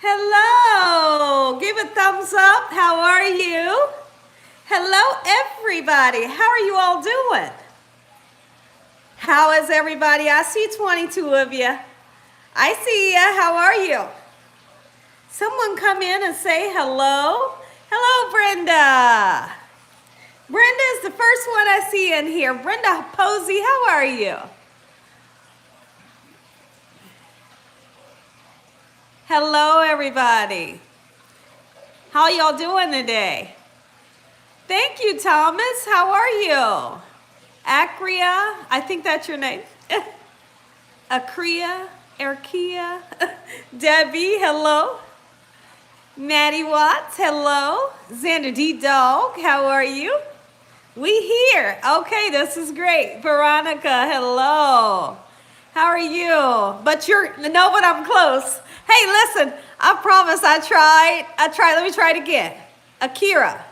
Hello. Give a thumbs up. How are you? Hello, everybody. How are you all doing? How is everybody? I see 22 of you. I see ya. How are you? Someone come in and say hello. Hello, Brenda. Brenda is the first one I see in here. Brenda Posey, how are you? Hello, everybody. How y'all doing today? Thank you, Thomas. How are you? Acria, I think that's your name. Acria, Erkia. Debbie, hello. Maddie Watts, hello. Xander D. Dog, how are you? We here. Okay, this is great. Veronica, hello. How are you? But no, but I'm close. Hey, listen, I promise I tried. Let me try it again. Akira.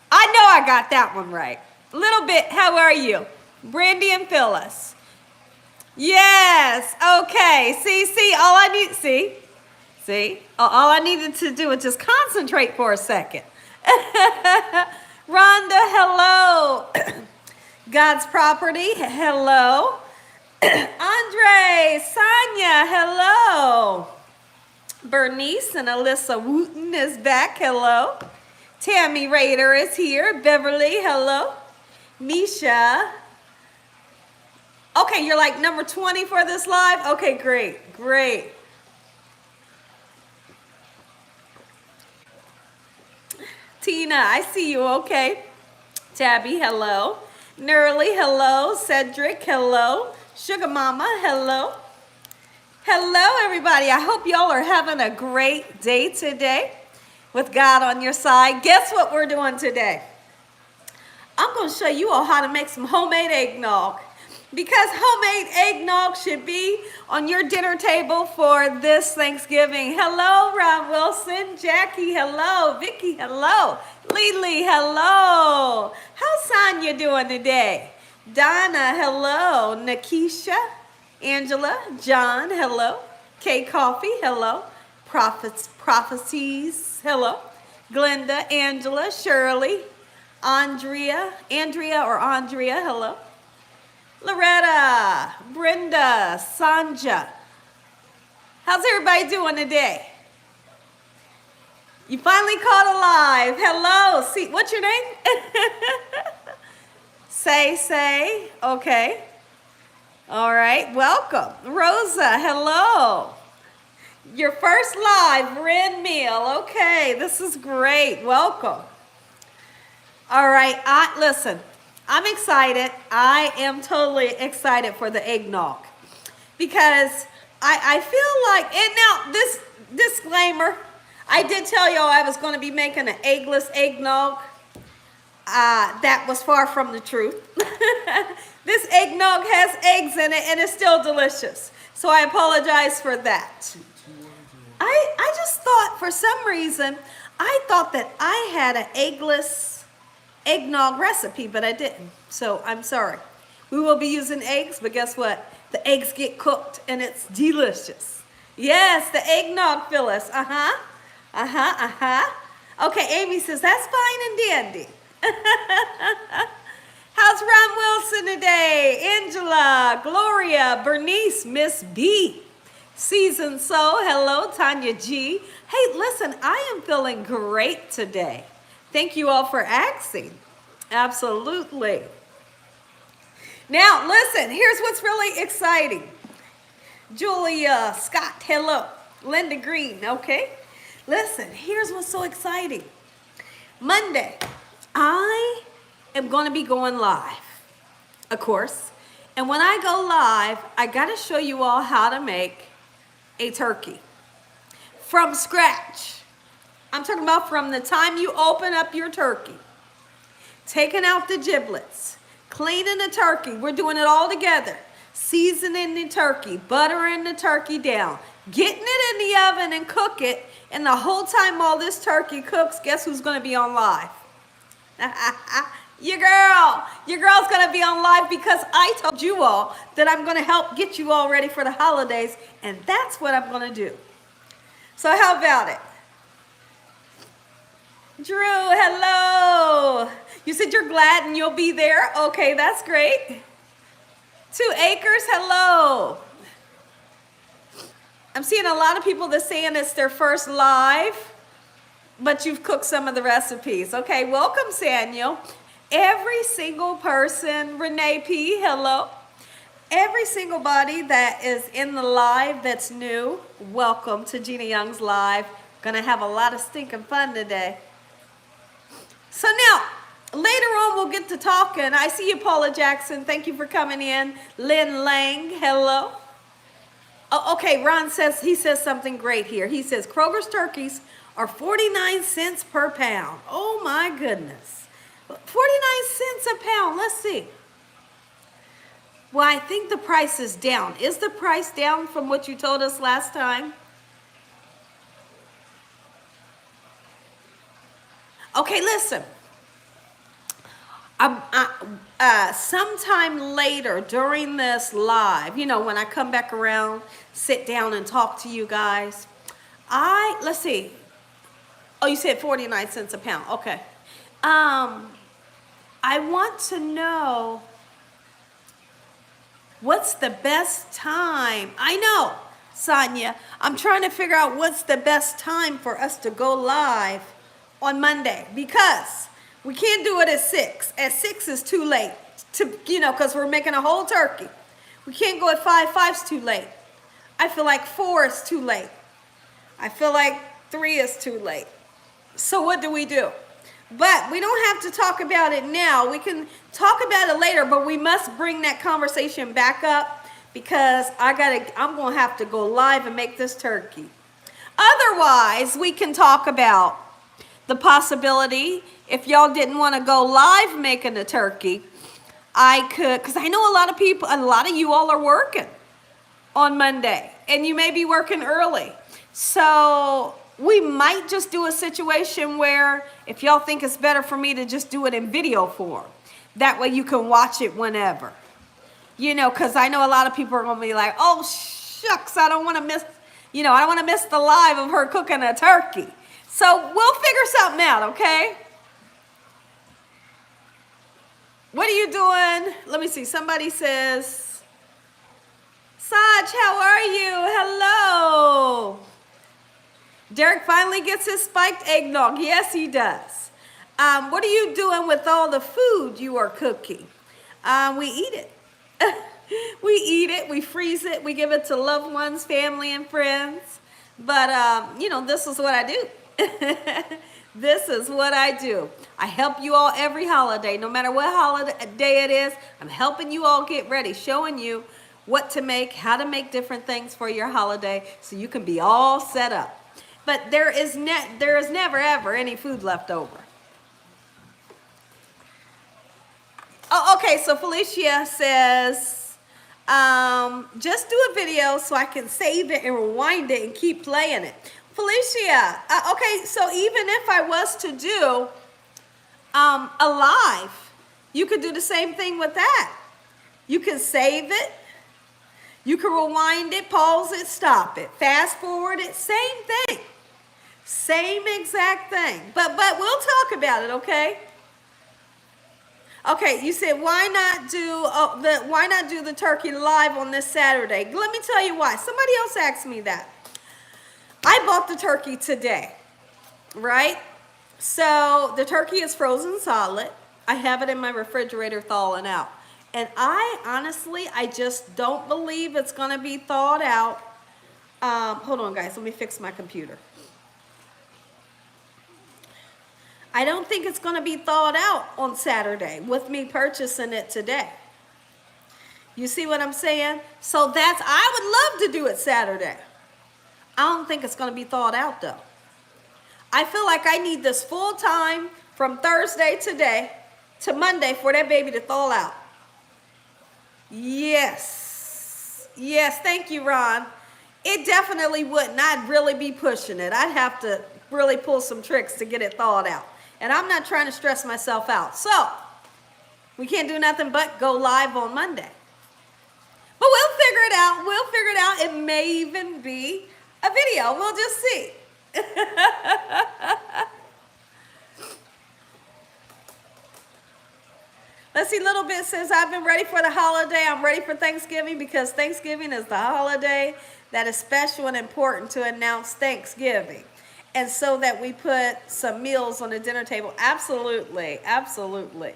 I know I got that one right. A little bit. How are you? Brandy and Phyllis. Yes. Okay. See, all I need, see, all I needed to do was just concentrate for a second. Rhonda, hello. God's property, hello. Andre, Sonia, hello. Bernice and Alyssa Wooten is back, hello. Tammy Rader is here. Beverly, hello. Misha. Okay, you're like number 20 for this live? Okay, great. Tina, I see you, okay. Tabby, hello. Nerly, hello. Cedric, hello. Sugar Mama, hello. Hello, everybody. I hope y'all are having a great day today with God on your side. Guess what we're doing today? I'm going to show you all how to make some homemade eggnog, because homemade eggnog should be on your dinner table for this Thanksgiving. Hello, Ron Wilson. Jackie, hello. Vicky, hello. Lily, hello. How's Sonia doing today? Donna, hello. Nakisha, Angela, John, hello. Kay Coffee, hello. Prophecies, hello. Glenda, Angela, Shirley, Andrea, hello. Loretta, Brenda, Sanja. How's everybody doing today? You finally caught alive. Hello. See, what's your name? Say. Okay. All right. Welcome. Rosa, hello. Your first live Ren meal. Okay. This is great. Welcome. All right. Listen, I'm excited. I am totally excited for the eggnog, because I feel like, and now this disclaimer, I did tell y'all I was going to be making an eggless eggnog. That was far from the truth. This eggnog has eggs in it and it's still delicious. So I apologize for that. I just thought, for some reason, I thought that I had an eggless eggnog recipe, but I didn't. So I'm sorry. We will be using eggs, but guess what? The eggs get cooked and it's delicious. Yes, the eggnog, Phyllis. Okay, Amy says, that's fine and dandy. How's Ron Wilson today? Angela, Gloria, Bernice, Miss B, Season So, hello, Tanya G. Hey, listen, I am feeling great today. Thank you all for asking. Absolutely. Now, listen, here's what's really exciting. Julia Scott, hello. Linda Green, okay. Listen, here's what's so exciting. Monday, I am going to be going live, of course. And when I go live, I got to show you all how to make a turkey from scratch. I'm talking about from the time you open up your turkey, taking out the giblets, cleaning the turkey. We're doing it all together. Seasoning the turkey, buttering the turkey down, getting it in the oven and cook it. And the whole time all this turkey cooks, guess who's going to be on live? Your girl's going to be on live, because I told you all that I'm going to help get you all ready for the holidays. And that's what I'm going to do. So how about it? Drew, hello. You said you're glad and you'll be there. Okay, that's great. 2 Acres, hello. I'm seeing a lot of people that's saying it's their first live, but you've cooked some of the recipes. Okay, welcome, Samuel. Every single person, Renee P, hello. Every single body that is in the live that's new, welcome to Gina Young's live. Gonna have a lot of stinking fun today. So now, later on we'll get to talking. I see you, Paula Jackson. Thank you for coming in. Lynn Lang, hello. Oh, okay, Ron says, he says something great here. He says, Kroger's turkeys are 49 cents per pound. Oh my goodness. 49 cents a pound, let's see. Well, I think the price is down. Is the price down from what you told us last time? Okay, listen. Sometime later during this live, you know, when I come back around, sit down and talk to you guys, let's see. Oh, you said 49 cents a pound. Okay. I want to know what's the best time. I know, Sonia. I'm trying to figure out what's the best time for us to go live on Monday, because we can't do it at 6. At 6 is too late, because we're making a whole turkey. We can't go at 5. 5's too late. I feel like 4 is too late. I feel like 3 is too late. So what do we do? But we don't have to talk about it now. We can talk about it later, but we must bring that conversation back up, because I'm going to have to go live and make this turkey. Otherwise, we can talk about the possibility, if y'all didn't want to go live making the turkey, I could, because I know a lot of people, a lot of you all are working on Monday, and you may be working early. So we might just do a situation where, if y'all think it's better for me to just do it in video form, that way you can watch it whenever. Because I know a lot of people are going to be like, oh, shucks, I don't want to miss, I don't want to miss the live of her cooking a turkey. So we'll figure something out, okay? What are you doing? Let me see. Somebody says, Saj, how are you? Hello. Derek finally gets his spiked eggnog. Yes, he does. What are you doing with all the food you are cooking? We eat it. We eat it. We freeze it. We give it to loved ones, family, and friends. But, this is what I do. This is what I do. I help you all every holiday, no matter what holiday it is. I'm helping you all get ready, showing you what to make, how to make different things for your holiday, so you can be all set up. But there is never ever any food left over. Oh, okay. So Felicia says, just do a video so I can save it and rewind it and keep playing it. Felicia, okay, so even if I was to do a live, you could do the same thing with that. You can save it, you can rewind it, pause it, stop it, fast forward it, same thing. Same exact thing. But we'll talk about it, okay? Okay, you said why not do the turkey live on this Saturday? Let me tell you why. Somebody else asked me that. I bought the turkey today, right? So the turkey is frozen solid. I have it in my refrigerator thawing out. And I just don't believe it's going to be thawed out. Hold on, guys. Let me fix my computer. I don't think it's going to be thawed out on Saturday with me purchasing it today. You see what I'm saying? So I would love to do it Saturday. I don't think it's going to be thawed out, though. I feel like I need this full time from Thursday today to Monday for that baby to thaw out. Yes. Yes, thank you, Ron. It definitely wouldn't. I'd really be pushing it. I'd have to really pull some tricks to get it thawed out. And I'm not trying to stress myself out. So, we can't do nothing but go live on Monday. But we'll figure it out. We'll figure it out. It may even be A video, we'll just see. Let's see, Little Bit says, I've been ready for the holiday. I'm ready for Thanksgiving because Thanksgiving is the holiday that is special and important to announce Thanksgiving. And so that we put some meals on the dinner table. Absolutely, absolutely.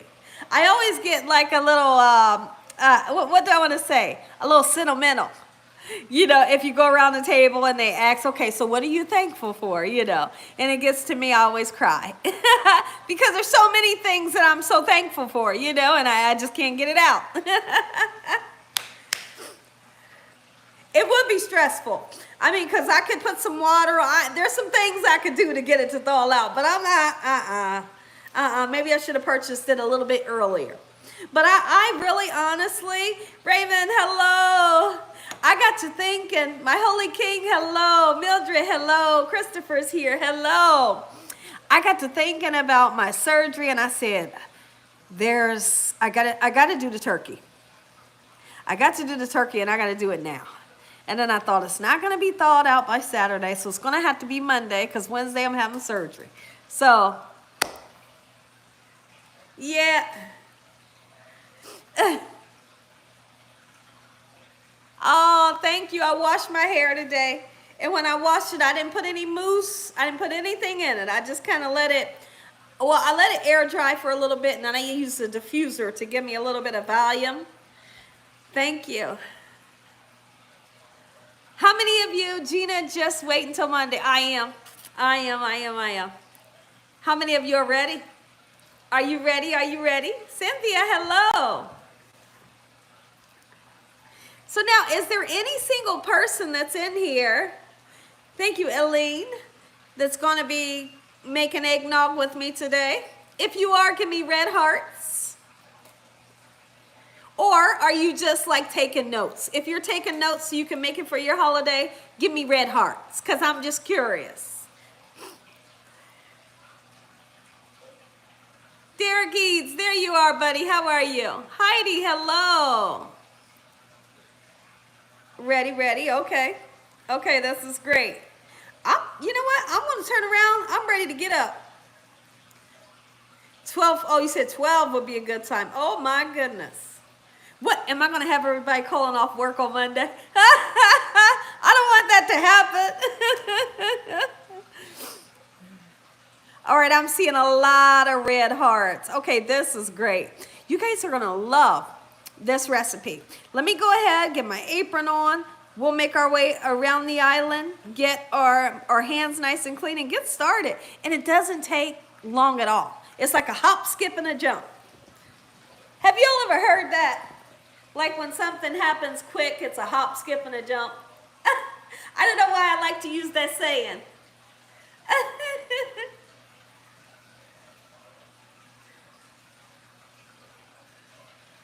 I always get like a little, what do I want to say? A little sentimental. You know, if you go around the table and they ask, okay, so what are you thankful for? You know, and it gets to me, I always cry because there's so many things that I'm so thankful for, you know, and I just can't get it out. It would be stressful. I mean, because I could put some water on. There's some things I could do to get it to thaw out, but I'm not, maybe I should have purchased it a little bit earlier. But I really, honestly, Raven, hello. I got to thinking, my Holy King, hello. Mildred, hello. Christopher's here, hello. I got to thinking about my surgery, and I said, I gotta do the turkey. I got to do the turkey, and I got to do it now. And then I thought, it's not going to be thawed out by Saturday, so it's going to have to be Monday, because Wednesday I'm having surgery. So, yeah. Oh, thank you. I washed my hair today. And when I washed it, I didn't put any mousse. I didn't put anything in it. I just kind of let it, well, I let it air dry for a little bit, and then I used the diffuser to give me a little bit of volume. Thank you. How many of you, Gina, just wait until Monday? I am. How many of you are ready? Are you ready? Are you ready? Cynthia, hello. So now, is there any single person that's in here, thank you, Eileen, that's going to be making eggnog with me today? If you are, give me red hearts. Or are you just like taking notes? If you're taking notes so you can make it for your holiday, give me red hearts, because I'm just curious. Derek Eads, there you are, buddy. How are you? Heidi, hello. Ready, okay. Okay, this is great. You know what? I'm going to turn around. I'm ready to get up. 12, oh, you said 12 would be a good time. Oh, my goodness. What, am I going to have everybody calling off work on Monday? I don't want that to happen. All right, I'm seeing a lot of red hearts. Okay, this is great. You guys are going to love this recipe. Let me go ahead, get my apron on. We'll make our way around the island, get our hands nice and clean, and get started. And it doesn't take long at all. It's like a hop, skip, and a jump. Have you all ever heard that? Like when something happens quick, it's a hop, skip, and a jump. I don't know why I like to use that saying.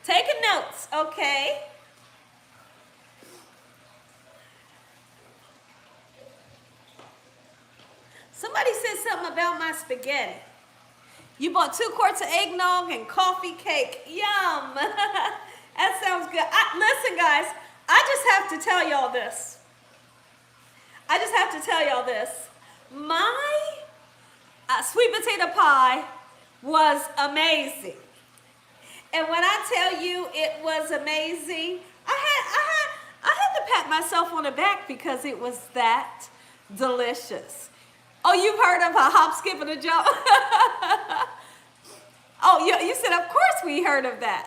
Taking notes, okay. Somebody said something about my spaghetti. You bought 2 quarts of eggnog and coffee cake. Yum. That sounds good. Listen, guys, I just have to tell y'all this. My sweet potato pie was amazing. And when I tell you it was amazing, I had to pat myself on the back because it was that delicious. Oh, you've heard of a hop, skip, and a jump? Oh, you said, of course we heard of that.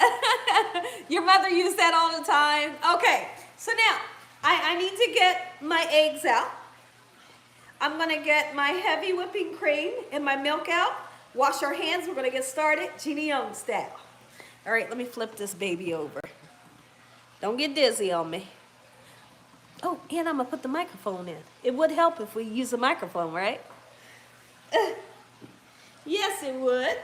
Your mother used that all the time. Okay, so now I need to get my eggs out. I'm going to get my heavy whipping cream and my milk out. Wash our hands. We're going to get started Gina Young style. All right, let me flip this baby over. Don't get dizzy on me. Oh, and I'm going to put the microphone in. It would help if we use a microphone, right? Yes, it would.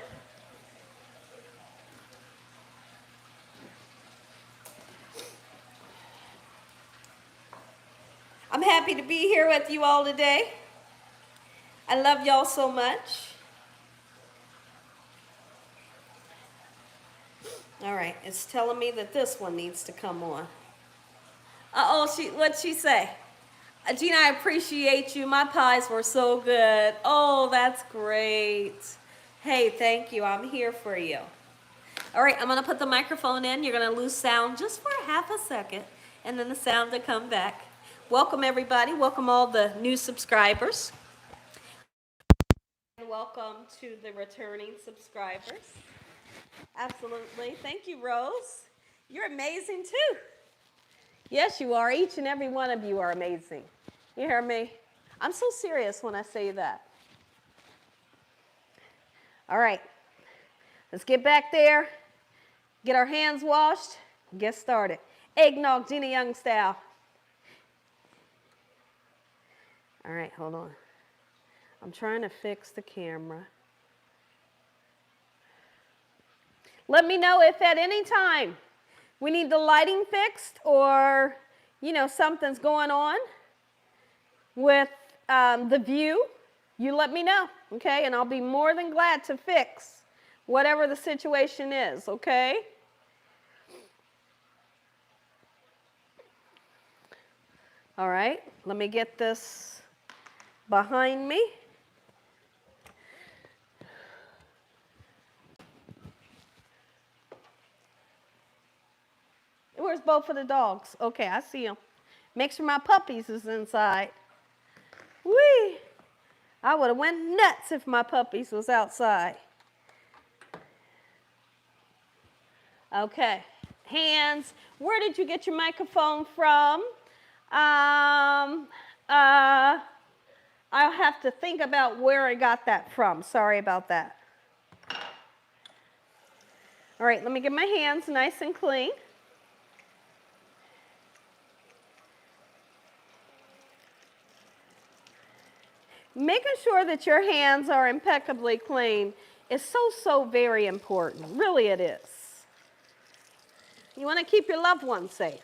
I'm happy to be here with you all today. I love y'all so much. All right, it's telling me that this one needs to come on. Uh-oh, what'd she say? Gina, I appreciate you. My pies were so good. Oh, that's great. Hey, thank you. I'm here for you. All right, I'm going to put the microphone in. You're going to lose sound just for half a second, and then the sound to come back. Welcome, everybody. Welcome all the new subscribers. And welcome to the returning subscribers. Absolutely. Thank you, Rose. You're amazing, too. Yes, you are. Each and every one of you are amazing. You hear me? I'm so serious when I say that. All right. Let's get back there, get our hands washed, get started. Eggnog, Gina Young style. All right, hold on. I'm trying to fix the camera. Let me know if at any time we need the lighting fixed or, something's going on with the view. You let me know, okay? And I'll be more than glad to fix whatever the situation is, okay? All right, let me get this behind me. Where's both of the dogs? Okay, I see them. Make sure my puppies is inside. Whee! I would have went nuts if my puppies was outside. Okay, hands. Where did you get your microphone from? I'll have to think about where I got that from. Sorry about that. All right, let me get my hands nice and clean. Making sure that your hands are impeccably clean is so very important. Really it is. You want to keep your loved ones safe.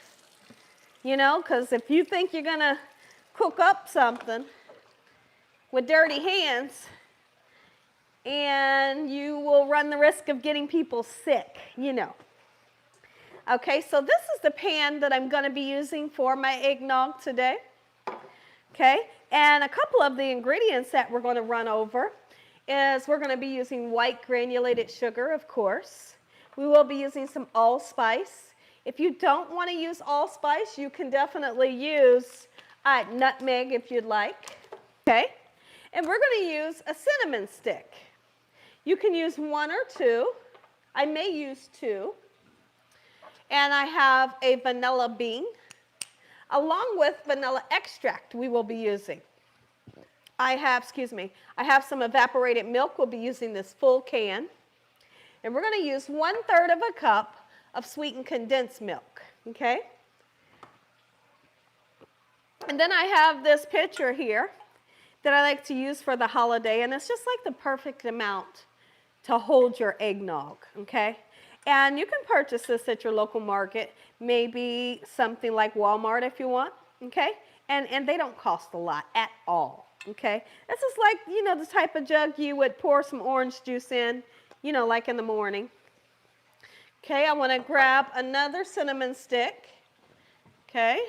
Because if you think you're going to cook up something with dirty hands, and you will run the risk of getting people sick, Okay, so this is the pan that I'm going to be using for my eggnog today. Okay, and a couple of the ingredients that we're going to run over is we're going to be using white granulated sugar, of course. We will be using some allspice. If you don't want to use allspice, you can definitely use nutmeg if you'd like. Okay, and we're going to use a cinnamon stick. You can use one or two. I may use two. And I have a vanilla bean, along with vanilla extract we will be using. I have some evaporated milk. We'll be using this full can. And we're going to use 1/3 of a cup of sweetened condensed milk, okay? And then I have this pitcher here that I like to use for the holiday, and it's just like the perfect amount to hold your eggnog, okay? And you can purchase this at your local market, maybe something like Walmart if you want, okay? And they don't cost a lot at all, okay? This is like, the type of jug you would pour some orange juice in, like in the morning. Okay, I want to grab another cinnamon stick, okay?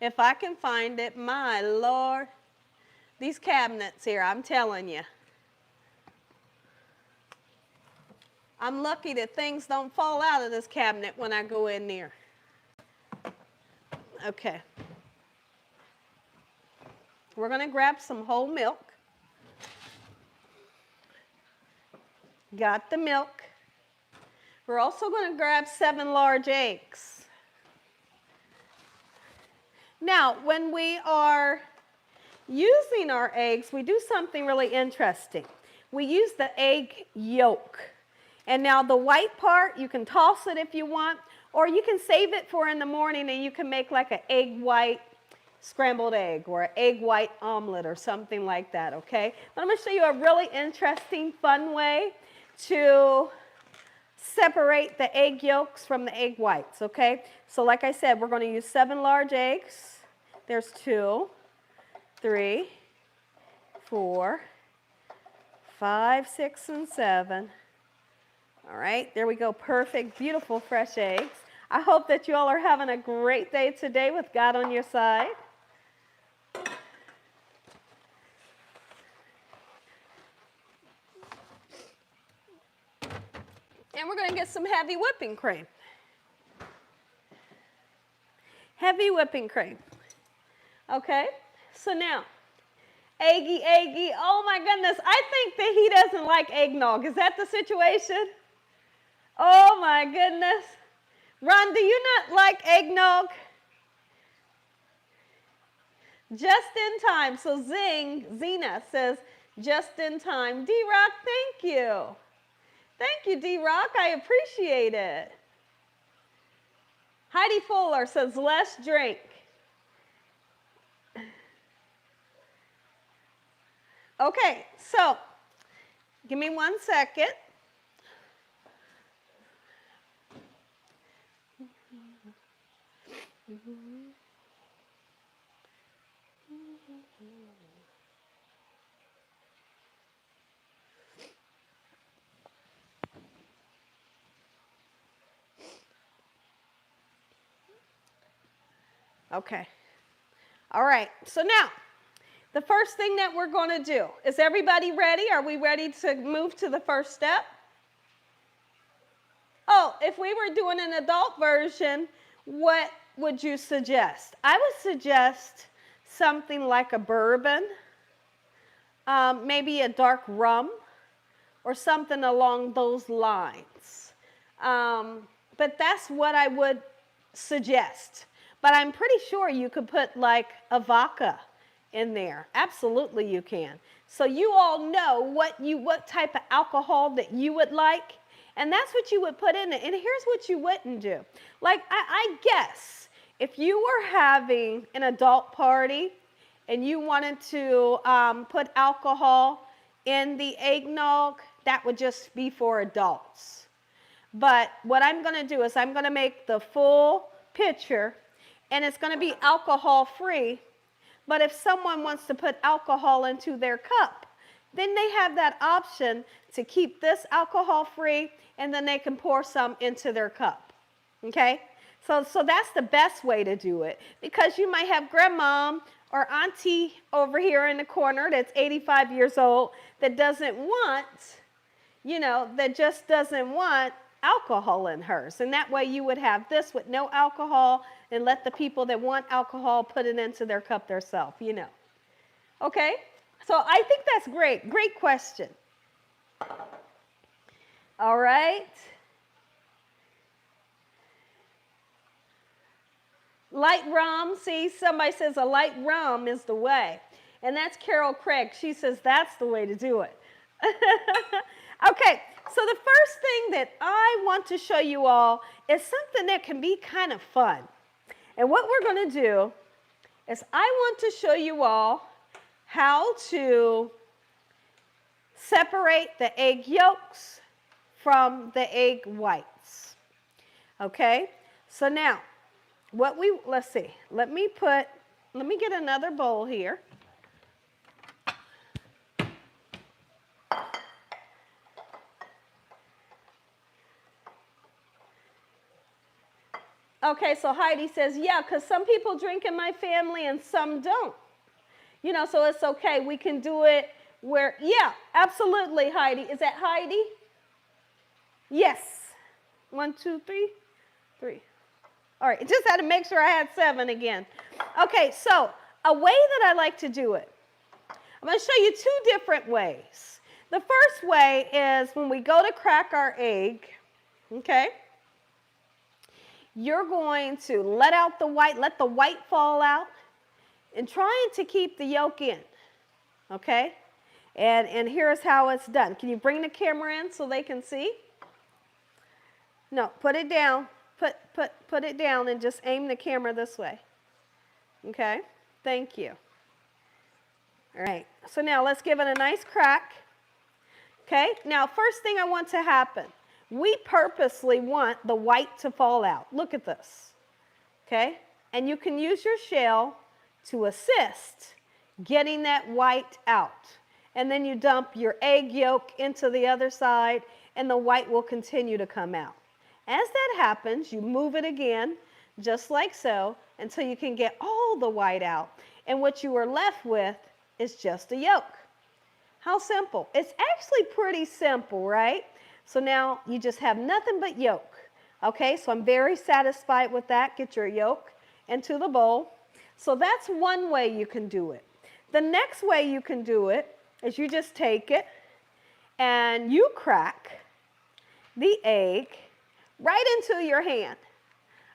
If I can find it, my Lord. These cabinets here, I'm telling you. I'm lucky that things don't fall out of this cabinet when I go in there. Okay. We're going to grab some whole milk. Got the milk. We're also going to grab 7 large eggs. Now, when we are using our eggs, we do something really interesting. We use the egg yolk. And now the white part, you can toss it if you want, or you can save it for in the morning and you can make like an egg white scrambled egg or an egg white omelet or something like that, okay? But I'm going to show you a really interesting, fun way to separate the egg yolks from the egg whites, okay? So like I said, we're going to use 7 large eggs. There's 2, 3, 4, 5, 6, and 7. All right, there we go. Perfect, beautiful, fresh eggs. I hope that you all are having a great day today with God on your side. And we're going to get some heavy whipping cream. Heavy whipping cream. Okay, so now, eggy, oh my goodness, I think that he doesn't like eggnog. Is that the situation? Oh my goodness. Ron, do you not like eggnog? Just in time. So Zena says, just in time. D-Rock, thank you. Thank you, D-Rock. I appreciate it. Heidi Fuller says, less drink. Okay, so give me 1 second. Okay. All right. So now, the first thing that we're going to do, is everybody ready? Are we ready to move to the first step? Oh, if we were doing an adult version, what would you suggest? I would suggest something like a bourbon, maybe a dark rum, or something along those lines. But that's what I would suggest. But I'm pretty sure you could put like a vodka in there. Absolutely you can. So you all know what type of alcohol that you would like, and that's what you would put in it. And here's what you wouldn't do. Like I guess if you were having an adult party and you wanted to put alcohol in the eggnog, that would just be for adults. But what I'm going to do is I'm going to make the full pitcher, and it's going to be alcohol free. But if someone wants to put alcohol into their cup, then they have that option to keep this alcohol free, and then they can pour some into their cup. Okay? So that's the best way to do it, because you might have grandma or auntie over here in the corner that's 85 years old that doesn't want, that just doesn't want alcohol in hers. And that way you would have this with no alcohol and let the people that want alcohol put it into their cup themselves, Okay? So I think that's great. Great question. All right. Light rum. See, somebody says a light rum is the way. And that's Carol Craig. She says that's the way to do it. Okay, so the first thing that I want to show you all is something that can be kind of fun. And what we're going to do is I want to show you all how to separate the egg yolks from the egg whites. Okay, so now let's see, let me get another bowl here. Okay, so Heidi says, yeah, because some people drink in my family and some don't. So it's okay. We can do it where, yeah, absolutely, Heidi. Is that Heidi? Yes. 1, 2, 3. 3. All right, just had to make sure I had 7 again. Okay, so a way that I like to do it, I'm going to show you 2 different ways. The first way is when we go to crack our egg, okay? You're going to let the white fall out, and trying to keep the yolk in, okay? And here's how it's done. Can you bring the camera in so they can see? No, put it down. Put it down and just aim the camera this way. Okay? Thank you. All right. So now let's give it a nice crack. Okay? Now, first thing I want to happen, we purposely want the white to fall out. Look at this. Okay? And you can use your shell to assist getting that white out. And then you dump your egg yolk into the other side, and the white will continue to come out. As that happens, you move it again, just like so, until you can get all the white out. And what you are left with is just a yolk. How simple. It's actually pretty simple, right? So now you just have nothing but yolk. Okay, so I'm very satisfied with that. Get your yolk into the bowl. So that's one way you can do it. The next way you can do it is you just take it and you crack the egg right into your hand.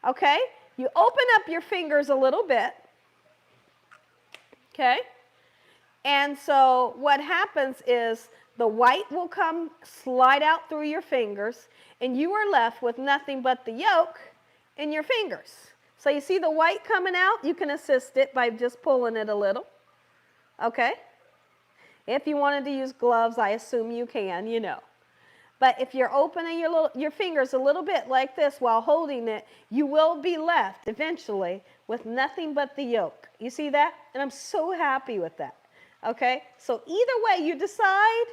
Okay? You open up your fingers a little bit. Okay? And so what happens is the white will come, slide out through your fingers, and you are left with nothing but the yolk in your fingers. So you see the white coming out? You can assist it by just pulling it a little. Okay? If you wanted to use gloves, I assume you can, you know. But if you're opening your fingers a little bit like this while holding it, you will be left eventually with nothing but the yolk. You see that? And I'm so happy with that. Okay? So either way you decide,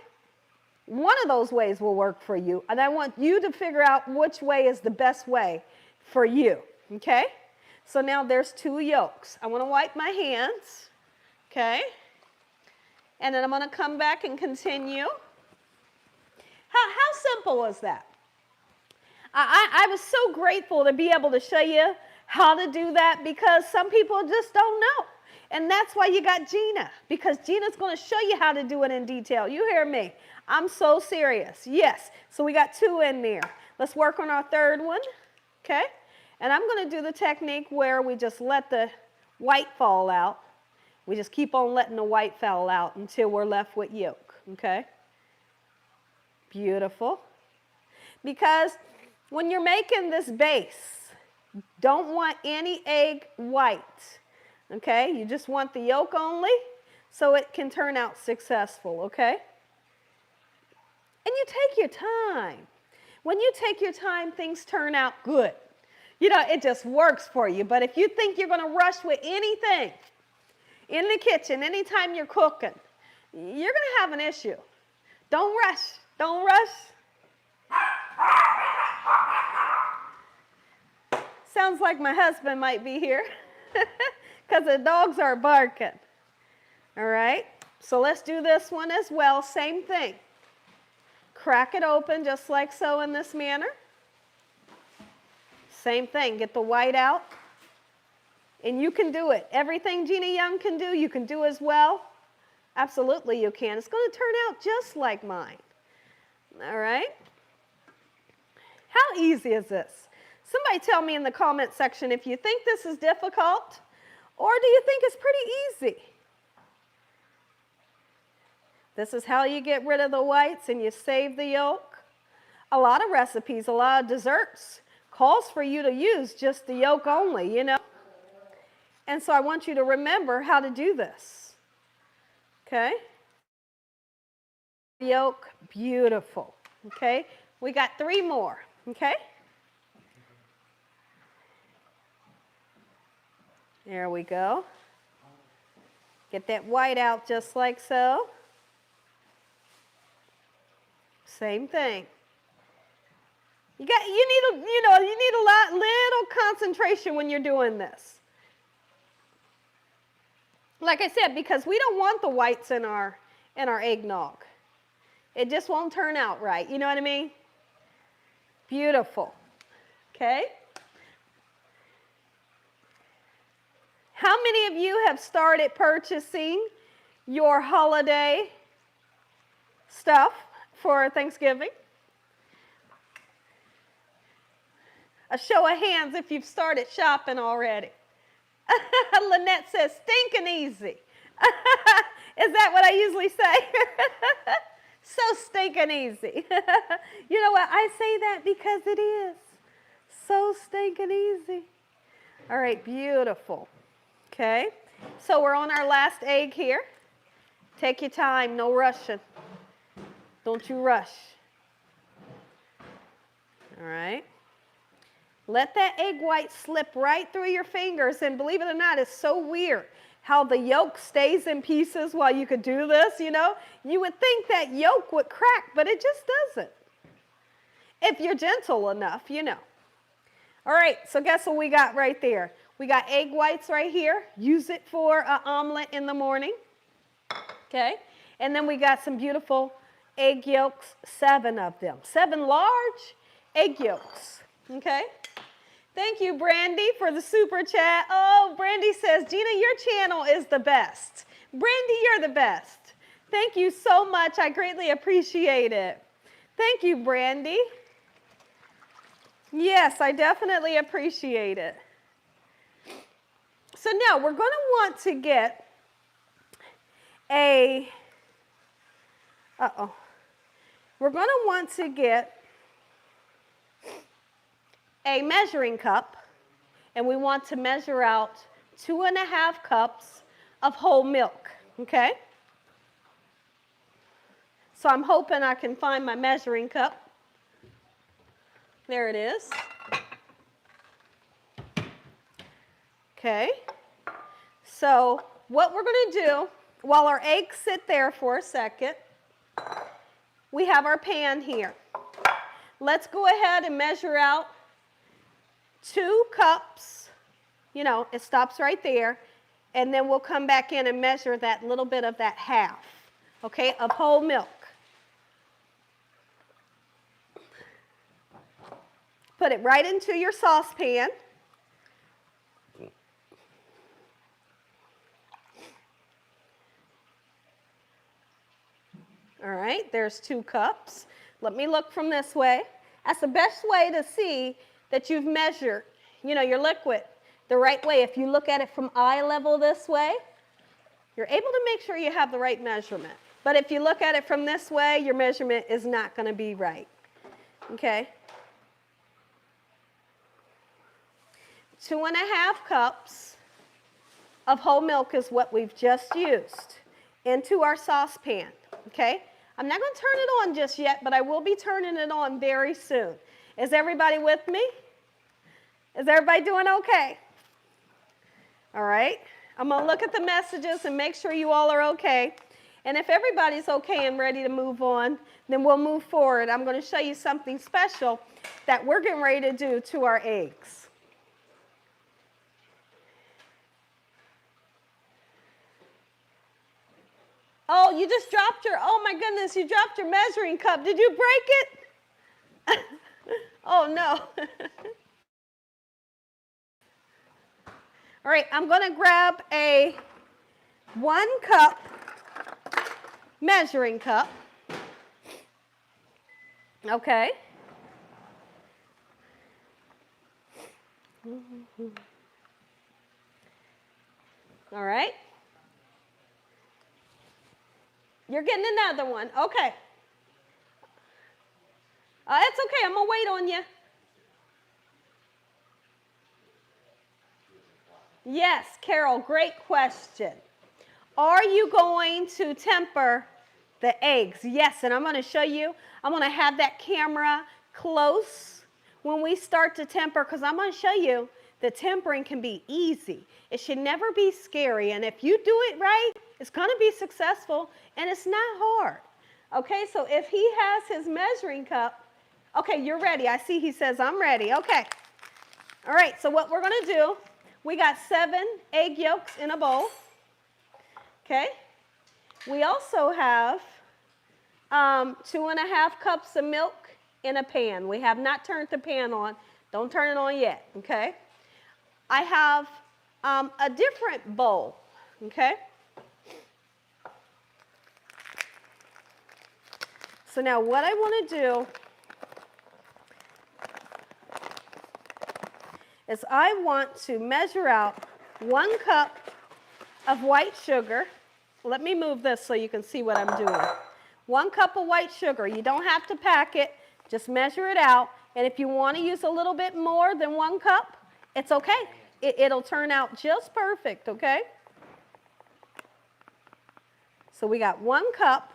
one of those ways will work for you. And I want you to figure out which way is the best way for you. Okay? So now there's 2 yolks. I want to wipe my hands. Okay? And then I'm going to come back and continue. How simple is that? I was so grateful to be able to show you how to do that because some people just don't know. And that's why you got Gina, because Gina's going to show you how to do it in detail. You hear me? I'm so serious. Yes. So we got 2 in there. Let's work on our 3rd one. Okay? And I'm going to do the technique where we just let the white fall out. We just keep on letting the white fall out until we're left with yolk. Okay? Beautiful. Because when you're making this base, don't want any egg white. Okay? You just want the yolk only so it can turn out successful. Okay? And you take your time. When you take your time, things turn out good. You know, it just works for you. But if you think you're going to rush with anything in the kitchen, anytime you're cooking, you're going to have an issue. Don't rush. Don't rush. Sounds like my husband might be here because the dogs are barking. All right, so let's do this one as well. Same thing. Crack it open just like so in this manner. Same thing. Get the white out. And you can do it. Everything Gina Young can do, you can do as well. Absolutely you can. It's going to turn out just like mine. All right? How easy is this? Somebody tell me in the comment section if you think this is difficult or do you think it's pretty easy? This is how you get rid of the whites and you save the yolk. A lot of recipes, a lot of desserts calls for you to use just the yolk only, you know. And so I want you to remember how to do this. Okay? Yolk, beautiful. Okay? We got 3 more. Okay? There we go. Get that white out just like so. Same thing. You need a little concentration when you're doing this. Like I said, because we don't want the whites in our eggnog. It just won't turn out right. You know what I mean? Beautiful. Okay? How many of you have started purchasing your holiday stuff for Thanksgiving? A show of hands if you've started shopping already. Lynette says, stinking easy. Is that what I usually say? So stinking easy. You know what? I say that because it is. So stinking easy. All right, beautiful. Okay, so we're on our last egg here. Take your time, no rushing. Don't you rush. All right. Let that egg white slip right through your fingers, and believe it or not, it's so weird how the yolk stays in pieces while you could do this, you know. You would think that yolk would crack, but it just doesn't. If you're gentle enough, you know. All right, so guess what we got right there? We got egg whites right here. Use it for an omelet in the morning. Okay, and then we got some beautiful egg yolks, 7 of them. 7 large egg yolks, okay? Thank you, Brandy, for the super chat. Oh, Brandy says, Gina, your channel is the best. Brandy, you're the best. Thank you so much. I greatly appreciate it. Thank you, Brandy. Yes, I definitely appreciate it. So now we're going to want to get we're going to want to get a measuring cup, and we want to measure out 2½ cups of whole milk, okay? So I'm hoping I can find my measuring cup. There it is. Okay. So what we're going to do, while our eggs sit there for a second, we have our pan here. Let's go ahead and measure out 2 cups. You know, it stops right there. And then we'll come back in and measure that little bit of that half, okay, of whole milk. Put it right into your saucepan. All right, there's 2 cups. Let me look from this way. That's the best way to see that you've measured, you know, your liquid the right way. If you look at it from eye level this way, you're able to make sure you have the right measurement. But if you look at it from this way, your measurement is not going to be right. Okay? 2½ cups of whole milk is what we've just used into our saucepan. Okay? I'm not going to turn it on just yet, but I will be turning it on very soon. Is everybody with me? Is everybody doing okay? All right. I'm going to look at the messages and make sure you all are okay. And if everybody's okay and ready to move on, then we'll move forward. I'm going to show you something special that we're getting ready to do to our eggs. Oh, you just dropped your, oh my goodness, you dropped your measuring cup. Did you break it? Oh no. All right, I'm going to grab a 1 cup measuring cup. Okay. All right. You're getting another one. Okay. It's okay. I'm going to wait on you. Yes, Carol, great question. Are you going to temper the eggs? Yes, and I'm going to show you. I'm going to have that camera close when we start to temper, because I'm going to show you that tempering can be easy. It should never be scary, and if you do it right, it's going to be successful, and it's not hard. Okay, so if he has his measuring cup, okay, you're ready. I see he says, I'm ready. Okay. All right, so what we're going to do, we got 7 egg yolks in a bowl. Okay. We also have 2½ cups of milk in a pan. We have not turned the pan on. Don't turn it on yet. Okay. I have a different bowl. Okay. So now what I want to do is I want to measure out 1 cup of white sugar. Let me move this so you can see what I'm doing. 1 cup of white sugar. You don't have to pack it. Just measure it out. And if you want to use a little bit more than 1 cup, it's okay. It'll turn out just perfect, okay? So we got 1 cup.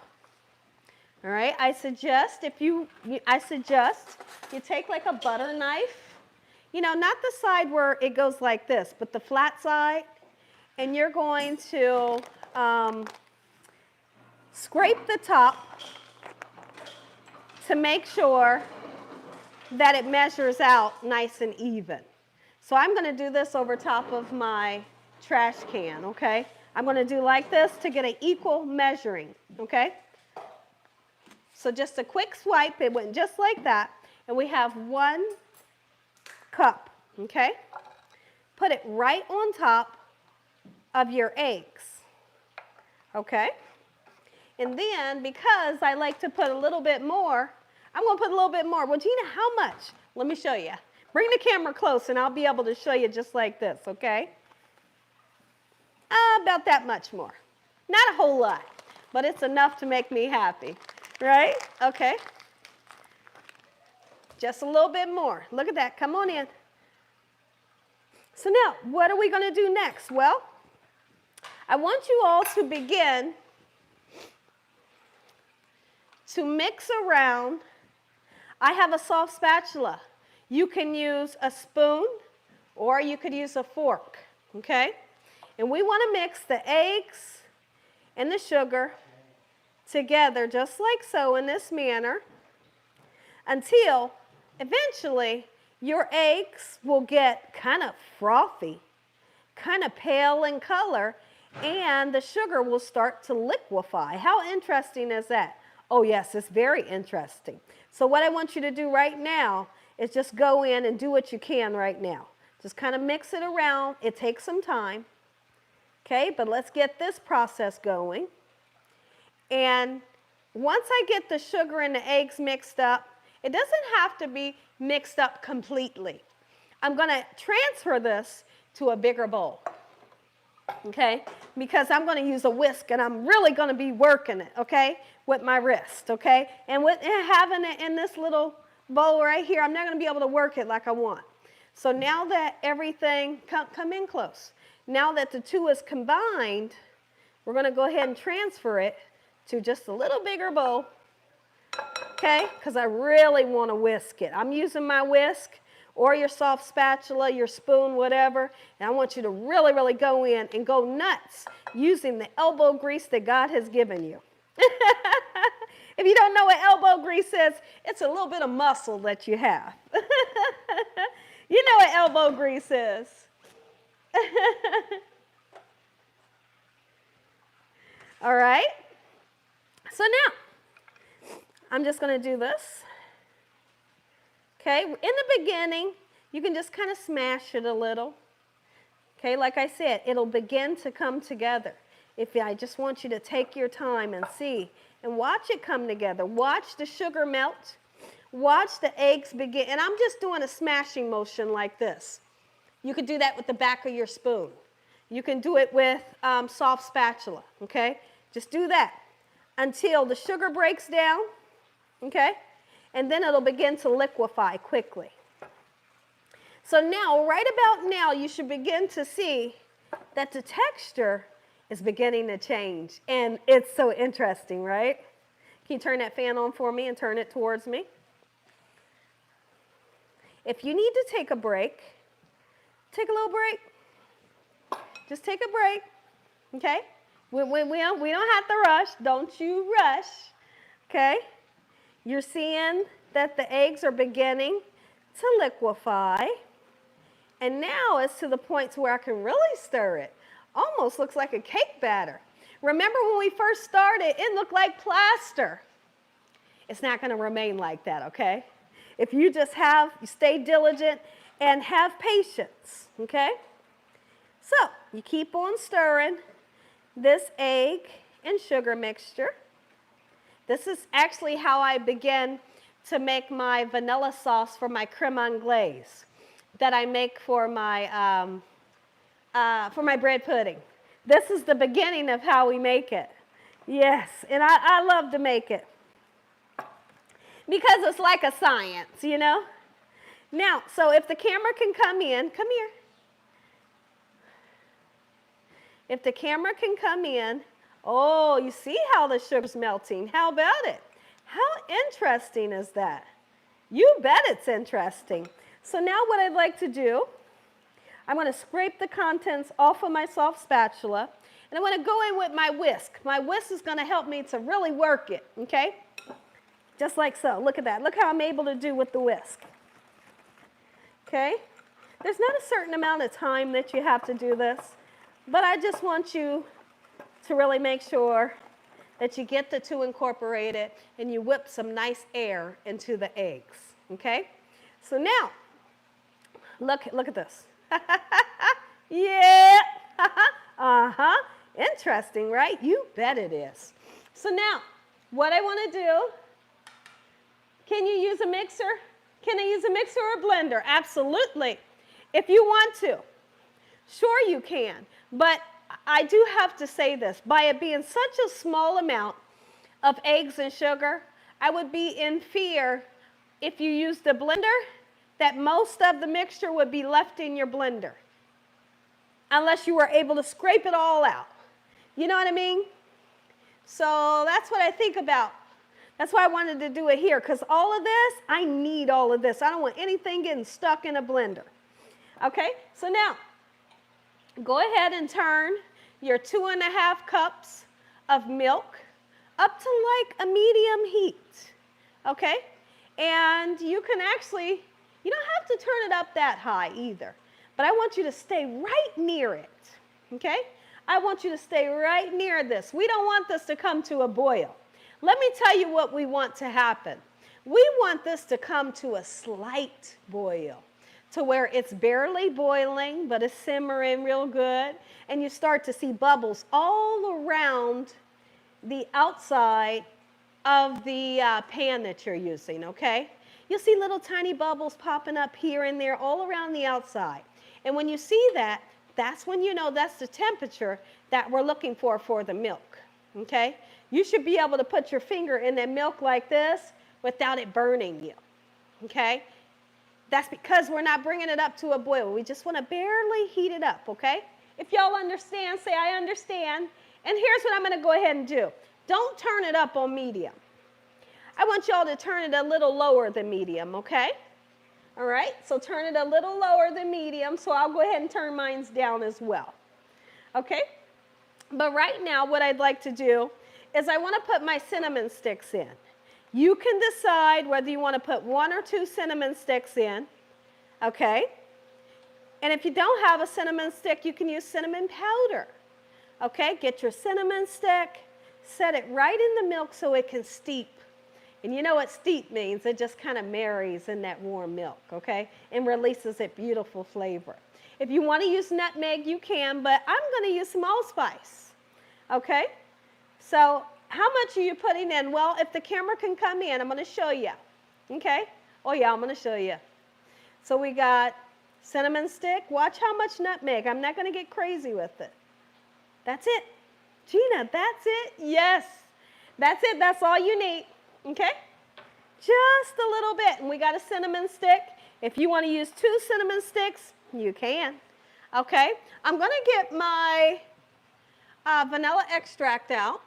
All right, I suggest you take like a butter knife, you know, not the side where it goes like this, but the flat side, and you're going to scrape the top to make sure that it measures out nice and even. So I'm going to do this over top of my trash can, okay? I'm going to do like this to get an equal measuring, okay? So just a quick swipe, it went just like that. And we have 1 cup, okay? Put it right on top of your eggs, okay? And then, because I like to put a little bit more, I'm going to put a little bit more. Well, Gina, how much? Let me show you. Bring the camera close and I'll be able to show you just like this, okay? About that much more. Not a whole lot, but it's enough to make me happy, right? Okay. Just a little bit more. Look at that. Come on in. So now, what are we going to do next? Well, I want you all to begin to mix around. I have a soft spatula. You can use a spoon or you could use a fork, okay? And we want to mix the eggs and the sugar together just like so in this manner until eventually your eggs will get kind of frothy, kind of pale in color, and the sugar will start to liquefy. How interesting is that? Oh yes, it's very interesting. So what I want you to do right now is just go in and do what you can right now. Just kind of mix it around. It takes some time. Okay, but let's get this process going. And once I get the sugar and the eggs mixed up, it doesn't have to be mixed up completely. I'm going to transfer this to a bigger bowl. Okay, because I'm going to use a whisk and I'm really going to be working it, okay, with my wrist, okay? And with having it in this little bowl right here, I'm not going to be able to work it like I want. So now that everything, come in close. Now that the two is combined, we're going to go ahead and transfer it to just a little bigger bowl, okay? Because I really want to whisk it. I'm using my whisk or your soft spatula, your spoon, whatever, and I want you to really, really go in and go nuts using the elbow grease that God has given you. If you don't know what elbow grease is, it's a little bit of muscle that you have. You know what elbow grease is. All right. So now, I'm just going to do this. Okay, in the beginning, you can just kind of smash it a little. Okay, like I said, it'll begin to come together. I just want you to take your time and see and watch it come together. Watch the sugar melt. Watch the eggs begin. And I'm just doing a smashing motion like this. You could do that with the back of your spoon. You can do it with soft spatula, okay? Just do that until the sugar breaks down, okay? And then it'll begin to liquefy quickly. So now, right about now, you should begin to see that the texture is beginning to change. And it's so interesting, right? Can you turn that fan on for me and turn it towards me? If you need to take a break, take a little break. Just take a break, okay? We don't have to rush. Don't you rush, okay? You're seeing that the eggs are beginning to liquefy. And now it's to the point where I can really stir it. Almost looks like a cake batter. Remember when we first started, it looked like plaster. It's not going to remain like that, okay? If you just stay diligent and have patience, okay? So you keep on stirring this egg and sugar mixture. This is actually how I begin to make my vanilla sauce for my creme anglaise that I make for my bread pudding. This is the beginning of how we make it. Yes, and I love to make it because it's like a science, you know? Now, so if the camera can come in, come here. If the camera can come in, oh, you see how the sugar's melting. How about it? How interesting is that? You bet it's interesting. So now what I'd like to do, I'm going to scrape the contents off of my soft spatula, and I'm going to go in with my whisk. My whisk is going to help me to really work it, okay? Just like so. Look at that. Look how I'm able to do with the whisk. Okay? There's not a certain amount of time that you have to do this, but I just want you to really make sure that you get the two incorporated and you whip some nice air into the eggs, okay? So now, look at this. Yeah, uh-huh, interesting, right? You bet it is. So now, what I want to do, can you use a mixer? Can I use a mixer or a blender? Absolutely, if you want to. Sure you can, but I do have to say this. By it being such a small amount of eggs and sugar, I would be in fear if you used the blender that most of the mixture would be left in your blender unless you were able to scrape it all out. You know what I mean? So that's what I think about. That's why I wanted to do it here, because all of this, I need all of this. I don't want anything getting stuck in a blender. Okay, so now, go ahead and turn your 2.5 cups of milk up to like a medium heat, okay? And you can actually, you don't have to turn it up that high either, but I want you to stay right near it, okay? I want you to stay right near this. We don't want this to come to a boil. Let me tell you what we want to happen. We want this to come to a slight boil, to where it's barely boiling, but it's simmering real good, and you start to see bubbles all around the outside of the pan that you're using, okay? You'll see little tiny bubbles popping up here and there all around the outside. And when you see that, that's when you know that's the temperature that we're looking for the milk, okay? You should be able to put your finger in that milk like this without it burning you, okay? That's because we're not bringing it up to a boil. We just want to barely heat it up, okay? If y'all understand, say I understand. And here's what I'm going to go ahead and do. Don't turn it up on medium. I want y'all to turn it a little lower than medium, okay? All right, so turn it a little lower than medium, so I'll go ahead and turn mine down as well, okay? But right now, what I'd like to do is I want to put my cinnamon sticks in. You can decide whether you want to put 1 or 2 cinnamon sticks in, okay? And if you don't have a cinnamon stick, you can use cinnamon powder, okay? Get your cinnamon stick, set it right in the milk so it can steep. And you know what steep means? It just kind of marries in that warm milk, okay? And releases that beautiful flavor. If you want to use nutmeg, you can, but I'm going to use some allspice, okay? So how much are you putting in? Well, if the camera can come in, I'm going to show you, okay? Oh, yeah, I'm going to show you. So we got cinnamon stick. Watch how much nutmeg. I'm not going to get crazy with it. That's it. Gina, that's it? Yes. That's it. That's all you need, okay? Just a little bit. And we got a cinnamon stick. If you want to use 2 cinnamon sticks, you can, okay? I'm going to get my vanilla extract out.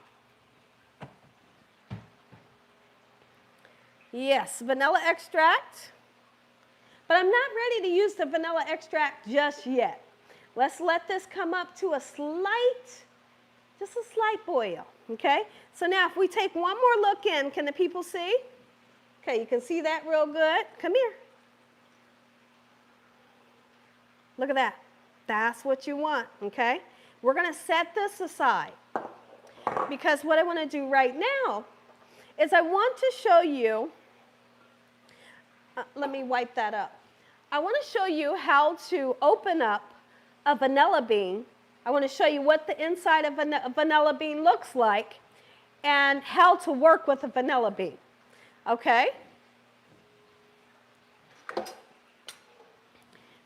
Yes, vanilla extract. But I'm not ready to use the vanilla extract just yet. Let's let this come up to a slight, just a slight boil, okay? So now if we take one more look in, can the people see? Okay, you can see that real good. Come here. Look at that. That's what you want, okay? We're going to set this aside because what I want to do right now is I want to show you, let me wipe that up. I want to show you how to open up a vanilla bean. I want to show you what the inside of a vanilla bean looks like and how to work with a vanilla bean, okay?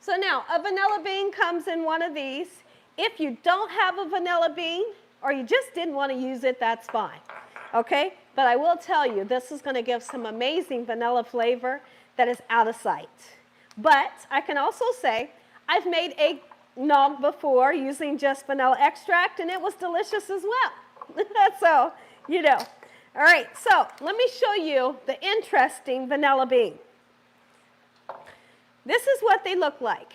So now, a vanilla bean comes in one of these. If you don't have a vanilla bean or you just didn't want to use it, that's fine, okay? But I will tell you, this is going to give some amazing vanilla flavor that is out of sight. But I can also say I've made eggnog before using just vanilla extract, and it was delicious as well. So, you know. All right, so let me show you the interesting vanilla bean. This is what they look like.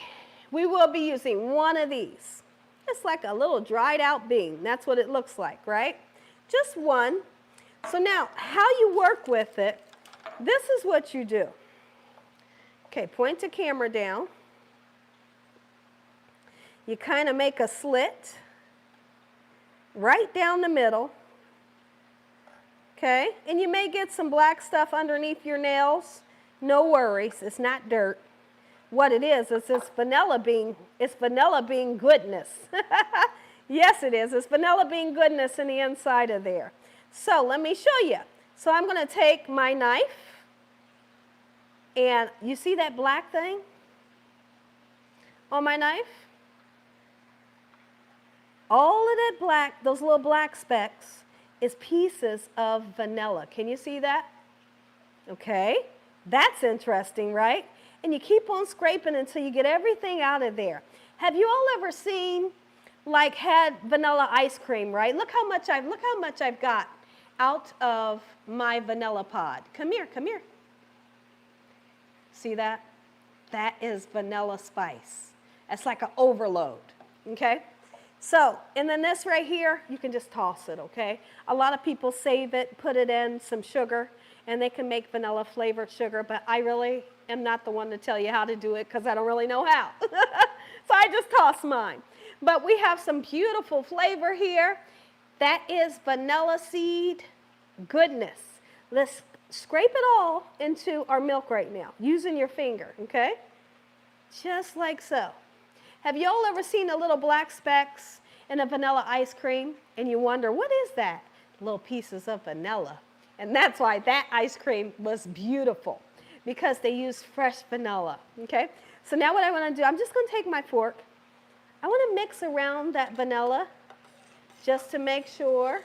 We will be using one of these. It's like a little dried out bean. That's what it looks like, right? Just one. So now, how you work with it, this is what you do. Okay, point the camera down. You kind of make a slit right down the middle. Okay, and you may get some black stuff underneath your nails. No worries, it's not dirt. What it is it's vanilla bean goodness. Yes, it is. It's vanilla bean goodness in the inside of there. So let me show you. So I'm going to take my knife, and you see that black thing on my knife? All of that black, those little black specks, is pieces of vanilla. Can you see that? Okay, that's interesting, right? And you keep on scraping until you get everything out of there. Have you all ever seen, like, had vanilla ice cream, right? Look how much I've got out of my vanilla pod. Come here, come here. See that? That is vanilla spice. That's like an overload, okay? So, and then this right here, you can just toss it, okay? A lot of people save it, put it in some sugar, and they can make vanilla flavored sugar, but I really am not the one to tell you how to do it because I don't really know how. So I just toss mine. But we have some beautiful flavor here. That is vanilla seed goodness. Let's scrape it all into our milk right now, using your finger, okay? Just like so. Have you all ever seen the little black specks in a vanilla ice cream and you wonder, what is that? Little pieces of vanilla. And that's why that ice cream was beautiful, because they used fresh vanilla, okay? So now what I want to do, I'm just going to take my fork. I want to mix around that vanilla just to make sure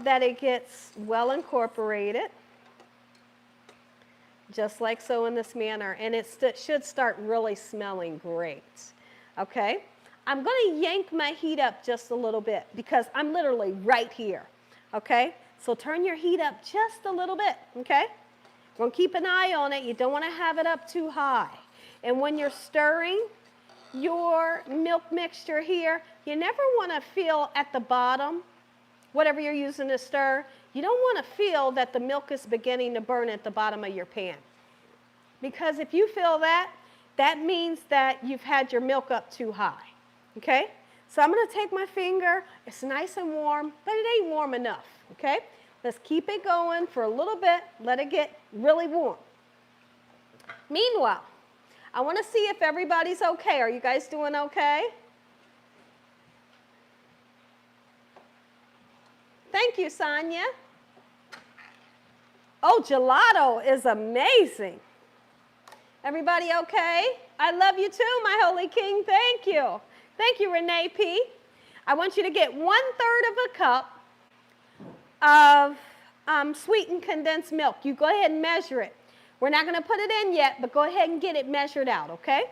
that it gets well incorporated, just like so in this manner. And it should start really smelling great, okay? I'm going to yank my heat up just a little bit because I'm literally right here, okay? So turn your heat up just a little bit, okay? We're going to keep an eye on it. You don't want to have it up too high. And when you're stirring your milk mixture here, you never want to feel at the bottom, whatever you're using to stir, you don't want to feel that the milk is beginning to burn at the bottom of your pan. Because if you feel that, that means that you've had your milk up too high, okay? So I'm going to take my finger. It's nice and warm, but it ain't warm enough, okay? Let's keep it going for a little bit. Let it get really warm. Meanwhile, I want to see if everybody's okay. Are you guys doing okay? Thank you, Sonia. Oh, gelato is amazing. Everybody okay? I love you too, my holy king. Thank you. Thank you, Renee P. I want you to get 1/3 of a cup of sweetened condensed milk. You go ahead and measure it. We're not going to put it in yet, but go ahead and get it measured out, okay?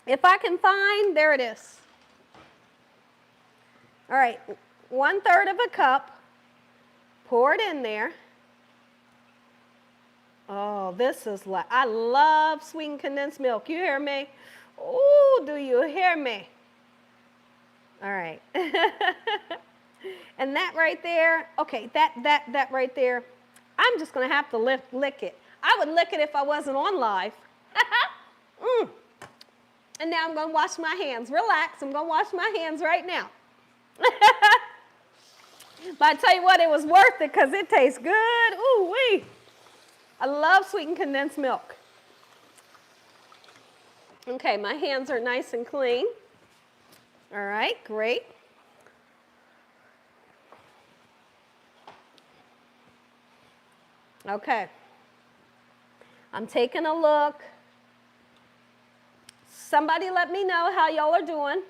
If I can find, there it is. All right, 1/3 of a cup. Pour it in there. Oh, this is like, I love sweetened condensed milk. You hear me? Oh, do you hear me? All right. And that right there, okay, that right there, I'm just going to have to lick it. I would lick it if I wasn't on live. And now I'm going to wash my hands. Relax, I'm going to wash my hands right now. But I tell you what, it was worth it because it tastes good. Ooh-wee. I love sweetened condensed milk. Okay, my hands are nice and clean. All right, great. Okay. I'm taking a look. Somebody let me know how y'all are doing.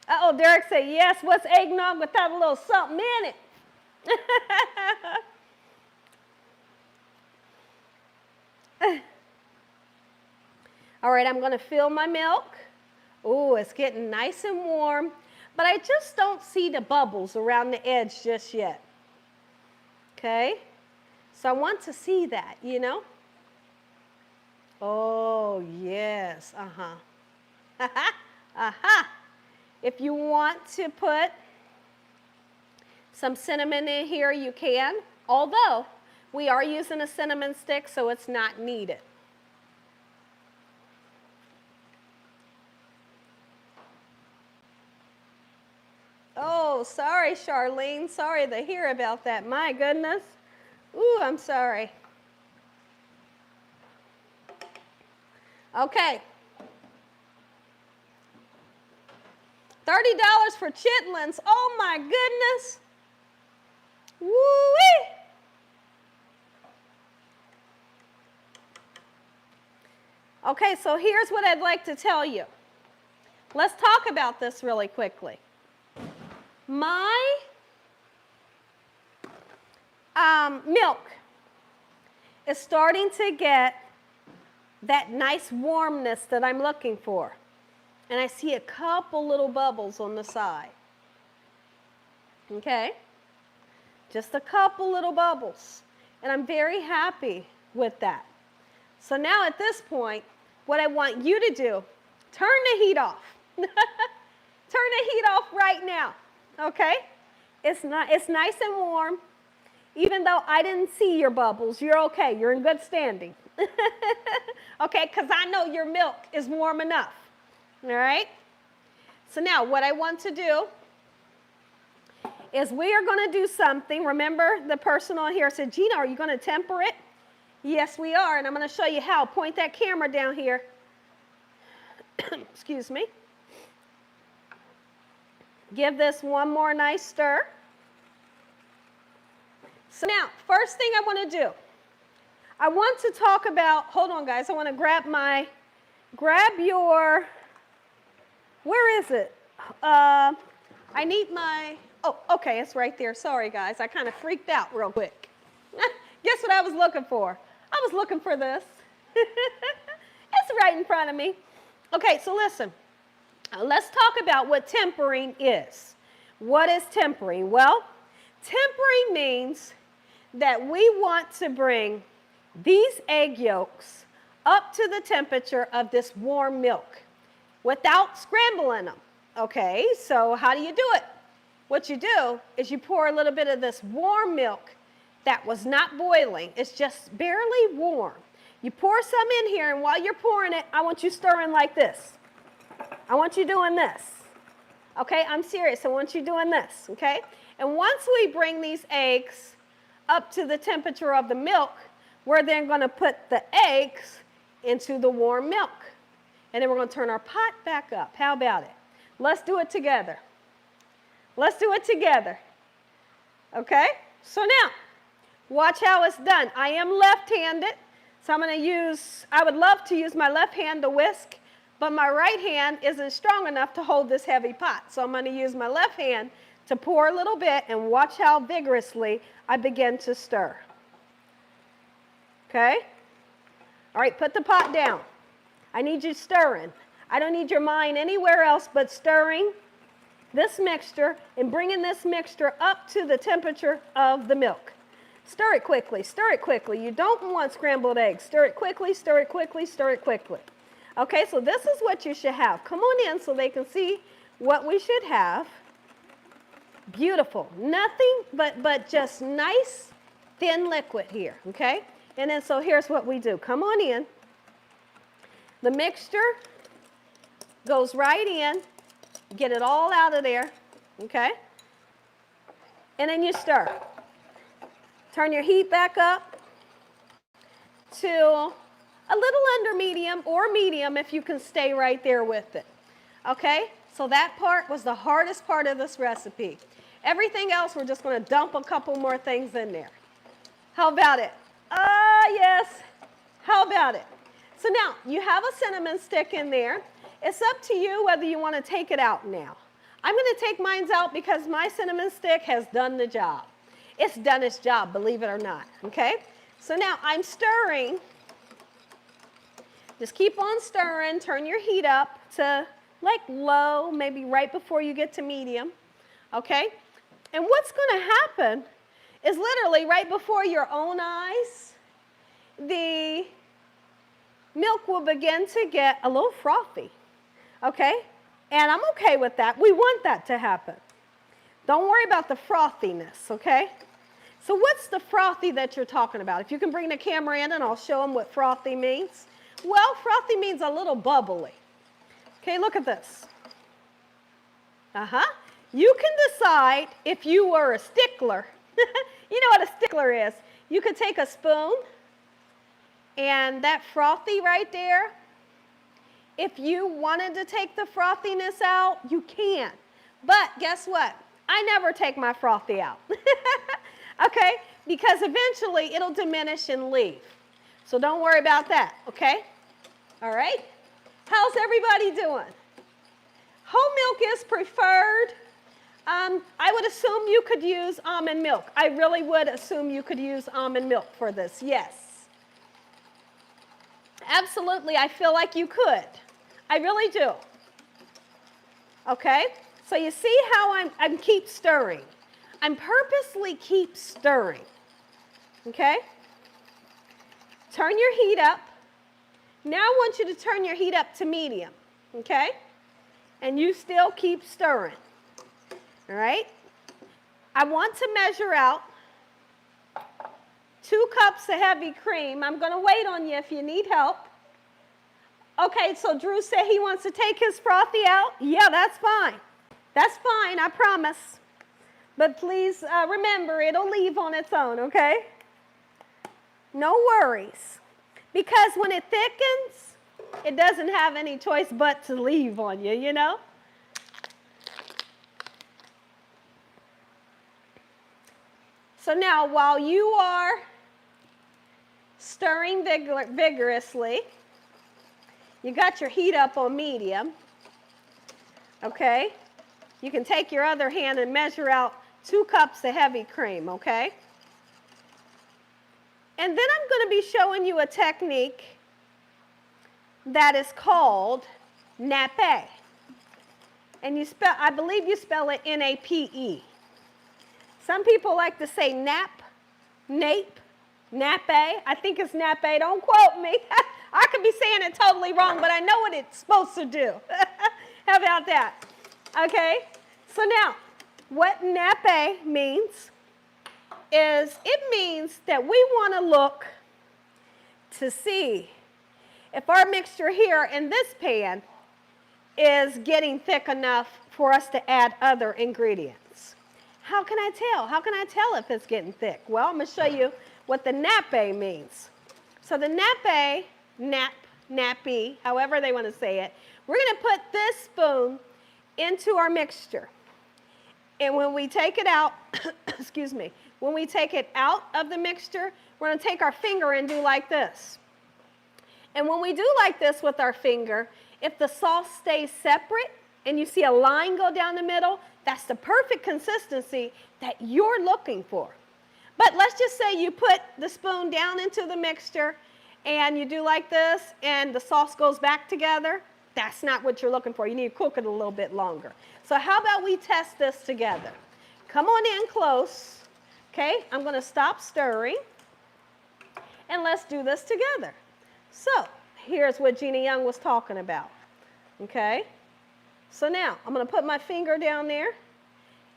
Uh-oh, Derek said, yes, what's eggnog without a little something in it? All right, I'm going to fill my milk. Ooh, it's getting nice and warm, but I just don't see the bubbles around the edge just yet. Okay? So I want to see that, you know? Oh, yes. Uh-huh. Uh-huh. If you want to put some cinnamon in here, you can, although we are using a cinnamon stick, so it's not needed. Oh, sorry, Charlene. Sorry to hear about that. My goodness. Ooh, I'm sorry. Okay. $30 for chitlins. Oh, my goodness. Woo-wee. Okay, so here's what I'd like to tell you. Let's talk about this really quickly. My milk is starting to get that nice warmness that I'm looking for. And I see a couple little bubbles on the side. Okay? Just a couple little bubbles. And I'm very happy with that. So now at this point, what I want you to do, turn the heat off. Turn the heat off right now. Okay? It's nice and warm. Even though I didn't see your bubbles, you're okay. You're in good standing. Okay? Because I know your milk is warm enough. All right? So now what I want to do is we are going to do something. Remember the person on here said, Gina, are you going to temper it? Yes, we are. And I'm going to show you how. Point that camera down here. Excuse me. Give this one more nice stir. So now, first thing I want to do, I want to talk about, hold on guys, I want to grab your, where is it? I need my, oh, okay, it's right there. Sorry guys, I kind of freaked out real quick. Guess what I was looking for? I was looking for this. It's right in front of me. Okay, so listen. Let's talk about what tempering is. What is tempering? Well, tempering means that we want to bring these egg yolks up to the temperature of this warm milk without scrambling them. Okay, so how do you do it? What you do is you pour a little bit of this warm milk that was not boiling. It's just barely warm. You pour some in here, and while you're pouring it, I want you stirring like this. I want you doing this. Okay, I'm serious. I want you doing this, okay? And once we bring these eggs up to the temperature of the milk, we're then going to put the eggs into the warm milk. And then we're going to turn our pot back up. How about it? Let's do it together. Let's do it together. Okay? So now, watch how it's done. I am left-handed, so I'm going to use, I would love to use my left hand to whisk, but my right hand isn't strong enough to hold this heavy pot. So I'm going to use my left hand to pour a little bit, and watch how vigorously I begin to stir. Okay? All right, put the pot down. I need you stirring. I don't need your mind anywhere else but stirring this mixture and bringing this mixture up to the temperature of the milk. Stir it quickly, stir it quickly. You don't want scrambled eggs. Stir it quickly, stir it quickly, stir it quickly. Okay, so this is what you should have. Come on in so they can see what we should have. Beautiful. Nothing but just nice, thin liquid here, okay? And then so here's what we do. Come on in. The mixture goes right in. Get it all out of there, okay? And then you stir. Turn your heat back up to a little under medium or medium if you can stay right there with it. Okay? So that part was the hardest part of this recipe. Everything else, we're just going to dump a couple more things in there. How about it? Ah, yes. How about it? So now, you have a cinnamon stick in there. It's up to you whether you want to take it out now. I'm going to take mine out because my cinnamon stick has done the job. It's done its job, believe it or not, okay? So now I'm stirring. Just keep on stirring. Turn your heat up to like low, maybe right before you get to medium, okay? And what's going to happen is literally right before your own eyes, the milk will begin to get a little frothy, okay? And I'm okay with that. We want that to happen. Don't worry about the frothiness, okay? So what's the frothy that you're talking about? If you can bring the camera in and I'll show them what frothy means. Well, frothy means a little bubbly. Okay, look at this. You can decide if you were a stickler. You know what a stickler is. You could take a spoon and that frothy right there, if you wanted to take the frothiness out, you can. But guess what? I never take my frothy out. Okay? Because eventually it'll diminish and leave. So don't worry about that, okay? All right? How's everybody doing? Whole milk is preferred. I would assume you could use almond milk. I really would assume you could use almond milk for this, yes. Absolutely, I feel like you could. I really do. Okay? So you see how I'm keep stirring. I'm purposely keep stirring. Okay? Turn your heat up. Now I want you to turn your heat up to medium. Okay? And you still keep stirring. All right? I want to measure out 2 cups of heavy cream. I'm going to wait on you if you need help. Okay, so Drew said he wants to take his frothy out. Yeah, that's fine. That's fine, I promise. But please remember, it'll leave on its own, okay? No worries. Because when it thickens, it doesn't have any choice but to leave on you, you know? So now, while you are stirring vigorously, you got your heat up on medium, okay? You can take your other hand and measure out 2 cups of heavy cream, okay? And then I'm going to be showing you a technique that is called nappe. And I believe you spell it N-A-P-E. Some people like to say nappe. I think it's nappe. Don't quote me. I could be saying it totally wrong, but I know what it's supposed to do. How about that? Okay? So now, what nappe means is it means that we want to look to see if our mixture here in this pan is getting thick enough for us to add other ingredients. How can I tell? How can I tell if it's getting thick? Well, I'm going to show you what the nappe means. So the nappe, however they want to say it, we're going to put this spoon into our mixture. And when we take it out, excuse me, when we take it out of the mixture, we're going to take our finger and do like this. And when we do like this with our finger, if the sauce stays separate and you see a line go down the middle, that's the perfect consistency that you're looking for. But let's just say you put the spoon down into the mixture and you do like this and the sauce goes back together. That's not what you're looking for. You need to cook it a little bit longer. So how about we test this together? Come on in close. Okay, I'm going to stop stirring and let's do this together. So here's what Gina Young was talking about. Okay, so now I'm going to put my finger down there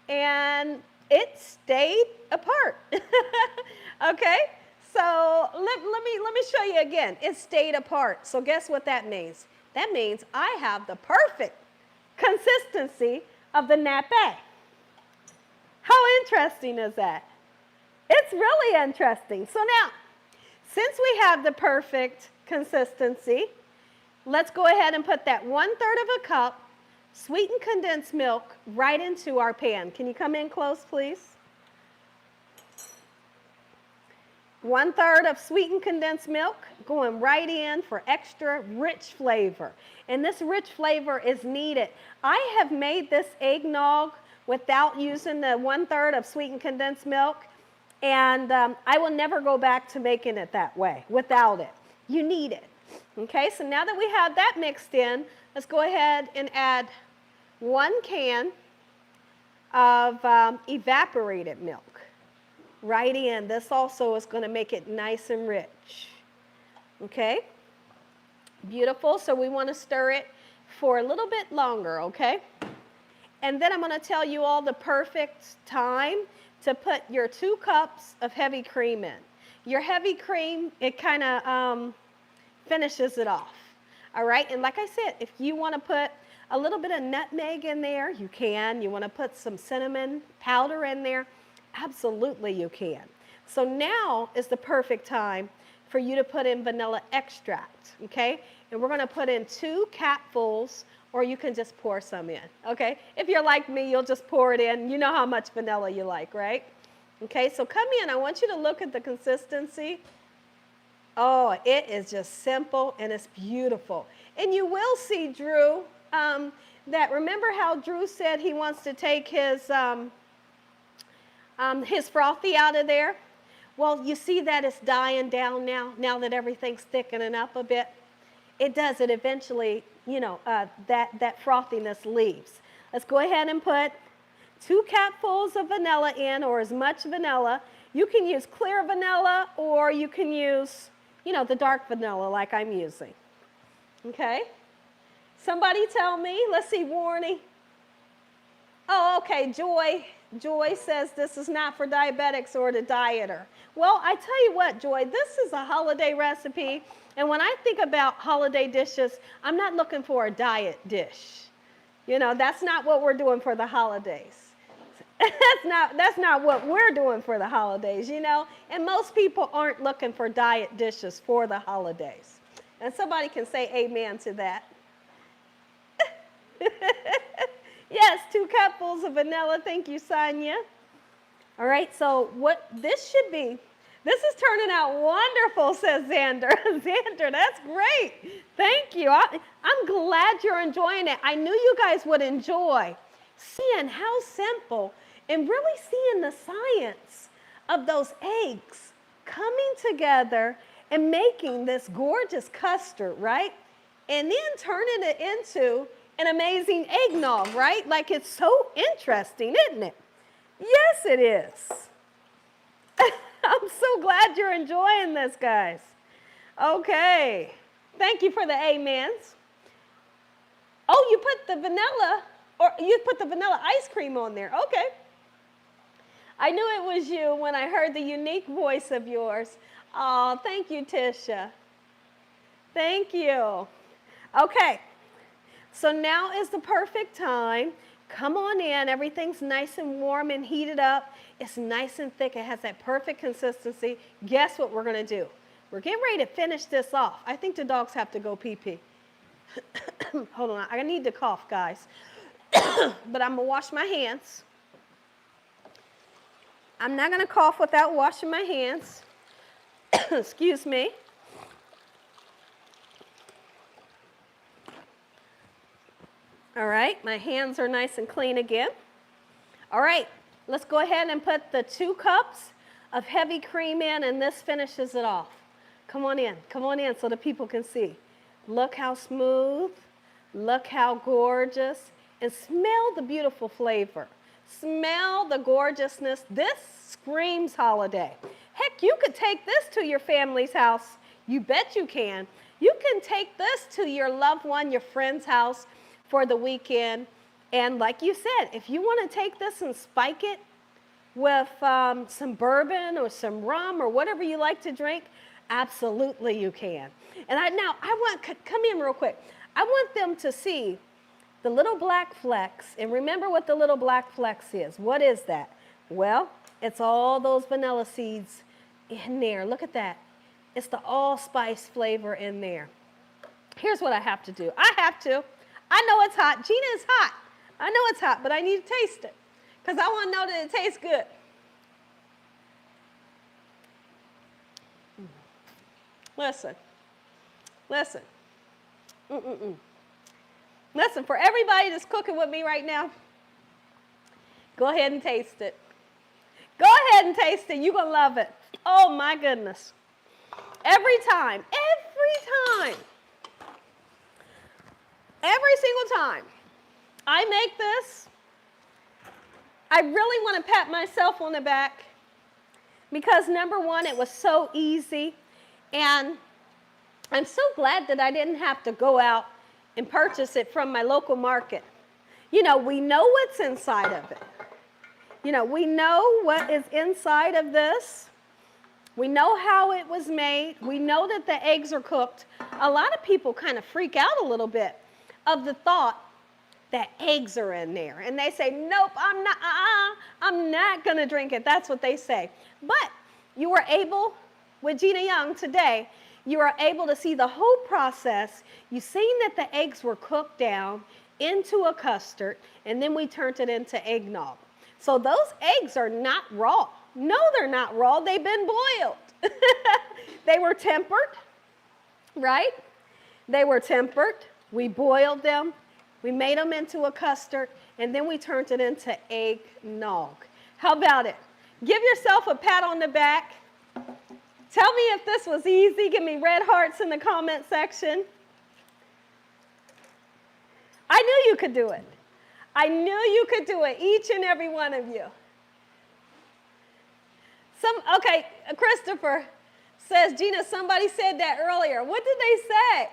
and it stayed apart. Okay, so let me show you again. It stayed apart. So guess what that means? That means I have the perfect consistency of the nappe. How interesting is that? It's really interesting. So now, since we have the perfect consistency, let's go ahead and put that 1/3 of a cup sweetened condensed milk right into our pan. Can you come in close, please? 1/3 of sweetened condensed milk going right in for extra rich flavor. And this rich flavor is needed. I have made this eggnog without using the 1/3 of sweetened condensed milk. And I will never go back to making it that way without it. You need it. Okay, so now that we have that mixed in, let's go ahead and add 1 can of evaporated milk right in. This also is going to make it nice and rich. Okay, beautiful. So we want to stir it for a little bit longer, okay? And then I'm going to tell you all the perfect time to put your 2 cups of heavy cream in. Your heavy cream, it kind of finishes it off. All right, and like I said, if you want to put a little bit of nutmeg in there, you can. You want to put some cinnamon powder in there, absolutely you can. So now is the perfect time for you to put in vanilla extract, okay? And we're gonna put in 2 capfuls, or you can just pour some in, okay? If you're like me, you'll just pour it in. You know how much vanilla you like, right? Okay, so come in. I want you to look at the consistency. Oh, it is just simple and it's beautiful. And you will see, Drew, that remember how Drew said he wants to take his frothy out of there? Well, you see that it's dying down now that everything's thickening up a bit. It does, it eventually, you know, that frothiness leaves. Let's go ahead and put 2 capfuls of vanilla in, or as much vanilla. You can use clear vanilla, or you can use, you know, the dark vanilla like I'm using. Okay? Somebody tell me, let's see, Warnie. Oh, okay, Joy says this is not for diabetics or the dieter. Well, I tell you what, Joy, this is a holiday recipe, and when I think about holiday dishes, I'm not looking for a diet dish. You know, that's not what we're doing for the holidays. That's not what we're doing for the holidays, you know, and most people aren't looking for diet dishes for the holidays. And somebody can say amen to that. Yes, 2 cupfuls of vanilla. Thank you, Sonia. All right, so what this should be, this is turning out wonderful, says Xander. Xander, that's great. Thank you. I'm glad you're enjoying it. I knew you guys would enjoy seeing how simple and really seeing the science of those eggs coming together and making this gorgeous custard, right? And then turning it into an amazing eggnog, right? Like, it's so interesting, isn't it? Yes, it is. I'm so glad you're enjoying this, guys. Okay. Thank you for the amens. Oh, you put the vanilla, or you put the vanilla ice cream on there. Okay. I knew it was you when I heard the unique voice of yours. Oh, thank you, Tisha. Thank you. Okay. So now is the perfect time. Come on in. Everything's nice and warm and heated up. It's nice and thick. It has that perfect consistency. Guess what we're going to do? We're getting ready to finish this off. I think the dogs have to go pee-pee. Hold on. I need to cough, guys. But I'm going to wash my hands. I'm not going to cough without washing my hands. Excuse me. All right, my hands are nice and clean again. All right, let's go ahead and put the 2 cups of heavy cream in, and this finishes it off. Come on in so the people can see. Look how smooth, look how gorgeous, and smell the beautiful flavor. Smell the gorgeousness. This screams holiday. Heck, you could take this to your family's house. You bet you can. You can take this to your loved one, your friend's house, for the weekend. And like you said, if you want to take this and spike it with some bourbon or some rum or whatever you like to drink, absolutely you can. And come in real quick. I want them to see the little black flecks. And remember what the little black flecks is. What is that? Well, it's all those vanilla seeds in there. Look at that. It's the allspice flavor in there. Here's what I have to do. I know it's hot. Gina, it's hot. I know it's hot, but I need to taste it because I want to know that it tastes good. Listen. Listen, for everybody that's cooking with me right now, go ahead and taste it. Go ahead and taste it. You're going to love it. Oh, my goodness. Every time. Every single time I make this, I really want to pat myself on the back because, number one, it was so easy, and I'm so glad that I didn't have to go out and purchase it from my local market. You know, we know what's inside of it. You know, we know what is inside of this. We know how it was made. We know that the eggs are cooked. A lot of people kind of freak out a little bit of the thought that eggs are in there. And they say, nope, I'm not going to drink it. That's what they say. But you were able, with Gina Young today, you are able to see the whole process. You've seen that the eggs were cooked down into a custard, and then we turned it into eggnog. So those eggs are not raw. No, they're not raw. They've been boiled. They were tempered, right? They were tempered. We boiled them. We made them into a custard, and then we turned it into eggnog. How about it? Give yourself a pat on the back. Tell me if this was easy. Give me red hearts in the comment section. I knew you could do it. I knew you could do it, each and every one of you. Okay, Christopher says, Gina, somebody said that earlier. What did they say?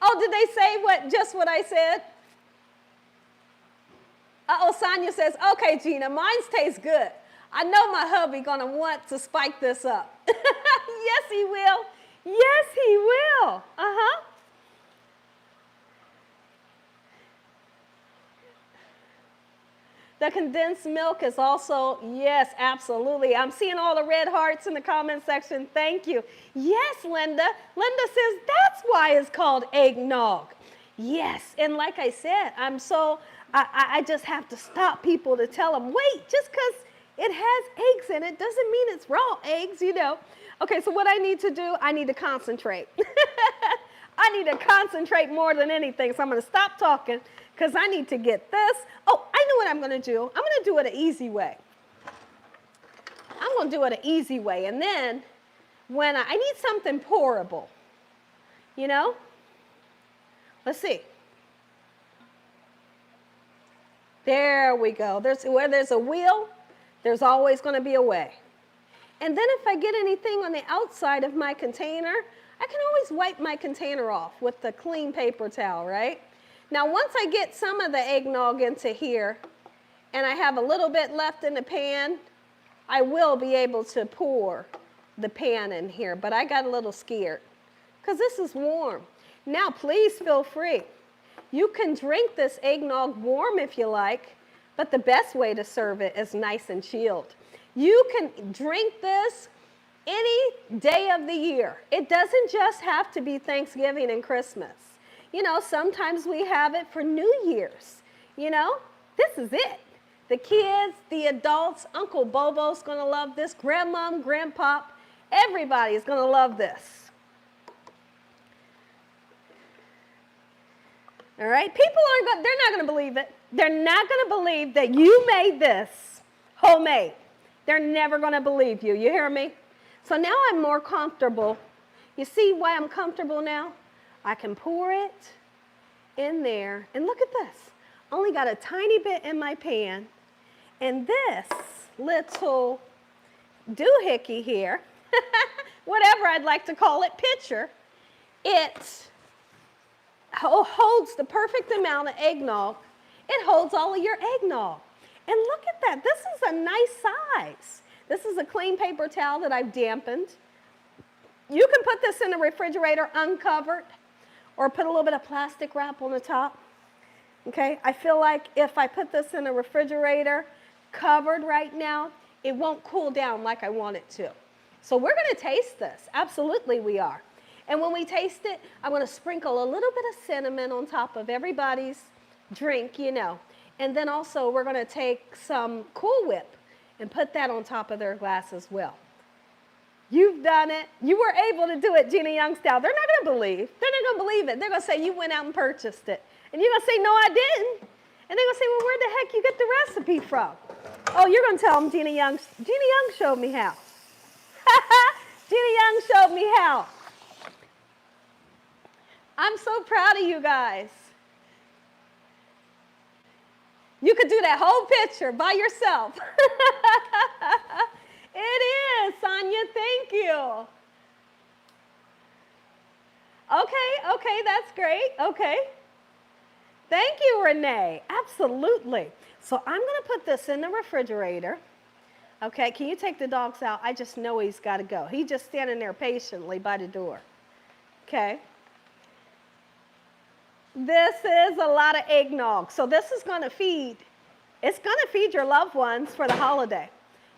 Oh, did they say just what I said? Uh-oh, Sonia says, okay, Gina, mine tastes good. I know my hubby gonna want to spike this up. Yes, he will. Yes, he will. Uh-huh. The condensed milk is also, yes, absolutely. I'm seeing all the red hearts in the comment section. Thank you. Yes, Linda. Linda says that's why it's called eggnog. Yes, and like I said, I just have to stop people to tell them, wait, just because it has eggs in it doesn't mean it's raw eggs, you know. Okay, so what I need to do, I need to concentrate. I need to concentrate more than anything, so I'm going to stop talking because I need to get this. Oh, I know what I'm going to do. I'm going to do it an easy way. I'm going to do it an easy way, and then when I need something pourable, you know. Let's see. There we go. Where there's a wheel, there's always going to be a way. And then if I get anything on the outside of my container, I can always wipe my container off with the clean paper towel, right? Now, once I get some of the eggnog into here, and I have a little bit left in the pan, I will be able to pour the pan in here, but I got a little scared because this is warm. Now, please feel free. You can drink this eggnog warm if you like, but the best way to serve it is nice and chilled. You can drink this any day of the year. It doesn't just have to be Thanksgiving and Christmas. You know, sometimes we have it for New Year's. You know, this is it. The kids, the adults, Uncle Bobo's gonna love this, Grandma, Grandpop, everybody's gonna love this. All right, people they're not gonna believe it. They're not gonna believe that you made this homemade. They're never gonna believe you, you hear me? So now I'm more comfortable. You see why I'm comfortable now? I can pour it in there, and look at this. Only got a tiny bit in my pan, and this little doohickey here, whatever I'd like to call it, pitcher, it holds the perfect amount of eggnog. It holds all of your eggnog. And look at that. This is a nice size. This is a clean paper towel that I've dampened. You can put this in the refrigerator uncovered or put a little bit of plastic wrap on the top. Okay, I feel like if I put this in the refrigerator covered right now, it won't cool down like I want it to. So we're going to taste this. Absolutely we are. And when we taste it, I'm going to sprinkle a little bit of cinnamon on top of everybody's drink, you know. And then also we're going to take some Cool Whip and put that on top of their glass as well. You've done it. You were able to do it, Gina Young style. They're not going to believe. They're not going to believe it. They're going to say you went out and purchased it. And you're going to say, no, I didn't. And they're going to say, well, where the heck you get the recipe from? Oh, you're going to tell them Gina Young showed me how. Gina Young showed me how. I'm so proud of you guys. You could do that whole picture by yourself. It is, Sonia, thank you. Okay, that's great, okay. Thank you, Renee, absolutely. So I'm gonna put this in the refrigerator. Okay, can you take the dogs out? I just know he's gotta go. He's just standing there patiently by the door. Okay. This is a lot of eggnog. So this is going to feed, it's going to feed your loved ones for the holiday.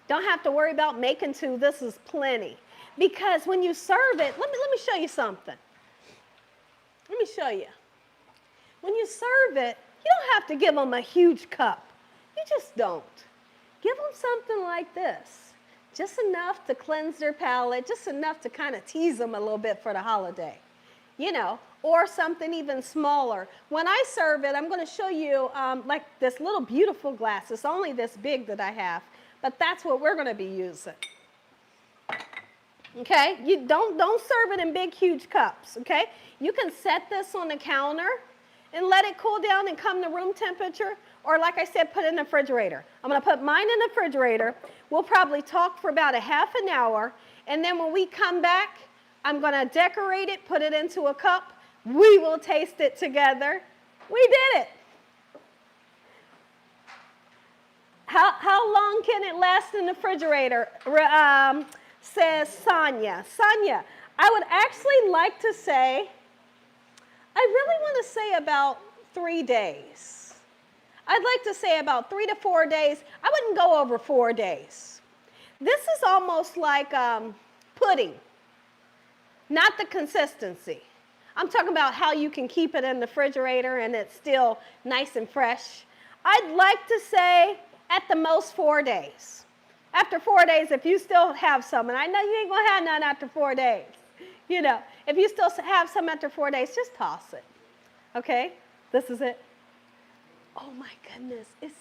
Don't have to worry about making two. This is plenty. Because when you serve it, let me show you something. Let me show you. When you serve it, you don't have to give them a huge cup. You just don't. Give them something like this. Just enough to cleanse their palate, just enough to kind of tease them a little bit for the holiday. You know, or something even smaller. When I serve it, I'm going to show you like this little beautiful glass. It's only this big that I have, but that's what we're going to be using. Okay, you don't serve it in big, huge cups, okay? You can set this on the counter and let it cool down and come to room temperature, or like I said, put it in the refrigerator. I'm gonna put mine in the refrigerator. We'll probably talk for about a half an hour, and then when we come back, I'm gonna decorate it, put it into a cup. We will taste it together. We did it. How long can it last in the refrigerator? Says Sonia. Sonia, I would actually like to say, I really want to say about 3 days. I'd like to say about 3 to 4 days. I wouldn't go over 4 days. This is almost like pudding, not the consistency. I'm talking about how you can keep it in the refrigerator and it's still nice and fresh. I'd like to say at the most 4 days. After 4 days, if you still have some, and I know you ain't gonna have none after 4 days, you know, if you still have some after 4 days, just toss it, okay? This is it. Oh my goodness, it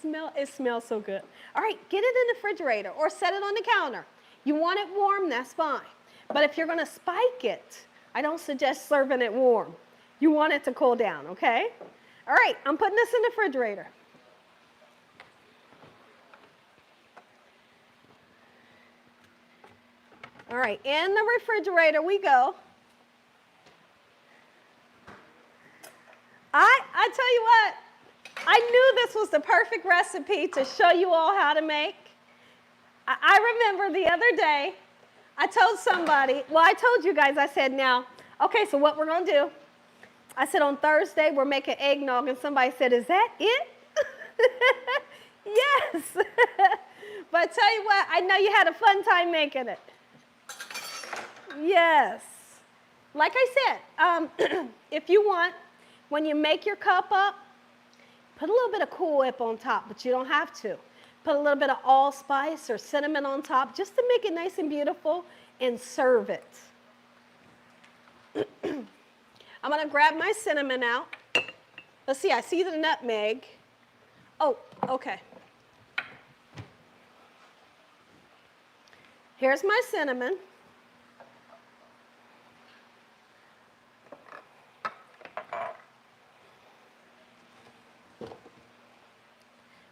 smells so good. All right, get it in the refrigerator or set it on the counter. You want it warm, that's fine. But if you're gonna spike it, I don't suggest serving it warm. You want it to cool down, okay? All right, I'm putting this in the refrigerator. All right, in the refrigerator we go. I tell you what, I knew this was the perfect recipe to show you all how to make. I remember the other day, I told somebody, well, I told you guys, I said, now, okay, so what we're going to do, I said on Thursday we're making eggnog, and somebody said, is that it? Yes. But I tell you what, I know you had a fun time making it. Yes. Like I said, if you want, when you make your cup up, put a little bit of Cool Whip on top, but you don't have to. Put a little bit of allspice or cinnamon on top just to make it nice and beautiful, and serve it. I'm going to grab my cinnamon out. Let's see, I see the nutmeg. Oh, okay. Here's my cinnamon.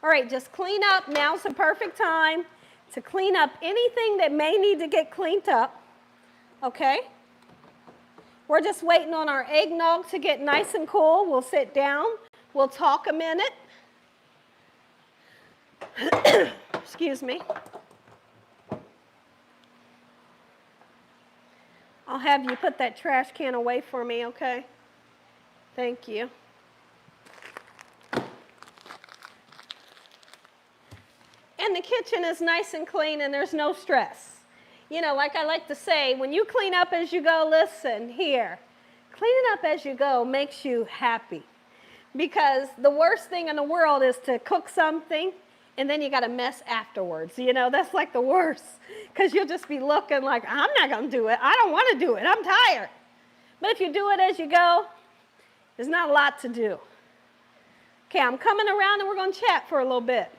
All right, just clean up. Now's the perfect time to clean up anything that may need to get cleaned up, okay? We're just waiting on our eggnog to get nice and cool. We'll sit down. We'll talk a minute. Excuse me. I'll have you put that trash can away for me, okay? Thank you. And the kitchen is nice and clean and there's no stress. You know, like I like to say, when you clean up as you go, listen here, cleaning up as you go makes you happy. Because the worst thing in the world is to cook something and then you got a mess afterwards. You know, that's like the worst. Because you'll just be looking like, I'm not going to do it. I don't want to do it. I'm tired. But if you do it as you go, there's not a lot to do. Okay, I'm coming around and we're going to chat for a little bit.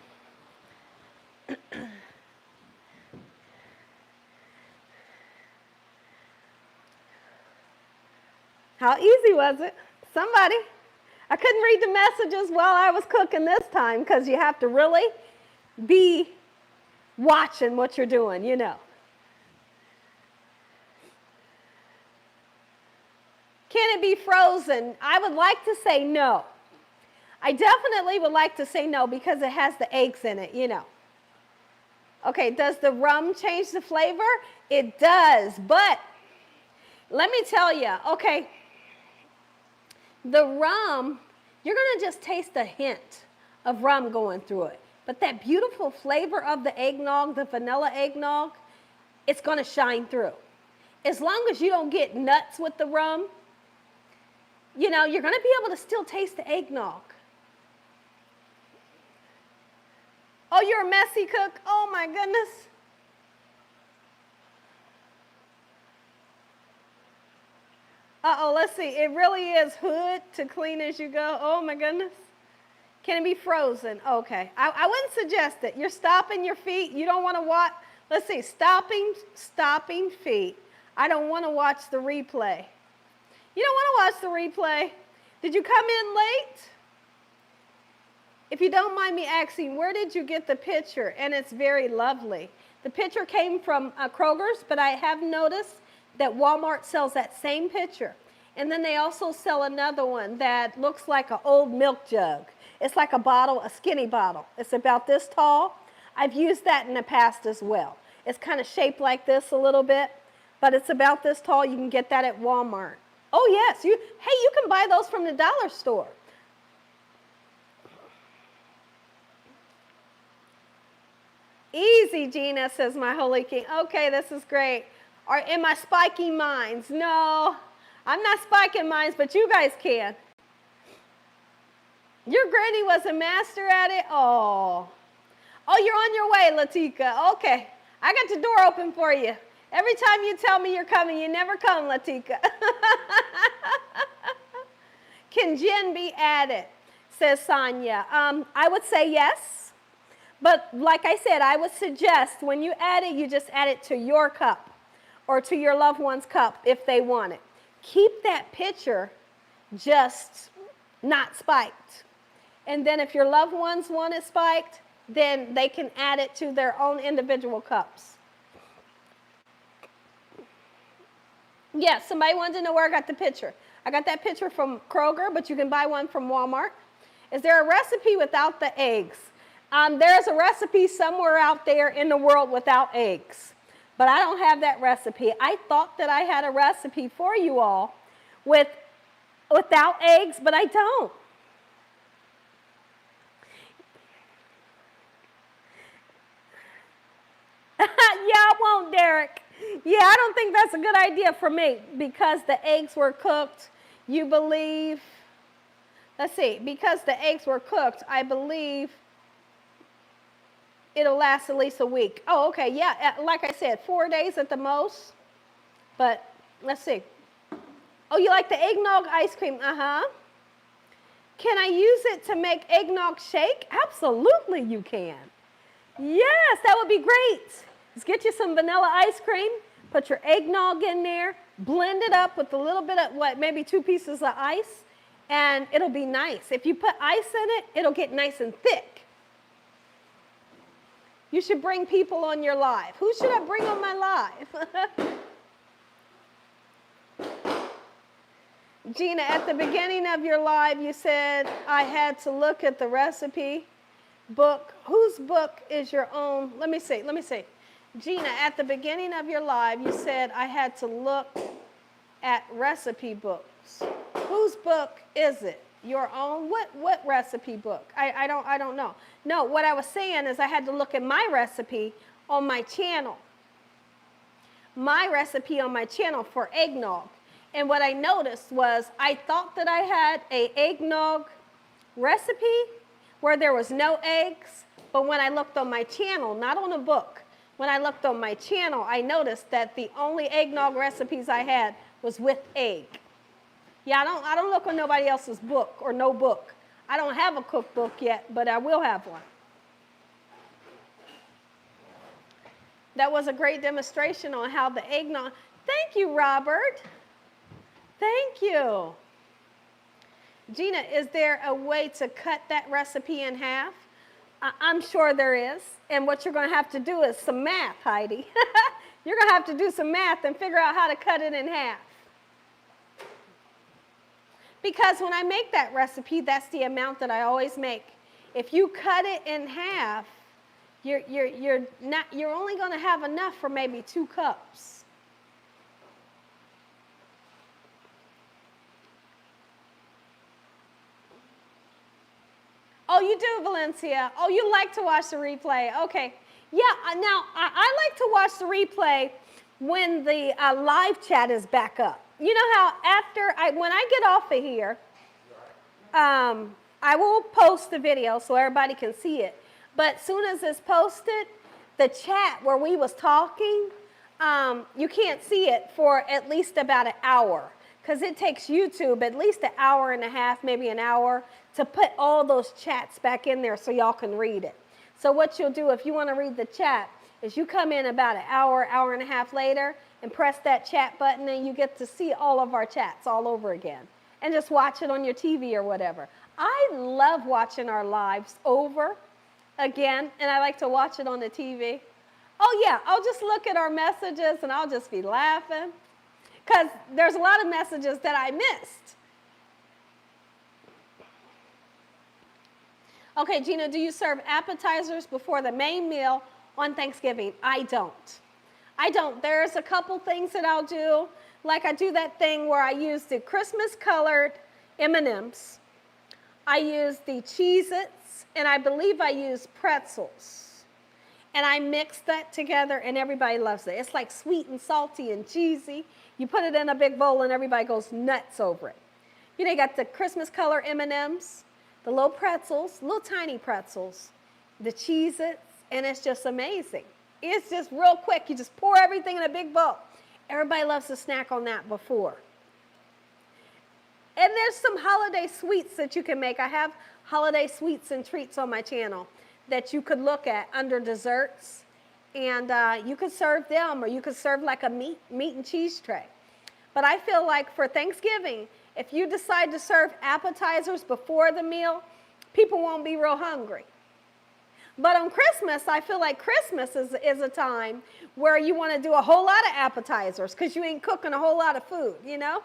How easy was it? Somebody. I couldn't read the messages while I was cooking this time because you have to really be watching what you're doing, you know. Can it be frozen? I would like to say no. I definitely would like to say no because it has the eggs in it, you know. Okay, does the rum change the flavor? It does, but let me tell you, okay, The rum, you're going to just taste a hint of rum going through it. But that beautiful flavor of the eggnog, the vanilla eggnog, it's going to shine through. As long as you don't get nuts with the rum, you know, you're going to be able to still taste the eggnog. Oh, you're a messy cook? Oh, my goodness. Uh-oh, let's see. It really is hood to clean as you go. Oh, my goodness. Can it be frozen? Okay. I wouldn't suggest it. You're stopping your feet. You don't want to watch. Let's see. Stopping feet. I don't want to watch the replay. You don't want to watch the replay. Did you come in late? If you don't mind me asking, where did you get the picture? And it's very lovely. The picture came from Kroger's, but I have noticed that Walmart sells that same picture. And then they also sell another one that looks like an old milk jug. It's like a bottle, a skinny bottle. It's about this tall. I've used that in the past as well. It's kind of shaped like this a little bit, but it's about this tall. You can get that at Walmart. Oh yes, you can buy those from the dollar store. Easy, Gina, says my holy king. Okay, this is great. Am I spiking mines? No, I'm not spiking mines, but you guys can. Your granny was a master at it? Oh, you're on your way, Latika. Okay, I got the door open for you. Every time you tell me you're coming, you never come, Latika. Can gin be added, says Sonia. I would say yes. But like I said, I would suggest when you add it, you just add it to your cup or to your loved one's cup if they want it. Keep that pitcher just not spiked. And then if your loved ones want it spiked, then they can add it to their own individual cups. Yes, somebody wanted to know where I got the pitcher. I got that pitcher from Kroger, but you can buy one from Walmart. Is there a recipe without the eggs? There's a recipe somewhere out there in the world without eggs, but I don't have that recipe. I thought that I had a recipe for you all without eggs, but I don't. Yeah, I won't, Derek. Yeah, I don't think that's a good idea for me because the eggs were cooked, you believe. Let's see, because the eggs were cooked, I believe it'll last at least a week. Oh, okay, yeah, like I said, 4 days at the most. But let's see. Oh, you like the eggnog ice cream? Uh-huh. Can I use it to make eggnog shake? Absolutely you can. Yes, that would be great. Just get you some vanilla ice cream, put your eggnog in there, blend it up with a little bit of maybe 2 pieces of ice, and it'll be nice. If you put ice in it, it'll get nice and thick. You should bring people on your live. Who should I bring on my live? Gina, at the beginning of your live, you said I had to look at the recipe book. Whose book is your own? Let me see. Gina, at the beginning of your live, you said I had to look at recipe books. Whose book is it? Your own? What recipe book? I don't know. No, what I was saying is I had to look at my recipe on my channel. My recipe on my channel for eggnog. And what I noticed was I thought that I had an eggnog recipe where there was no eggs, but when I looked on my channel, not on a book, when I looked on my channel, I noticed that the only eggnog recipes I had was with egg. Yeah, I don't look on nobody else's book or no book. I don't have a cookbook yet, but I will have one. That was a great demonstration on how the eggnog. Thank you, Robert. Thank you. Gina, is there a way to cut that recipe in half? I'm sure there is. And what you're going to have to do is some math, Heidi. You're going to have to do some math and figure out how to cut it in half. Because when I make that recipe, that's the amount that I always make. If you cut it in half, you're only going to have enough for maybe 2 cups. Oh, you do, Valencia. Oh, you like to watch the replay. Okay. Yeah, now I like to watch the replay when the live chat is back up. You know how when I get off of here, I will post the video so everybody can see it. But as soon as it's posted, the chat where we was talking, you can't see it for at least about an hour because it takes YouTube at least an hour and a half, maybe an hour, to put all those chats back in there so y'all can read it. So what you'll do if you want to read the chat is you come in about an hour, hour and a half later and press that chat button and you get to see all of our chats all over again and just watch it on your TV or whatever. I love watching our lives over again, and I like to watch it on the TV. Oh yeah, I'll just look at our messages and I'll just be laughing because there's a lot of messages that I missed. Okay, Gina, do you serve appetizers before the main meal on Thanksgiving? I don't. There's a couple things that I'll do. Like I do that thing where I use the Christmas colored M&Ms. I use the Cheez-Its, and I believe I use pretzels. And I mix that together, and everybody loves it. It's like sweet and salty and cheesy. You put it in a big bowl, and everybody goes nuts over it. You know, you got the Christmas color M&Ms, the little pretzels, little tiny pretzels, the Cheez-Its, and it's just amazing. It's just real quick. You just pour everything in a big bowl. Everybody loves to snack on that before. And there's some holiday sweets that you can make. I have holiday sweets and treats on my channel that you could look at under desserts. And you could serve them, or you could serve like a meat and cheese tray. But I feel like for Thanksgiving, if you decide to serve appetizers before the meal, people won't be real hungry. But on Christmas, I feel like Christmas is a time where you want to do a whole lot of appetizers because you ain't cooking a whole lot of food, you know?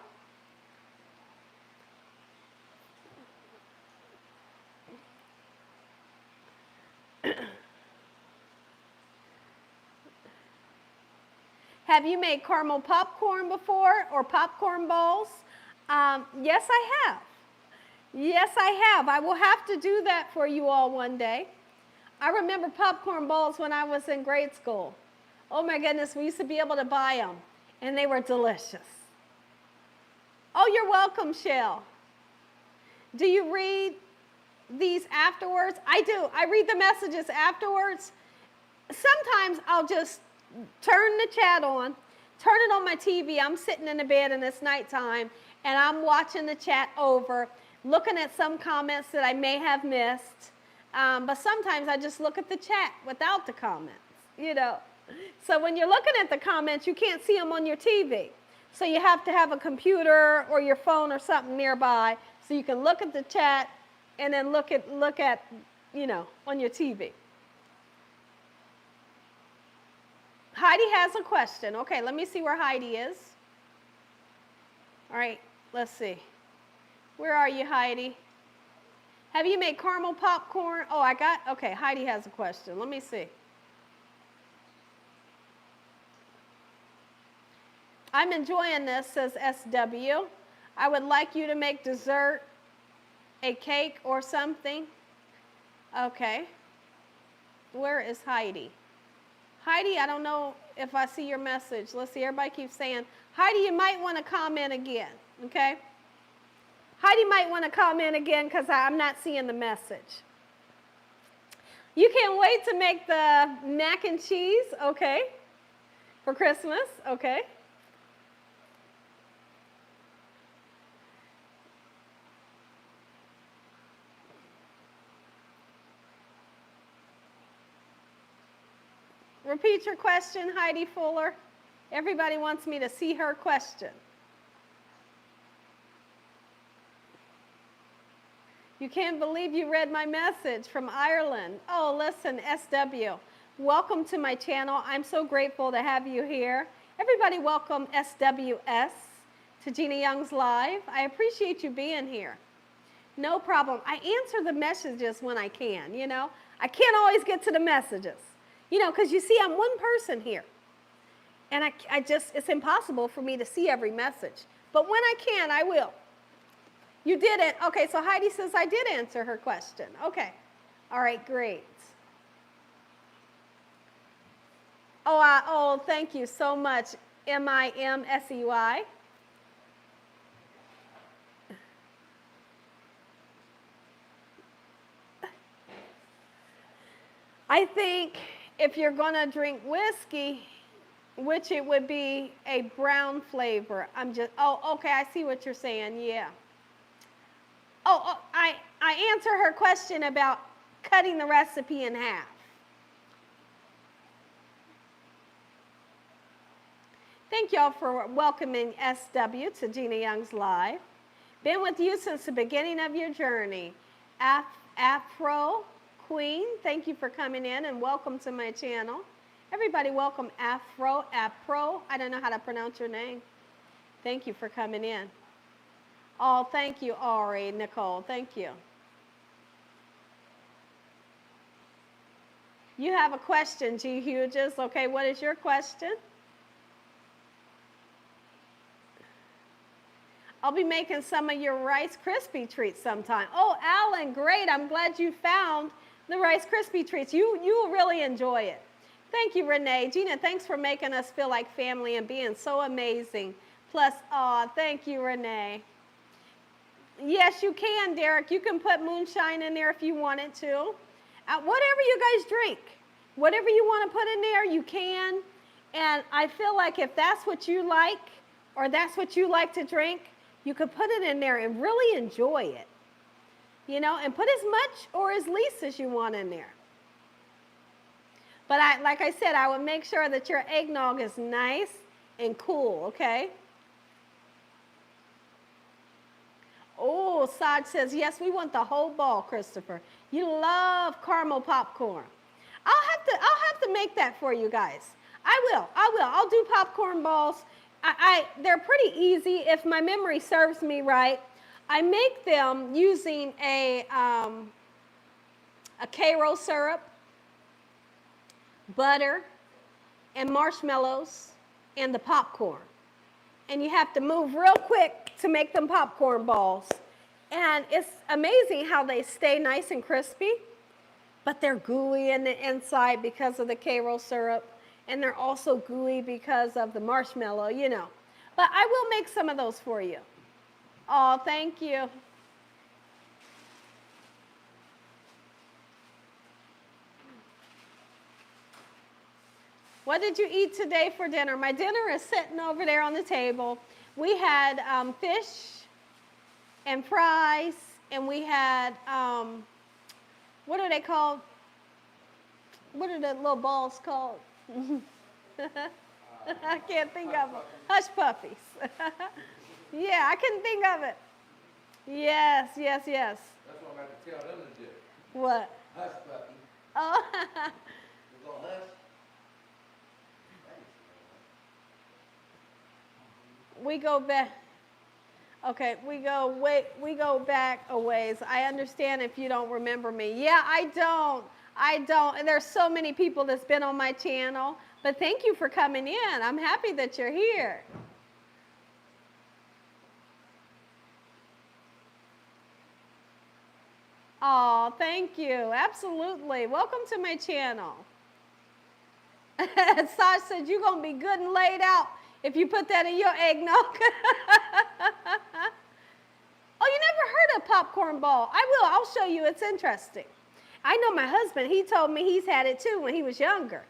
Have you made caramel popcorn before or popcorn balls? Yes, I have. Yes, I have. I will have to do that for you all one day. I remember popcorn balls when I was in grade school. Oh my goodness, we used to be able to buy them, and they were delicious. Oh, you're welcome, Shell. Do you read these afterwards? I do. I read the messages afterwards. Sometimes I'll just turn the chat on, turn it on my TV. I'm sitting in the bed and it's nighttime, and I'm watching the chat over, looking at some comments that I may have missed. But sometimes I just look at the chat without the comments, you know. So when you're looking at the comments, you can't see them on your TV. So you have to have a computer or your phone or something nearby so you can look at the chat and then look at, you know, on your TV. Heidi has a question. Okay, let me see where Heidi is. All right, let's see. Where are you, Heidi? Have you made caramel popcorn? Oh, okay, Heidi has a question. Let me see. I'm enjoying this, says SW. I would like you to make dessert, a cake or something. Okay. Where is Heidi? Heidi, I don't know if I see your message. Let's see, everybody keeps saying, Heidi, you might want to comment again, okay? Heidi might want to comment again because I'm not seeing the message. You can't wait to make the mac and cheese, okay, for Christmas, okay. Repeat your question, Heidi Fuller. Everybody wants me to see her question. You can't believe you read my message from Ireland. Oh, listen, SW, welcome to my channel. I'm so grateful to have you here. Everybody welcome SWS to Gina Young's Live. I appreciate you being here. No problem. I answer the messages when I can, you know. I can't always get to the messages, you know, because you see, I'm one person here. And it's impossible for me to see every message. But when I can, I will. You didn't? Okay, so Heidi says I did answer her question. Okay. All right, great. Oh, thank you so much. Mimsey. I think if you're going to drink whiskey, which it would be a brown flavor. Okay, I see what you're saying, yeah. I answer her question about cutting the recipe in half. Thank y'all for welcoming SW to Gina Young's Live. Been with you since the beginning of your journey. Afro Queen, thank you for coming in and welcome to my channel. Everybody welcome Afro. I don't know how to pronounce your name. Thank you for coming in. Oh, thank you, Ari, Nicole, thank you. You have a question, G. Hughes. Okay, what is your question? I'll be making some of your Rice Krispie treats sometime. Oh, Alan, great. I'm glad you found the Rice Krispie treats. You will really enjoy it. Thank you, Renee. Gina, thanks for making us feel like family and being so amazing. Plus, thank you, Renee. Yes, you can, Derek. You can put moonshine in there if you wanted to. Whatever you guys drink, whatever you want to put in there, you can. And I feel like if that's what you like, or that's what you like to drink, you could put it in there and really enjoy it. You know, and put as much or as least as you want in there. But like I said, I would make sure that your eggnog is nice and cool, okay? Oh, Saj says, yes, we want the whole ball, Christopher. You love caramel popcorn. I'll have to make that for you guys. I will. I'll do popcorn balls. They're pretty easy if my memory serves me right. I make them using a Karo syrup, butter, and marshmallows, and the popcorn. And you have to move real quick to make them popcorn balls. And it's amazing how they stay nice and crispy, but they're gooey in the inside because of the Karo syrup, and they're also gooey because of the marshmallow, you know. But I will make some of those for you. Oh, thank you. What did you eat today for dinner? My dinner is sitting over there on the table. We had fish and fries, and we had, what are they called? What are the little balls called? I can't think of them. Hush puppies. Yeah, I couldn't think of it. Yes. That's what I'm about to tell them to do. What? Hush puppy. Oh. You gonna hush? We go back. Okay, we go back a ways. I understand if you don't remember me. Yeah, I don't. And there's so many people that's been on my channel. But thank you for coming in. I'm happy that you're here. Oh, thank you. Absolutely. Welcome to my channel. Saj said you're going to be good and laid out if you put that in your eggnog. Oh, you never heard of popcorn ball? I will. I'll show you. It's interesting. I know my husband. He told me he's had it too when he was younger.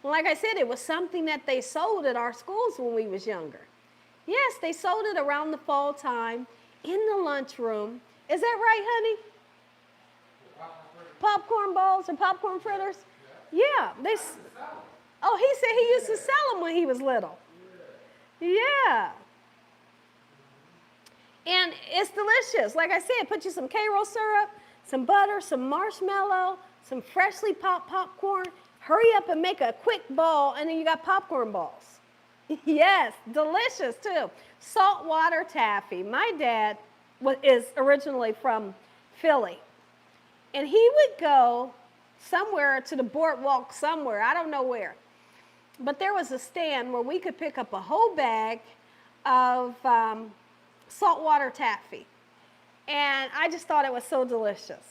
Like I said, it was something that they sold at our schools when we was younger. Yes, they sold it around the fall time in the lunchroom. Is that right, honey? Popcorn balls or popcorn fritters? Yeah. Oh, he said he used to sell them when he was little. Yeah. And it's delicious. Like I said, put you some Karo syrup, some butter, some marshmallow, some freshly popped popcorn. Hurry up and make a quick ball, and then you got popcorn balls. Yes, delicious too. Saltwater taffy. My dad is originally from Philly. And he would go somewhere to the boardwalk somewhere, I don't know where. But there was a stand where we could pick up a whole bag of saltwater taffy. And I just thought it was so delicious.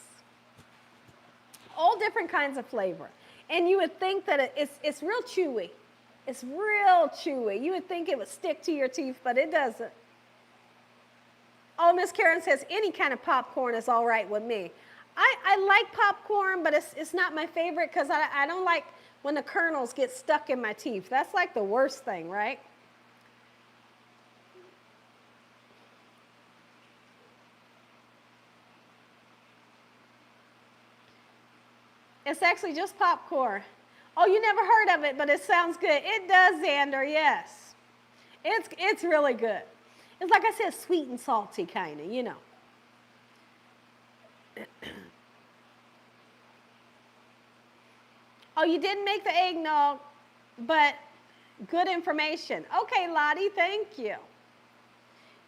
All different kinds of flavor. And you would think that it's real chewy. It's real chewy. You would think it would stick to your teeth, but it doesn't. Oh, Miss Karen says any kind of popcorn is all right with me. I like popcorn, but it's not my favorite because I don't like when the kernels get stuck in my teeth. That's like the worst thing, right? It's actually just popcorn. Oh, you never heard of it, but it sounds good. It does, Xander, yes. It's really good. It's like I said, sweet and salty kind of, you know. Oh, you didn't make the eggnog, but good information. Okay, Lottie, thank you.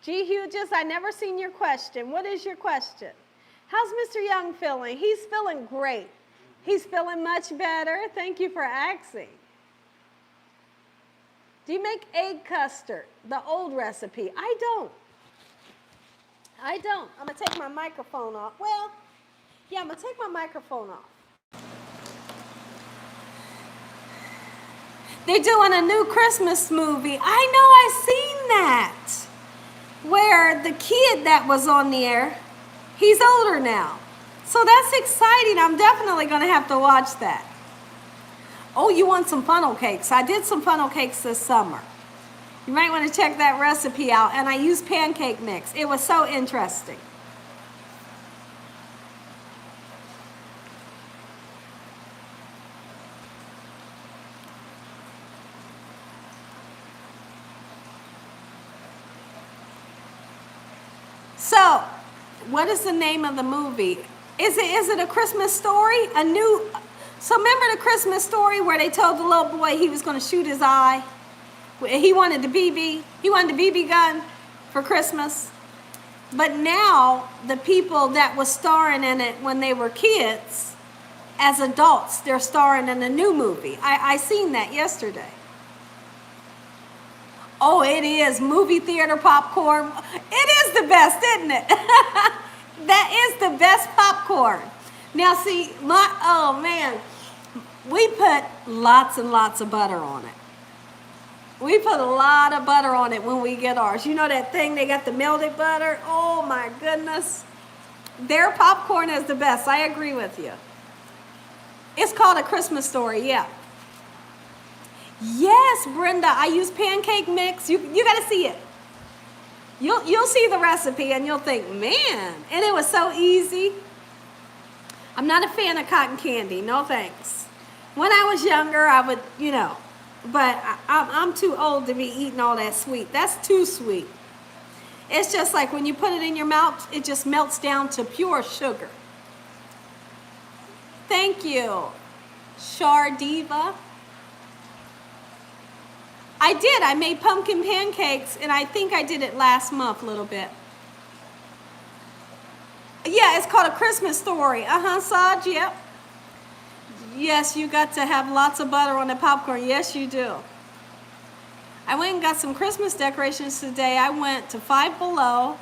G. Hughes, I never seen your question. What is your question? How's Mr. Young feeling? He's feeling great. He's feeling much better. Thank you for asking. Do you make egg custard, the old recipe? I don't. I'm going to take my microphone off. Well, yeah, I'm going to take my microphone off. They're doing a new Christmas movie. I know, I seen that. Where the kid that was on the air, he's older now. So that's exciting. I'm definitely going to have to watch that. Oh, you want some funnel cakes? I did some funnel cakes this summer. You might want to check that recipe out. And I used pancake mix. It was so interesting. So, what is the name of the movie? Is it a Christmas story? So remember the Christmas story where they told the little boy he was going to shoot his eye? He wanted the BB gun for Christmas. But now the people that was starring in it when they were kids, as adults, they're starring in a new movie. I seen that yesterday. Oh, it is movie theater popcorn. It is the best, isn't it? That is the best popcorn. Now see, oh man, we put lots and lots of butter on it. We put a lot of butter on it when we get ours. You know that thing, they got the melted butter? Oh my goodness. Their popcorn is the best, I agree with you. It's called A Christmas Story, yeah. Yes, Brenda, I use pancake mix. You got to see it. You'll see the recipe and you'll think, man, and it was so easy. I'm not a fan of cotton candy, no thanks. When I was younger, I would, but I'm too old to be eating all that sweet. That's too sweet. It's just like when you put it in your mouth, it just melts down to pure sugar. Thank you, Shardiva. I did. I made pumpkin pancakes, and I think I did it last month a little bit. Yeah, it's called A Christmas Story. Saj, yep. Yes, you got to have lots of butter on the popcorn. Yes, you do. I went and got some Christmas decorations today. I went to Five Below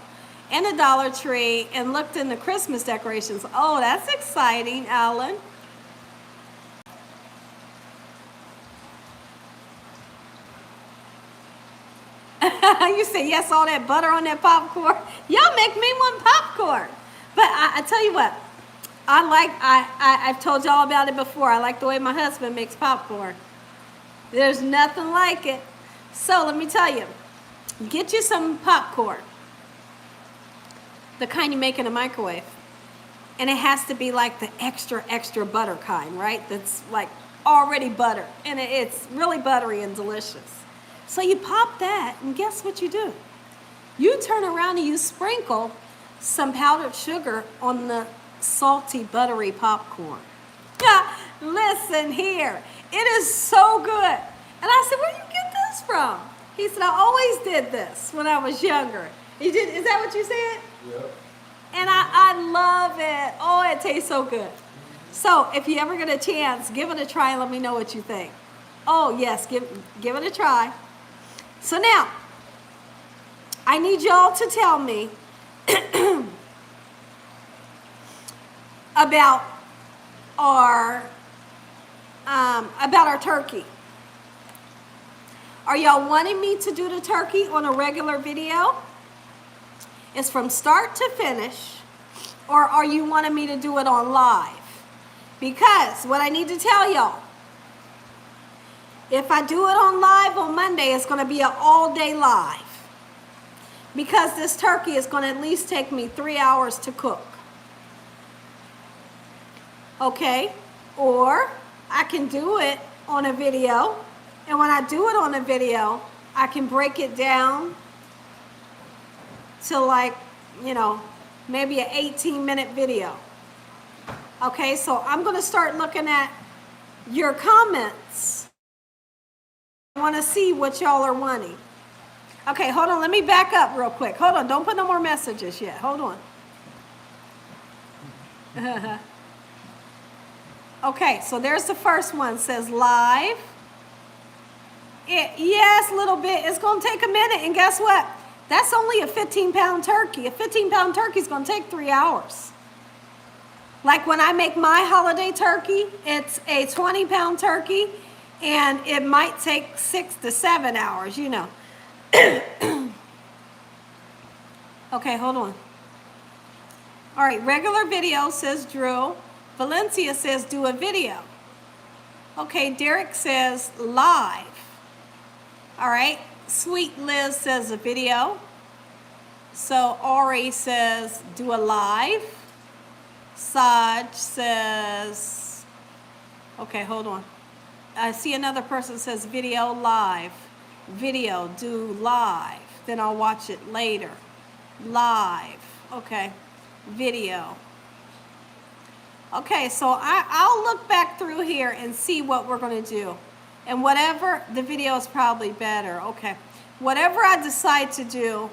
and a Dollar Tree and looked in the Christmas decorations. Oh, that's exciting, Alan. You say, yes, all that butter on that popcorn. Y'all make me want popcorn. But I tell you what, I've told y'all about it before. I like the way my husband makes popcorn. There's nothing like it. So let me tell you, get you some popcorn. The kind you make in a microwave. And it has to be like the extra, extra butter kind, right? That's like already butter. And it's really buttery and delicious. So you pop that, and guess what you do? You turn around and you sprinkle some powdered sugar on the salty, buttery popcorn. Listen here. It is so good. And I said, where do you get this from? He said, I always did this when I was younger. You did? Is that what you said? Yep. And I love it. Oh, it tastes so good. So if you ever get a chance, give it a try and let me know what you think. Oh, yes, give it a try. So now, I need y'all to tell me about our turkey. Are y'all wanting me to do the turkey on a regular video? It's from start to finish, or are you wanting me to do it on live? Because what I need to tell y'all, if I do it on live on Monday, it's going to be an all-day live. Because this turkey is going to at least take me 3 hours to cook. Okay? Or I can do it on a video. And when I do it on a video, I can break it down to like, you know, maybe an 18-minute video. Okay, so I'm going to start looking at your comments. I want to see what y'all are wanting. Okay, hold on. Let me back up real quick. Hold on. Don't put no more messages yet. Hold on. Okay, so there's the first one. It says live. Yes, a little bit. It's going to take a minute. And guess what? That's only a 15-pound turkey. A 15-pound turkey is going to take 3 hours. Like when I make my holiday turkey, it's a 20-pound turkey, and it might take 6 to 7 hours, you know. Okay, hold on. All right, regular video says Drew. Valencia says do a video. Okay, Derek says live. All right, Sweet Liz says a video. So Ari says do a live. Saj says, okay, hold on. I see another person says video live. Video, do live. Then I'll watch it later. Live. Okay. Video. Okay, so I'll look back through here and see what we're going to do. And whatever, the video is probably better. Okay. Whatever I decide to do,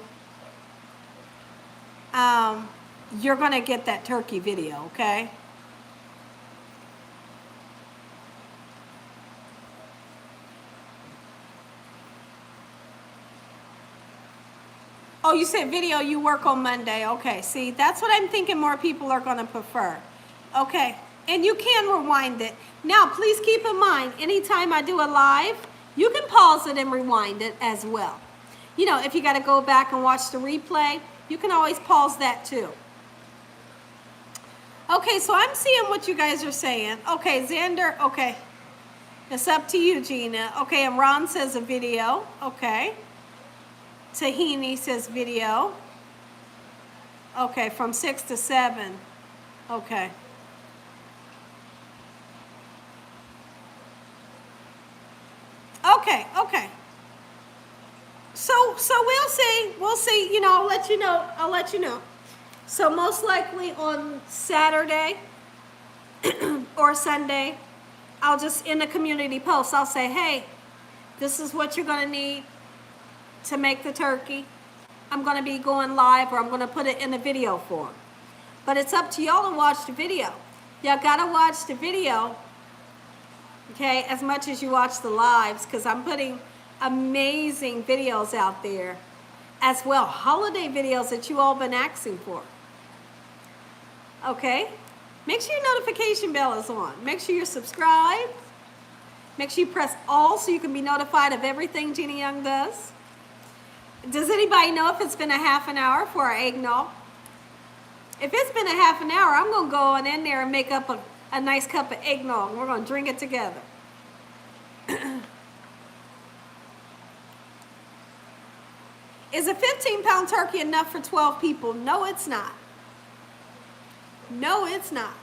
you're going to get that turkey video, okay? Oh, you said video, you work on Monday. Okay, see, that's what I'm thinking more people are going to prefer. Okay, and you can rewind it. Now, please keep in mind, anytime I do a live, you can pause it and rewind it as well. You know, if you got to go back and watch the replay, you can always pause that too. Okay, so I'm seeing what you guys are saying. Okay, Xander, okay. It's up to you, Gina. Okay, and Ron says a video. Okay. Tahini says video. Okay, from 6 to 7. Okay. Okay, okay. So we'll see. We'll see. You know, I'll let you know. I'll let you know. So most likely on Saturday or Sunday, I'll just, in the community post, I'll say, hey, this is what you're going to need to make the turkey. I'm going to be going live, or I'm going to put it in a video form. But it's up to y'all to watch the video. Y'all got to watch the video, okay, as much as you watch the lives, because I'm putting amazing videos out there as well. Holiday videos that you all been asking for. Okay? Make sure your notification bell is on. Make sure you're subscribed. Make sure you press all so you can be notified of everything Gina Young does. Does anybody know if it's been a half an hour for our eggnog? If it's been a half an hour, I'm going to go on in there and make up a nice cup of eggnog. We're going to drink it together. Is a 15-pound turkey enough for 12 people? No, it's not. No, it's not.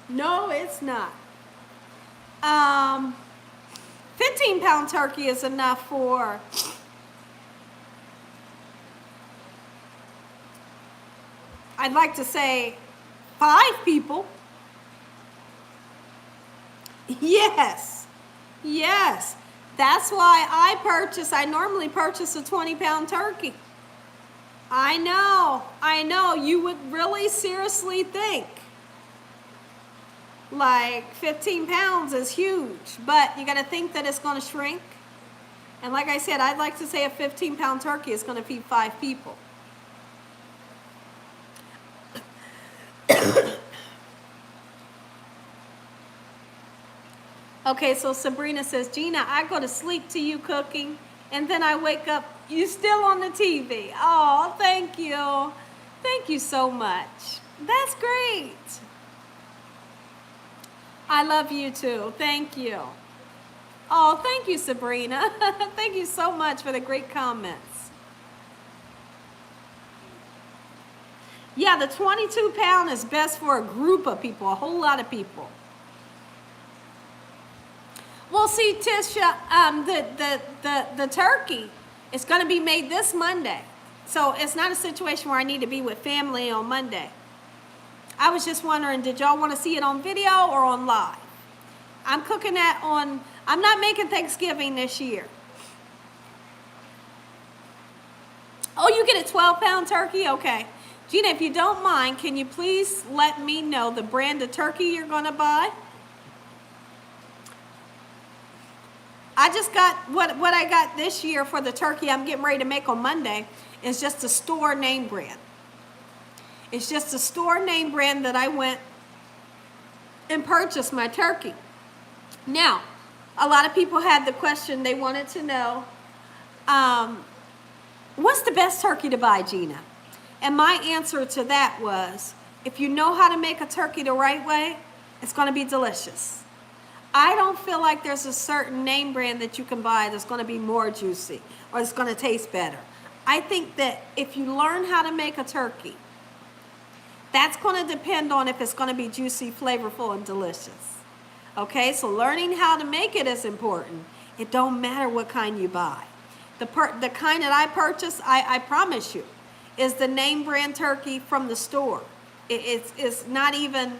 No, it's not. 15-pound turkey is enough for I'd like to say 5 people. Yes. Yes. That's why I normally purchase a 20-pound turkey. I know, you would really seriously think like 15 pounds is huge, but you got to think that it's going to shrink. And like I said, I'd like to say a 15-pound turkey is going to feed 5 people. Okay, so Sabrina says, Gina, I go to sleep to you cooking, and then I wake up, you still on the TV. Oh, thank you. Thank you so much. That's great. I love you too. Thank you. Oh, thank you, Sabrina. Thank you so much for the great comments. Yeah, the 22-pound is best for a group of people, a whole lot of people. Well, see, Tisha, the turkey is going to be made this Monday. So it's not a situation where I need to be with family on Monday. I was just wondering, did y'all want to see it on video or on live? I'm cooking that on, I'm not making Thanksgiving this year. Oh, you get a 12-pound turkey? Okay. Gina, if you don't mind, can you please let me know the brand of turkey you're going to buy? I just got, what I got this year for the turkey I'm getting ready to make on Monday is just a store name brand. It's just a store name brand that I went and purchased my turkey. Now, a lot of people had the question, they wanted to know, what's the best turkey to buy, Gina? And my answer to that was, if you know how to make a turkey the right way, it's going to be delicious. I don't feel like there's a certain name brand that you can buy that's going to be more juicy or it's going to taste better. I think that if you learn how to make a turkey, that's going to depend on if it's going to be juicy, flavorful, and delicious. Okay, so learning how to make it is important. It don't matter what kind you buy. The kind that I purchased, I promise you, is the name brand turkey from the store. It's not even,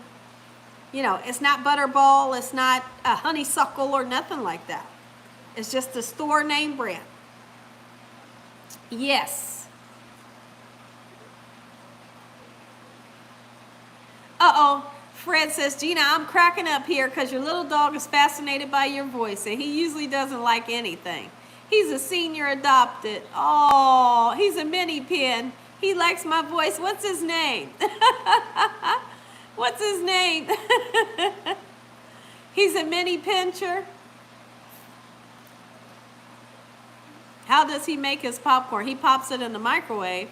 you know, it's not Butterball, it's not a honeysuckle or nothing like that. It's just the store name brand. Yes. Uh-oh. Fred says, Gina, I'm cracking up here because your little dog is fascinated by your voice and he usually doesn't like anything. He's a senior adopted. Oh, he's a mini pin. He likes my voice. What's his name? What's his name? He's a mini pincher. How does he make his popcorn? He pops it in the microwave,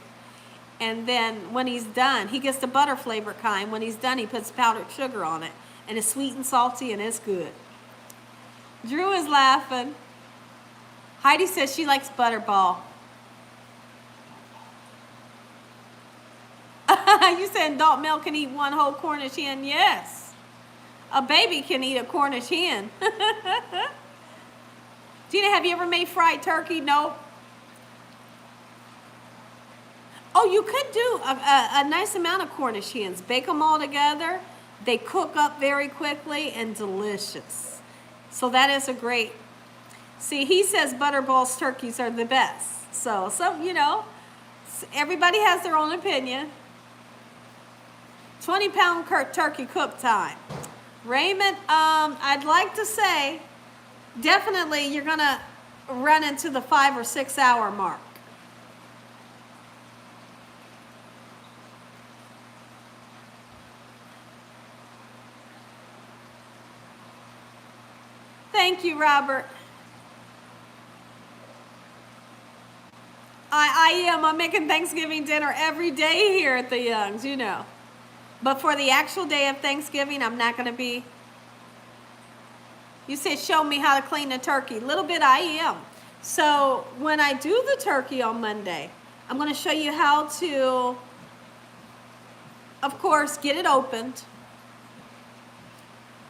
and then when he's done, he gets the butter flavor kind. When he's done, he puts powdered sugar on it, and it's sweet and salty, and it's good. Drew is laughing. Heidi says she likes Butterball. You said adult male can eat one whole Cornish hen? Yes. A baby can eat a Cornish hen. Gina, have you ever made fried turkey? Nope. Oh, you could do a nice amount of Cornish hens. Bake them all together. They cook up very quickly and delicious. So that is a great. See, he says Butterball's turkeys are the best. So, you know, everybody has their own opinion. 20-pound turkey cook time. Raymond, I'd like to say, definitely you're going to run into the 5 or 6 hour mark. Thank you, Robert. I am. I'm making Thanksgiving dinner every day here at the Youngs, you know. But for the actual day of Thanksgiving, I'm not going to be. You said show me how to clean the turkey. Little bit I am. So when I do the turkey on Monday, I'm going to show you how to, of course, get it opened.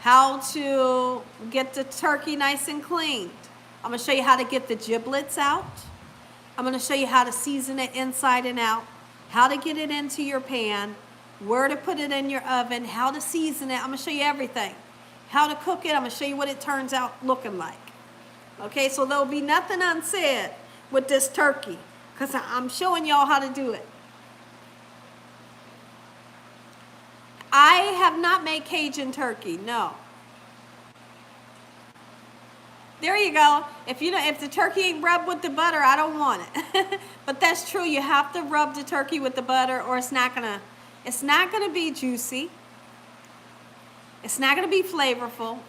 How to get the turkey nice and cleaned. I'm going to show you how to get the giblets out. I'm going to show you how to season it inside and out, how to get it into your pan, where to put it in your oven, how to season it. I'm going to show you everything. How to cook it. I'm going to show you what it turns out looking like. Okay, so there will be nothing unsaid with this turkey because I'm showing y'all how to do it. I have not made Cajun turkey, no. There you go. If the turkey ain't rubbed with the butter, I don't want it. But that's true. You have to rub the turkey with the butter, or it's not gonna be juicy. It's not going to be flavorful.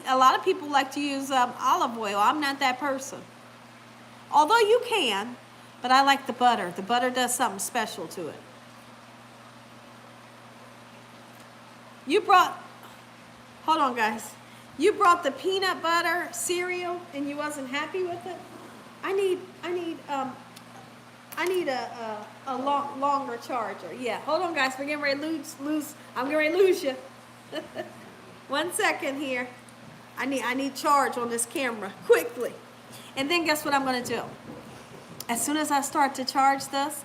A lot of people like to use olive oil. I'm not that person. Although you can, but I like the butter. The butter does something special to it. Hold on guys. You brought the peanut butter cereal and you wasn't happy with it? I need a longer charger. Yeah, hold on guys, we're getting ready to lose, I'm getting ready to lose you. 1 second here. I need charge on this camera, quickly. And then guess what I'm gonna do? As soon as I start to charge this,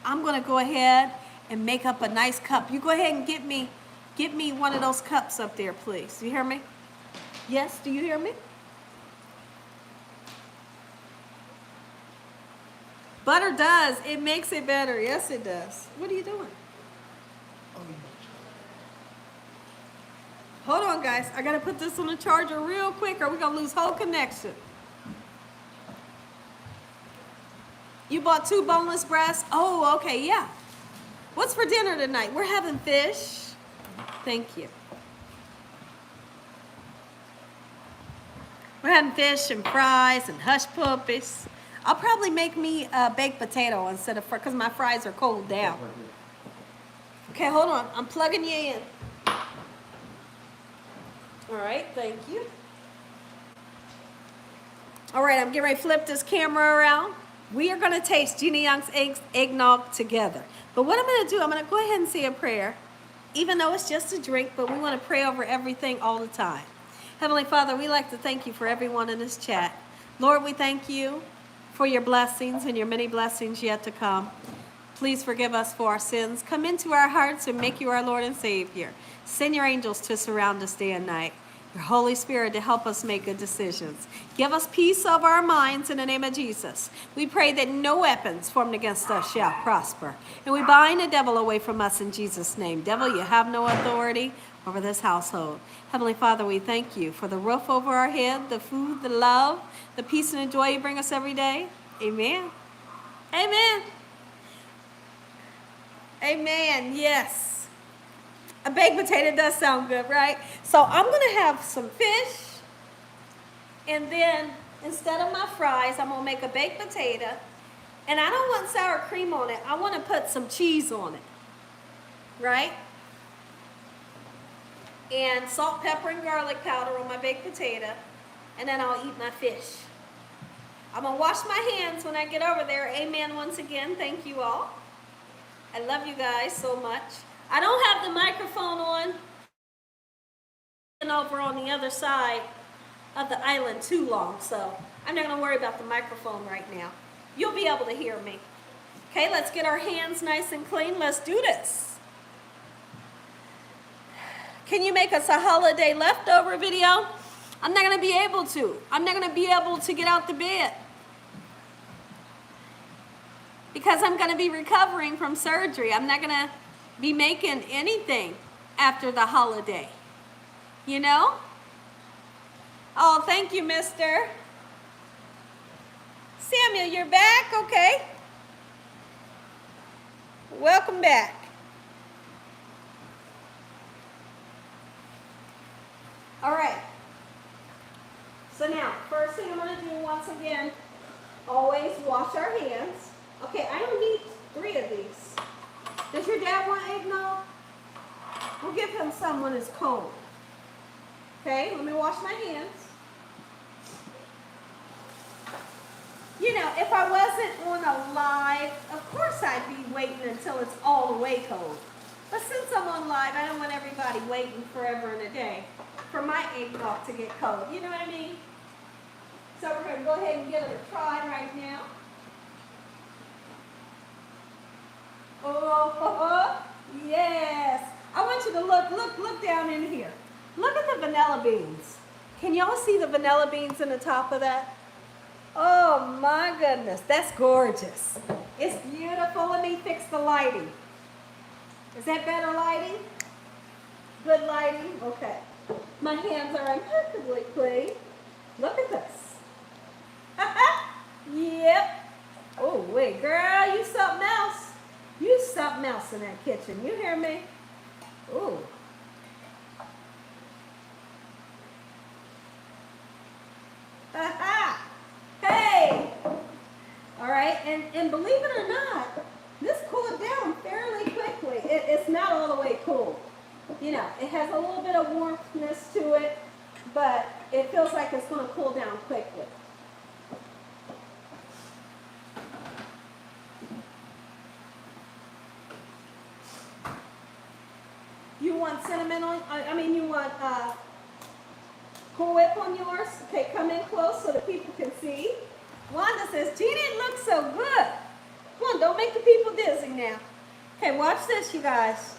I'm gonna go ahead and make up a nice cup. You go ahead and get me one of those cups up there, please. You hear me? Yes, do you hear me? Butter does, it makes it better. Yes, it does. What are you doing? Hold on, guys. I gotta put this on the charger real quick or we're gonna lose whole connection. You bought 2 boneless breasts? Oh, okay, yeah. What's for dinner tonight? We're having fish. Thank you. We're having fish and fries and hush puppies. I'll probably make me a baked potato instead of, because my fries are cold down. Okay, hold on. I'm plugging you in. All right, thank you. All right, I'm getting ready to flip this camera around. We are going to taste Gina Young's eggnog together. But what I'm going to do, I'm going to go ahead and say a prayer, even though it's just a drink, but we want to pray over everything all the time. Heavenly Father, we like to thank you for everyone in this chat. Lord, we thank you for your blessings and your many blessings yet to come. Please forgive us for our sins. Come into our hearts and make you our Lord and Savior. Send your angels to surround us day and night. Your Holy Spirit to help us make good decisions. Give us peace of our minds in the name of Jesus. We pray that no weapons formed against us shall prosper. And we bind the devil away from us in Jesus' name. Devil, you have no authority over this household. Heavenly Father, we thank you for the roof over our head, the food, the love, the peace and the joy you bring us every day. Amen. Amen. Amen. Yes. A baked potato does sound good, right? So I'm going to have some fish. And then instead of my fries, I'm going to make a baked potato. And I don't want sour cream on it. I want to put some cheese on it. Right? And salt, pepper, and garlic powder on my baked potato. And then I'll eat my fish. I'm going to wash my hands when I get over there. Amen once again. Thank you all. I love you guys so much. I don't have the microphone on. And over on the other side of the island too long, so I'm not going to worry about the microphone right now. You'll be able to hear me. Okay, let's get our hands nice and clean. Let's do this. Can you make us a holiday leftover video? I'm not going to be able to. I'm not going to be able to get out the bed. Because I'm going to be recovering from surgery. I'm not going to be making anything after the holiday. You know? Oh, thank you, mister. Samuel, you're back? Okay. Welcome back. All right. So now, first thing I'm going to do once again, always wash our hands. Okay, I don't need 3 of these. Does your dad want eggnog? We'll give him some when it's cold. Okay, let me wash my hands. You know, if I wasn't on a live, of course I'd be waiting until it's all the way cold. But since I'm on live, I don't want everybody waiting forever and a day for my eggnog to get cold. You know what I mean? So we're going to go ahead and give it a try right now. Oh, yes. I want you to look down in here. Look at the vanilla beans. Can y'all see the vanilla beans in the top of that? Oh my goodness, that's gorgeous. It's beautiful. Let me fix the lighting. Is that better lighting? Good lighting? Okay. My hands are impeccably clean. Look at this. Yep. Oh, wait, girl, you something else. You something else in that kitchen. You hear me? Ooh. Hey! All right, and believe it or not, this cooled down fairly quickly. It's not all the way cool. You know, it has a little bit of warmthness to it, but it feels like it's going to cool down quickly. You want cinnamon on, you want Cool Whip on yours? Okay, come in close so that people can see. Wanda says, Gina, it looks so good. Come on, don't make the people dizzy now. Okay, watch this, you guys.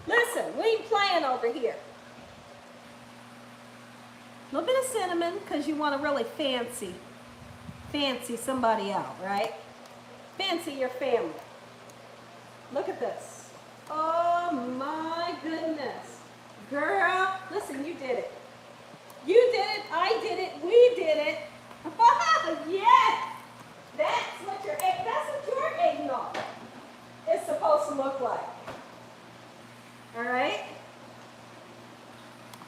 Listen, we ain't playing over here. A little bit of cinnamon because you want to really fancy somebody out, right? Fancy your family. Look at this. Oh my goodness. Girl, listen, you did it. You did it, I did it, we did it. Yes! That's what your eggnog is supposed to look like. All right?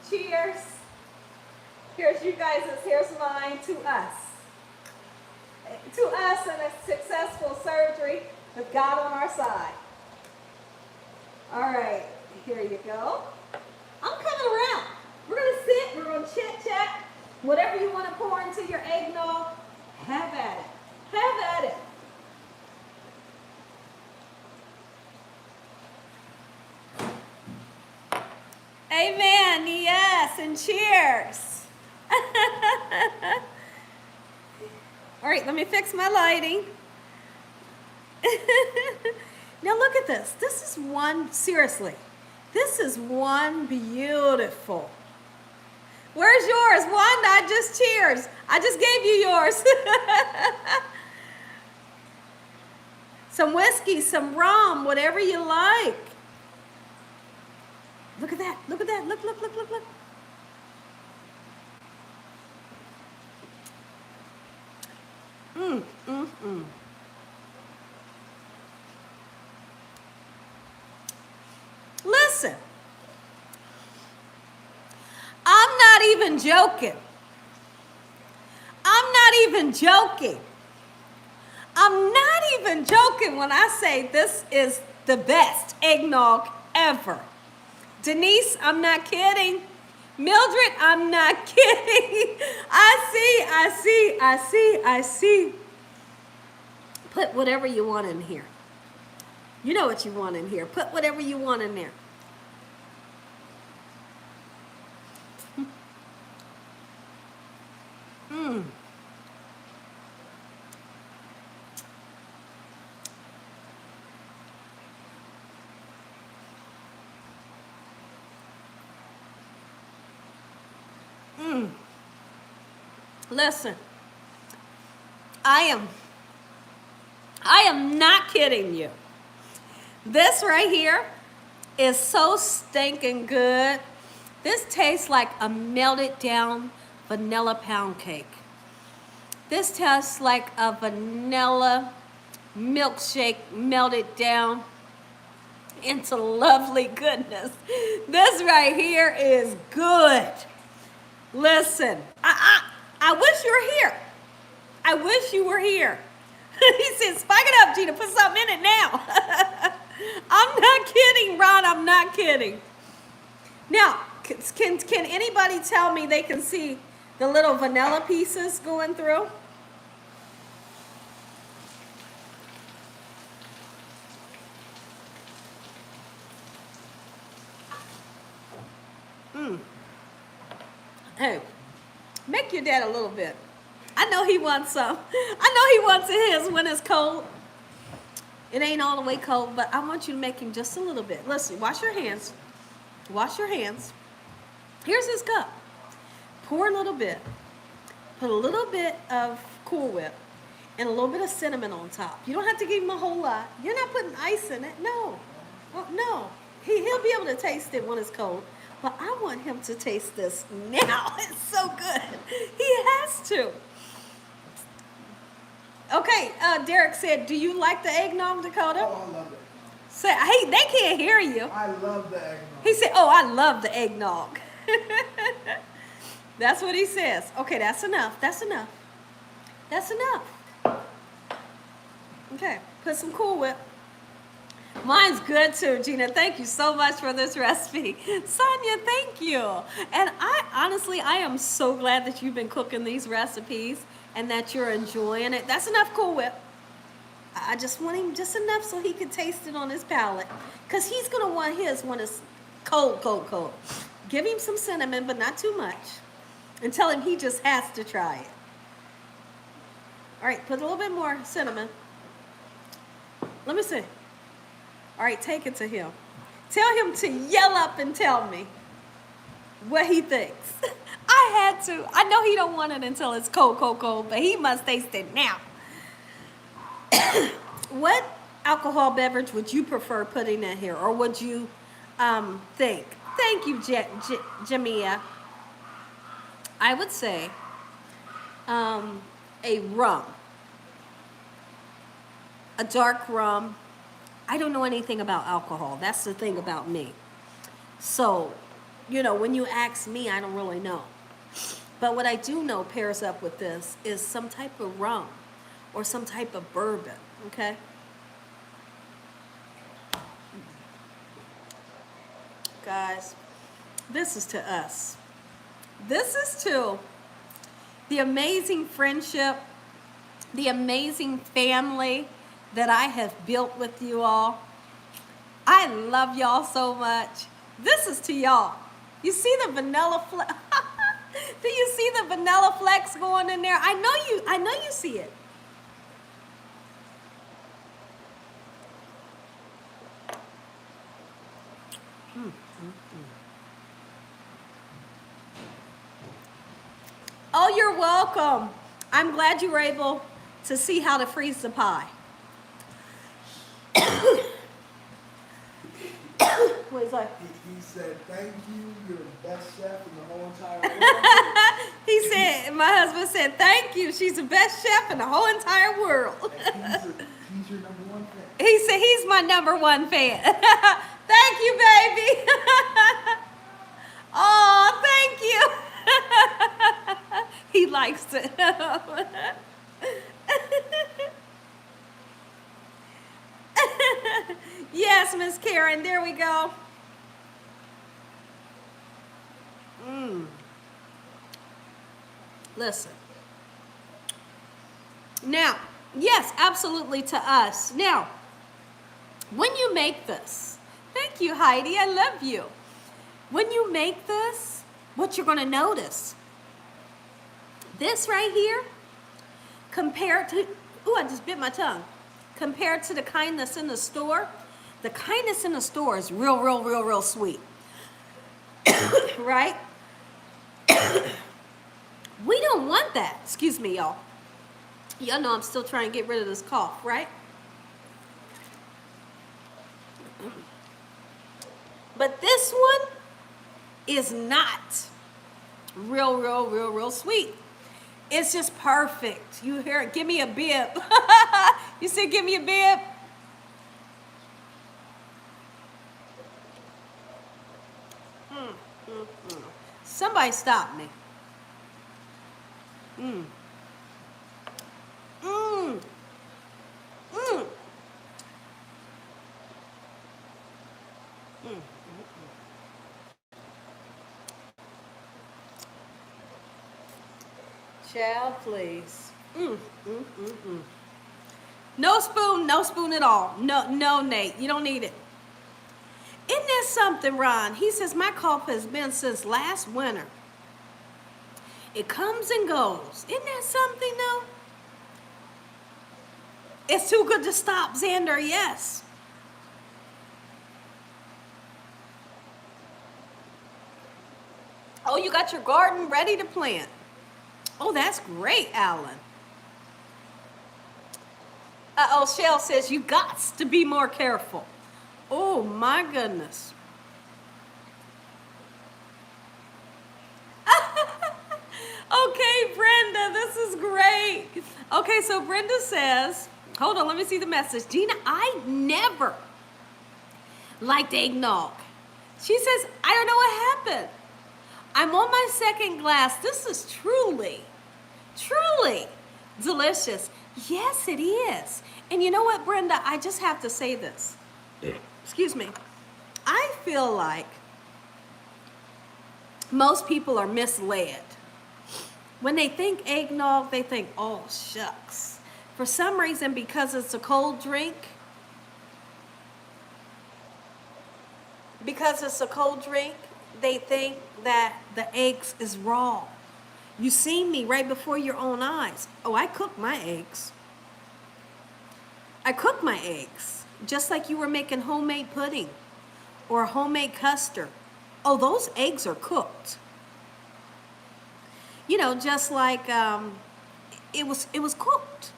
Cheers. Here's you guys', here's mine to us. To us in a successful surgery with God on our side. All right, here you go. I'm coming around. We're going to sit, we're going to chit-chat. Whatever you want to pour into your eggnog, have at it. Have at it. Amen. Yes, and cheers. All right, let me fix my lighting. Now look at this. This is one, seriously, this is one beautiful. Where's yours? Wanda, I just cheers. I just gave you yours. Some whiskey, some rum, whatever you like. Look at that. Look at that. Look, look, look, look, look. Listen, I'm not even joking. I'm not even joking. I'm not even joking when I say this is the best eggnog ever. Denise, I'm not kidding. Mildred, I'm not kidding. I see. Put whatever you want in here. You know what you want in here. Put whatever you want in there. Listen, I am not kidding you. This right here is so stinking good. This tastes like a melted down vanilla pound cake. This tastes like a vanilla milkshake melted down into lovely goodness. This right here is good. Listen, I wish you were here. I wish you were here. He said, spike it up, Gina. Put something in it now. I'm not kidding, Ron. I'm not kidding. Now, can anybody tell me they can see the little vanilla pieces going through? Hey, make your dad a little bit. I know he wants some. I know he wants his when it's cold. It ain't all the way cold, but I want you to make him just a little bit. Listen, wash your hands. Wash your hands. Here's his cup. Pour a little bit. Put a little bit of Cool Whip and a little bit of cinnamon on top. You don't have to give him a whole lot. You're not putting ice in it. No. Oh, no. He'll be able to taste it when it's cold. But I want him to taste this now. It's so good. He has to. Okay, Derek said, do you like the eggnog, Dakota? Oh, I love it. Say, hey, they can't hear you. I love the eggnog. He said, oh, I love the eggnog. That's what he says. Okay, that's enough. That's enough. That's enough. Okay, put some Cool Whip. Mine's good too, Gina. Thank you so much for this recipe. Sonia, thank you. And I am so glad that you've been cooking these recipes and that you're enjoying it. That's enough Cool Whip. I just want him just enough so he can taste it on his palate. Because he's going to want his when it's cold, cold, cold. Give him some cinnamon, but not too much. And tell him he just has to try it. All right, put a little bit more cinnamon. Let me see. All right, take it to him. Tell him to yell up and tell me what he thinks. I had to. I know he don't want it until it's cold, cold, cold, but he must taste it now. What alcohol beverage would you prefer putting in here, or would you think? Thank you, Jamia. I would say a rum, a dark rum. I don't know anything about alcohol. That's the thing about me. So, you know, when you ask me, I don't really know. But what I do know pairs up with this is some type of rum or some type of bourbon, okay? Guys, this is to us. This is to the amazing friendship, the amazing family that I have built with you all. I love y'all so much. This is to y'all. You see the vanilla flex? Do you see the vanilla flex going in there? I know you see it. Oh, you're welcome. I'm glad you were able to see how to freeze the pie. What is that? He said, thank you, you're the best chef in the whole entire world. He said, my husband said, thank you, she's the best chef in the whole entire world. He's your number one fan. He said he's my number one fan. Thank you, baby. Oh, thank you. He likes it. Yes, Miss Karen, there we go. Listen. Now, yes, absolutely to us. Now, when you make this, thank you, Heidi, I love you. When you make this, what you're going to notice, this right here, compared to, ooh, I just bit my tongue, compared to the kind that's in the store, the kind that's in the store is real, real, real, real sweet. Right? We don't want that. Excuse me, y'all. Y'all know I'm still trying to get rid of this cough, right? But this one is not real, real, real, real sweet. It's just perfect. You hear it? Give me a bib. You said give me a bib? Somebody stop me. Child, please. No spoon at all. No, Nate, you don't need it. Isn't that something, Ron? He says, my cough has been since last winter. It comes and goes. Isn't that something, though? It's too good to stop, Xander, yes. Oh, you got your garden ready to plant. Oh, that's great, Alan. Uh-oh, Shell says you got to be more careful. Oh, my goodness. Okay, Brenda, this is great. Okay, so Brenda says, hold on, let me see the message. Gina, I never like the eggnog. She says, I don't know what happened. I'm on my second glass. This is truly, truly delicious. Yes, it is. And you know what, Brenda? I just have to say this. Excuse me. I feel like most people are misled. When they think eggnog, they think, oh, shucks. For some reason, because it's a cold drink, they think that the eggs is raw. You seen me right before your own eyes. Oh, I cook my eggs. I cook my eggs, just like you were making homemade pudding or homemade custard. Oh, those eggs are cooked. You know, just like it was cooked.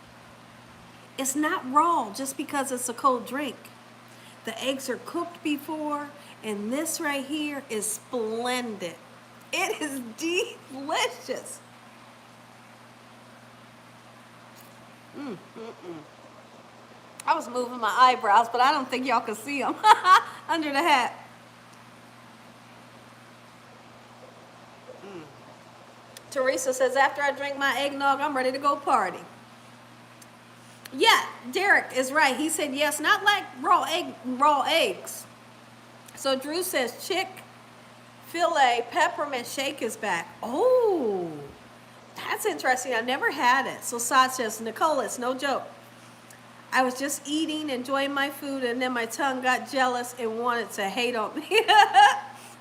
It's not raw just because it's a cold drink. The eggs are cooked before, and this right here is splendid. It is delicious. I was moving my eyebrows, but I don't think y'all can see them under the hat. Teresa says, after I drink my eggnog, I'm ready to go party. Yeah, Derek is right. He said, yes, not like raw eggs. So Drew says, Chick-fil-A peppermint shake is back. Oh, that's interesting. I never had it. So Sod says, Nicole, it's no joke. I was just eating, enjoying my food, and then my tongue got jealous and wanted to hate on me.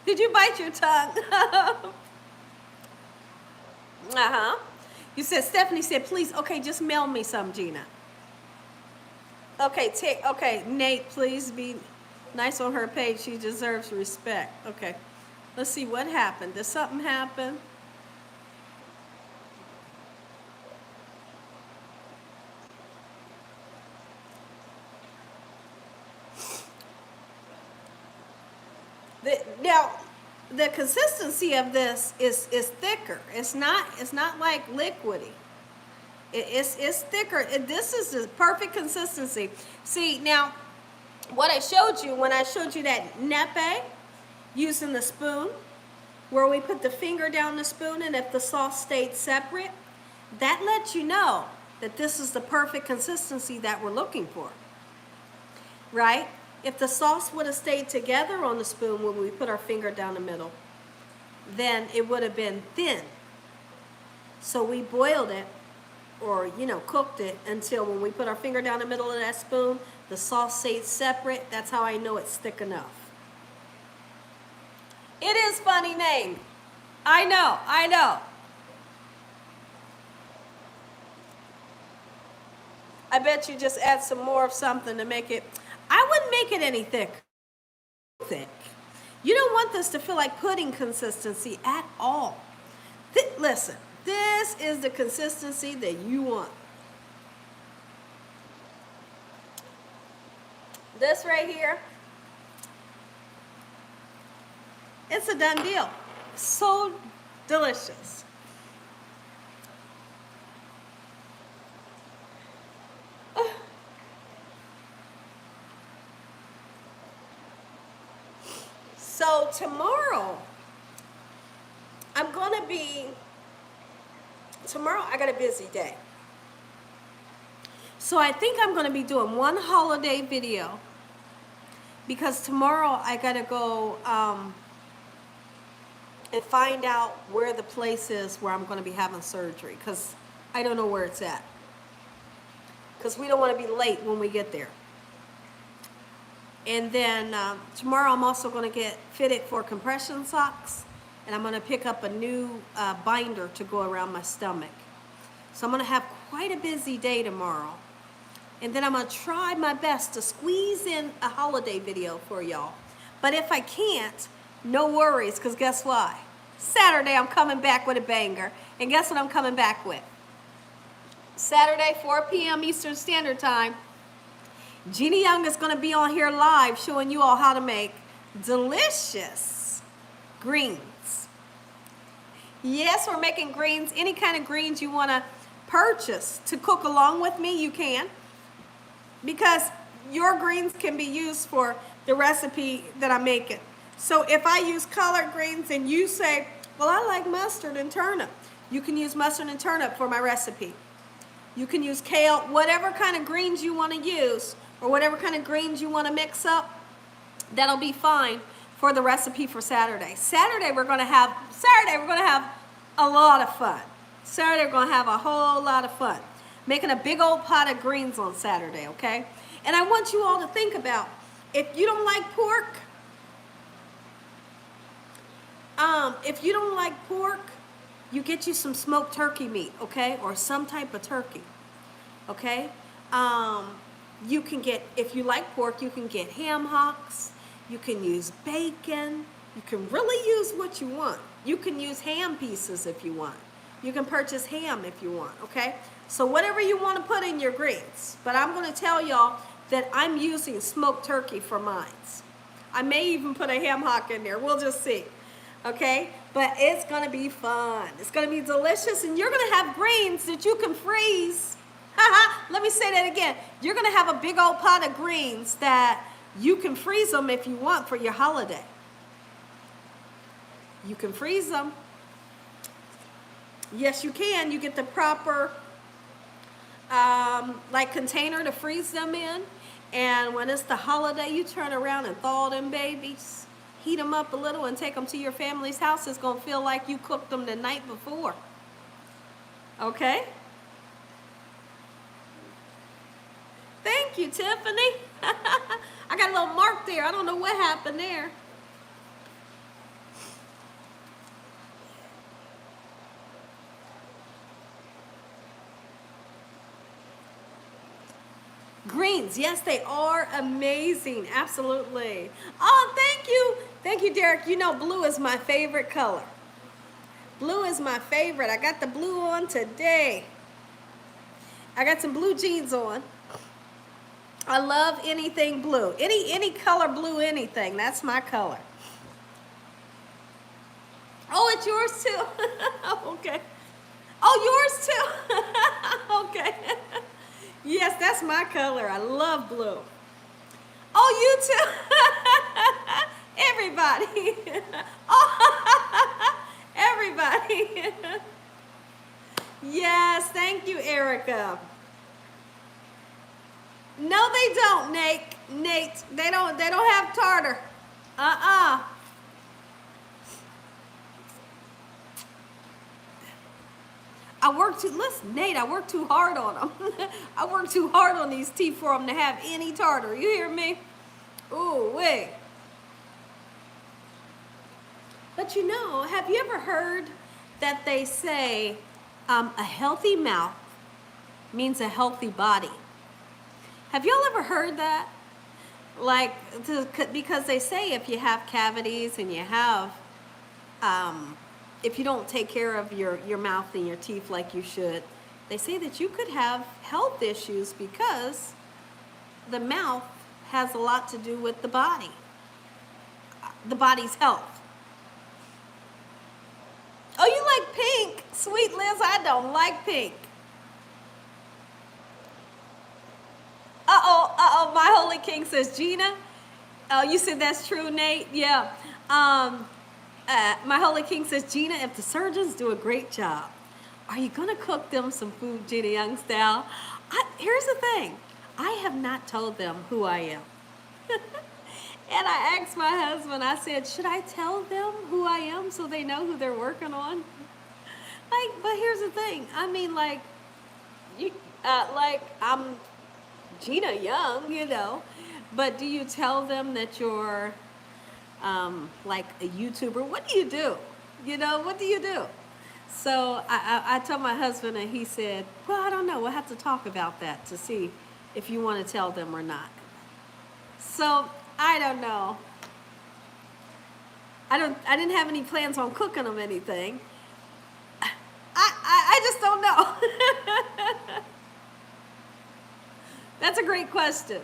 Did you bite your tongue? You said, Stephanie said, please, okay, just mail me some, Gina. Okay, Nate, please be nice on her page. She deserves respect. Okay, let's see what happened. Did something happen? Now, the consistency of this is thicker. It's not like liquidy. It's thicker. This is the perfect consistency. See, now, what I showed you when I showed you that nepe, using the spoon, where we put the finger down the spoon, and if the sauce stayed separate, that lets you know that this is the perfect consistency that we're looking for, right? If the sauce would have stayed together on the spoon when we put our finger down the middle, then it would have been thin. So we boiled it, or cooked it until when we put our finger down the middle of that spoon, the sauce stayed separate. That's how I know it's thick enough. It is funny name. I know. I bet you just add some more of something to make it. I wouldn't make it any thick. You don't want this to feel like pudding consistency at all. Listen, this is the consistency that you want. This right here, it's a done deal. So delicious. So tomorrow, I got a busy day. So I think I'm going to be doing one holiday video, because tomorrow I got to go and find out where the place is where I'm going to be having surgery, because I don't know where it's at. Because we don't want to be late when we get there. And then tomorrow I'm also going to get fitted for compression socks, and I'm going to pick up a new binder to go around my stomach. So I'm going to have quite a busy day tomorrow. And then I'm going to try my best to squeeze in a holiday video for y'all. But if I can't, no worries, because guess what? Saturday I'm coming back with a banger. And guess what I'm coming back with? Saturday, 4 p.m. Eastern Standard Time. Gina Young is going to be on here live showing you all how to make delicious greens. Yes, we're making greens. Any kind of greens you want to purchase to cook along with me, you can. Because your greens can be used for the recipe that I'm making. So if I use collard greens and you say, well, I like mustard and turnip, you can use mustard and turnip for my recipe. You can use kale, whatever kind of greens you want to use, or whatever kind of greens you want to mix up, that'll be fine for the recipe for Saturday. Saturday we're going to have a lot of fun. Saturday we're going to have a whole lot of fun. Making a big old pot of greens on Saturday, okay? And I want you all to think about, if you don't like pork, you get you some smoked turkey meat, okay? Or some type of turkey, okay? You can get, if you like pork, you can get ham hocks. You can use bacon. You can really use what you want. You can use ham pieces if you want. You can purchase ham if you want, okay? So whatever you want to put in your greens. But I'm going to tell y'all that I'm using smoked turkey for mine. I may even put a ham hock in there. We'll just see, okay? But it's going to be fun. It's going to be delicious, and you're going to have greens that you can freeze. Let me say that again. You're going to have a big old pot of greens that you can freeze them if you want for your holiday. You can freeze them. Yes, you can. You get the proper container to freeze them in. And when it's the holiday, you turn around and thaw them babies. Heat them up a little and take them to your family's house. It's going to feel like you cooked them the night before. Okay? Thank you, Tiffany. I got a little mark there. I don't know what happened there. Greens, yes, they are amazing. Absolutely. Oh, thank you. Thank you, Derek. You know, blue is my favorite color. Blue is my favorite. I got the blue on today. I got some blue jeans on. I love anything blue. Any color blue, anything. That's my color. Oh, it's yours too. Okay. Oh, yours too. Okay. Yes, that's my color. I love blue. Oh, you too. Everybody. Oh, everybody. Yes, thank you, Erica. No, they don't, Nate. Nate, they don't have tartar. Nate, I worked too hard on them. I worked too hard on these teeth for them to have any tartar. You hear me? Ooh, wait. But you know, have you ever heard that they say a healthy mouth means a healthy body? Have y'all ever heard that? Because they say if you have cavities and you have, if you don't take care of your mouth and your teeth like you should, they say that you could have health issues because the mouth has a lot to do with the body, the body's health. Oh, you like pink? Sweet Liz, I don't like pink. Uh-oh, my Holy King says, Gina, oh, you said that's true, Nate? Yeah. My Holy King says, Gina, if the surgeons do a great job, are you going to cook them some food Gina Young style? Here's the thing. I have not told them who I am. And I asked my husband, I said, should I tell them who I am so they know who they're working on? But here's the thing. I mean, I'm Gina Young, you know. But do you tell them that you're like a YouTuber? What do you do? You know, what do you do? So I told my husband, and he said, well, I don't know. We'll have to talk about that to see if you want to tell them or not. So I don't know. I didn't have any plans on cooking them anything. I just don't know. That's a great question.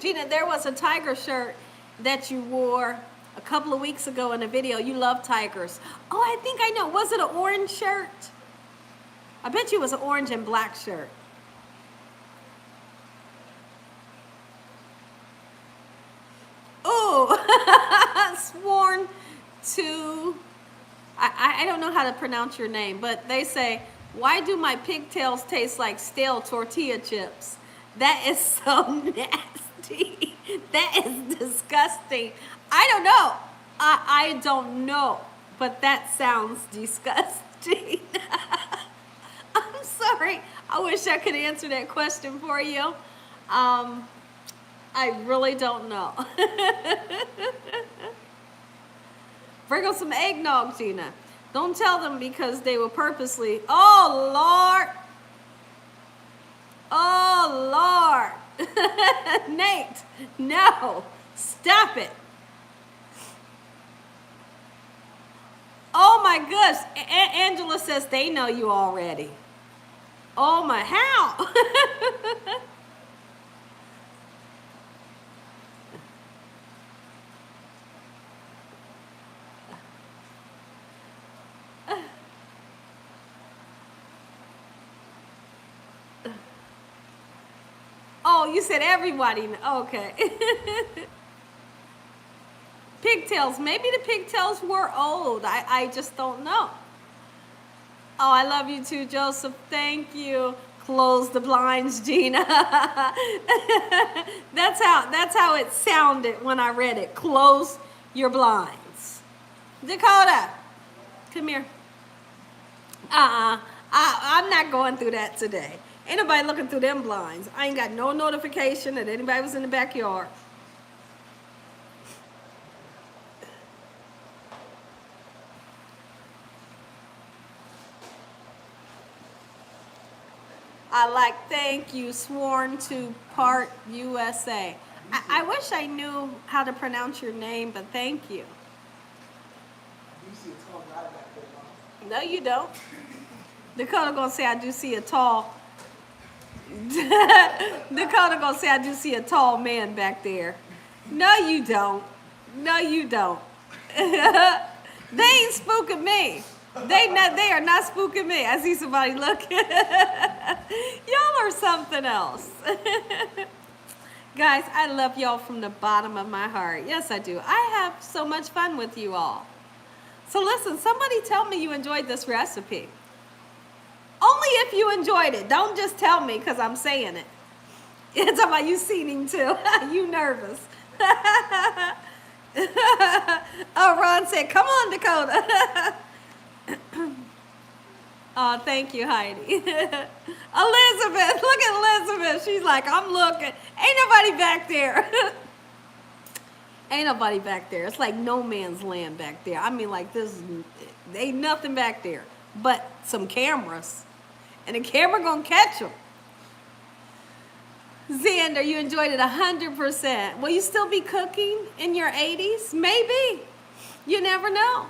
Gina, there was a tiger shirt that you wore a couple of weeks ago in a video. You love tigers. Oh, I think I know. Was it an orange shirt? I bet you it was an orange and black shirt. Oh, sworn to, I don't know how to pronounce your name, but they say, why do my pigtails taste like stale tortilla chips? That is so nasty. That is disgusting. I don't know. I don't know, but that sounds disgusting. I'm sorry. I wish I could answer that question for you. I really don't know. Bring on some eggnog, Gina. Don't tell them because they will purposely. Oh, Lord. Oh, Lord. Nate, no. Stop it. Oh, my gosh. Angela says they know you already. Oh, my, how? Oh, you said everybody. Okay. Pigtails. Maybe the pigtails were old. I just don't know. Oh, I love you too, Joseph. Thank you. Close the blinds, Gina. That's how it sounded when I read it. Close your blinds. Dakota, come here. I'm not going through that today. Ain't nobody looking through them blinds. I ain't got no notification that anybody was in the backyard. I like, thank you, sworn to part USA. I wish I knew how to pronounce your name, but thank you. You see a tall guy back there, Mom. No, you don't. Dakota gonna say I do see a tall. Dakota gonna say I do see a tall man back there. No, you don't. No, you don't. They ain't spooking me. They are not spooking me. I see somebody looking. Y'all are something else. Guys, I love y'all from the bottom of my heart. Yes, I do. I have so much fun with you all. So listen, somebody tell me you enjoyed this recipe. Only if you enjoyed it. Don't just tell me because I'm saying it. It's about you seen him too. You nervous. Oh, Ron said, come on, Dakota. Oh, thank you, Heidi. Elizabeth, look at Elizabeth. She's like, I'm looking. Ain't nobody back there. Ain't nobody back there. It's like no man's land back there. I mean, like this, ain't nothing back there but some cameras. And the camera gonna catch them. Xander, you enjoyed it 100%. Will you still be cooking in your 80s? Maybe. You never know.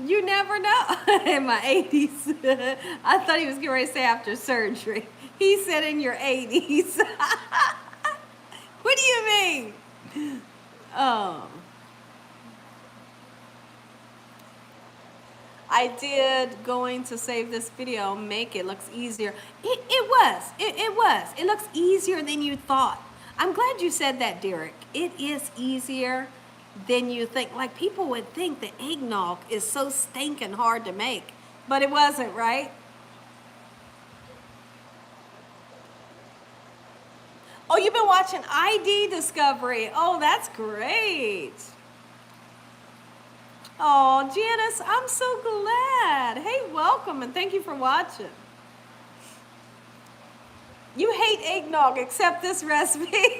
You never know. In my 80s. I thought he was getting ready to say after surgery. He said in your 80s. What do you mean? Oh. I did going to save this video, make it looks easier. It was. It looks easier than you thought. I'm glad you said that, Derek. It is easier than you think. Like people would think that eggnog is so stinking hard to make, but it wasn't, right? Oh, you've been watching ID Discovery. Oh, that's great. Oh, Janice, I'm so glad. Hey, welcome, and thank you for watching. You hate eggnog except this recipe.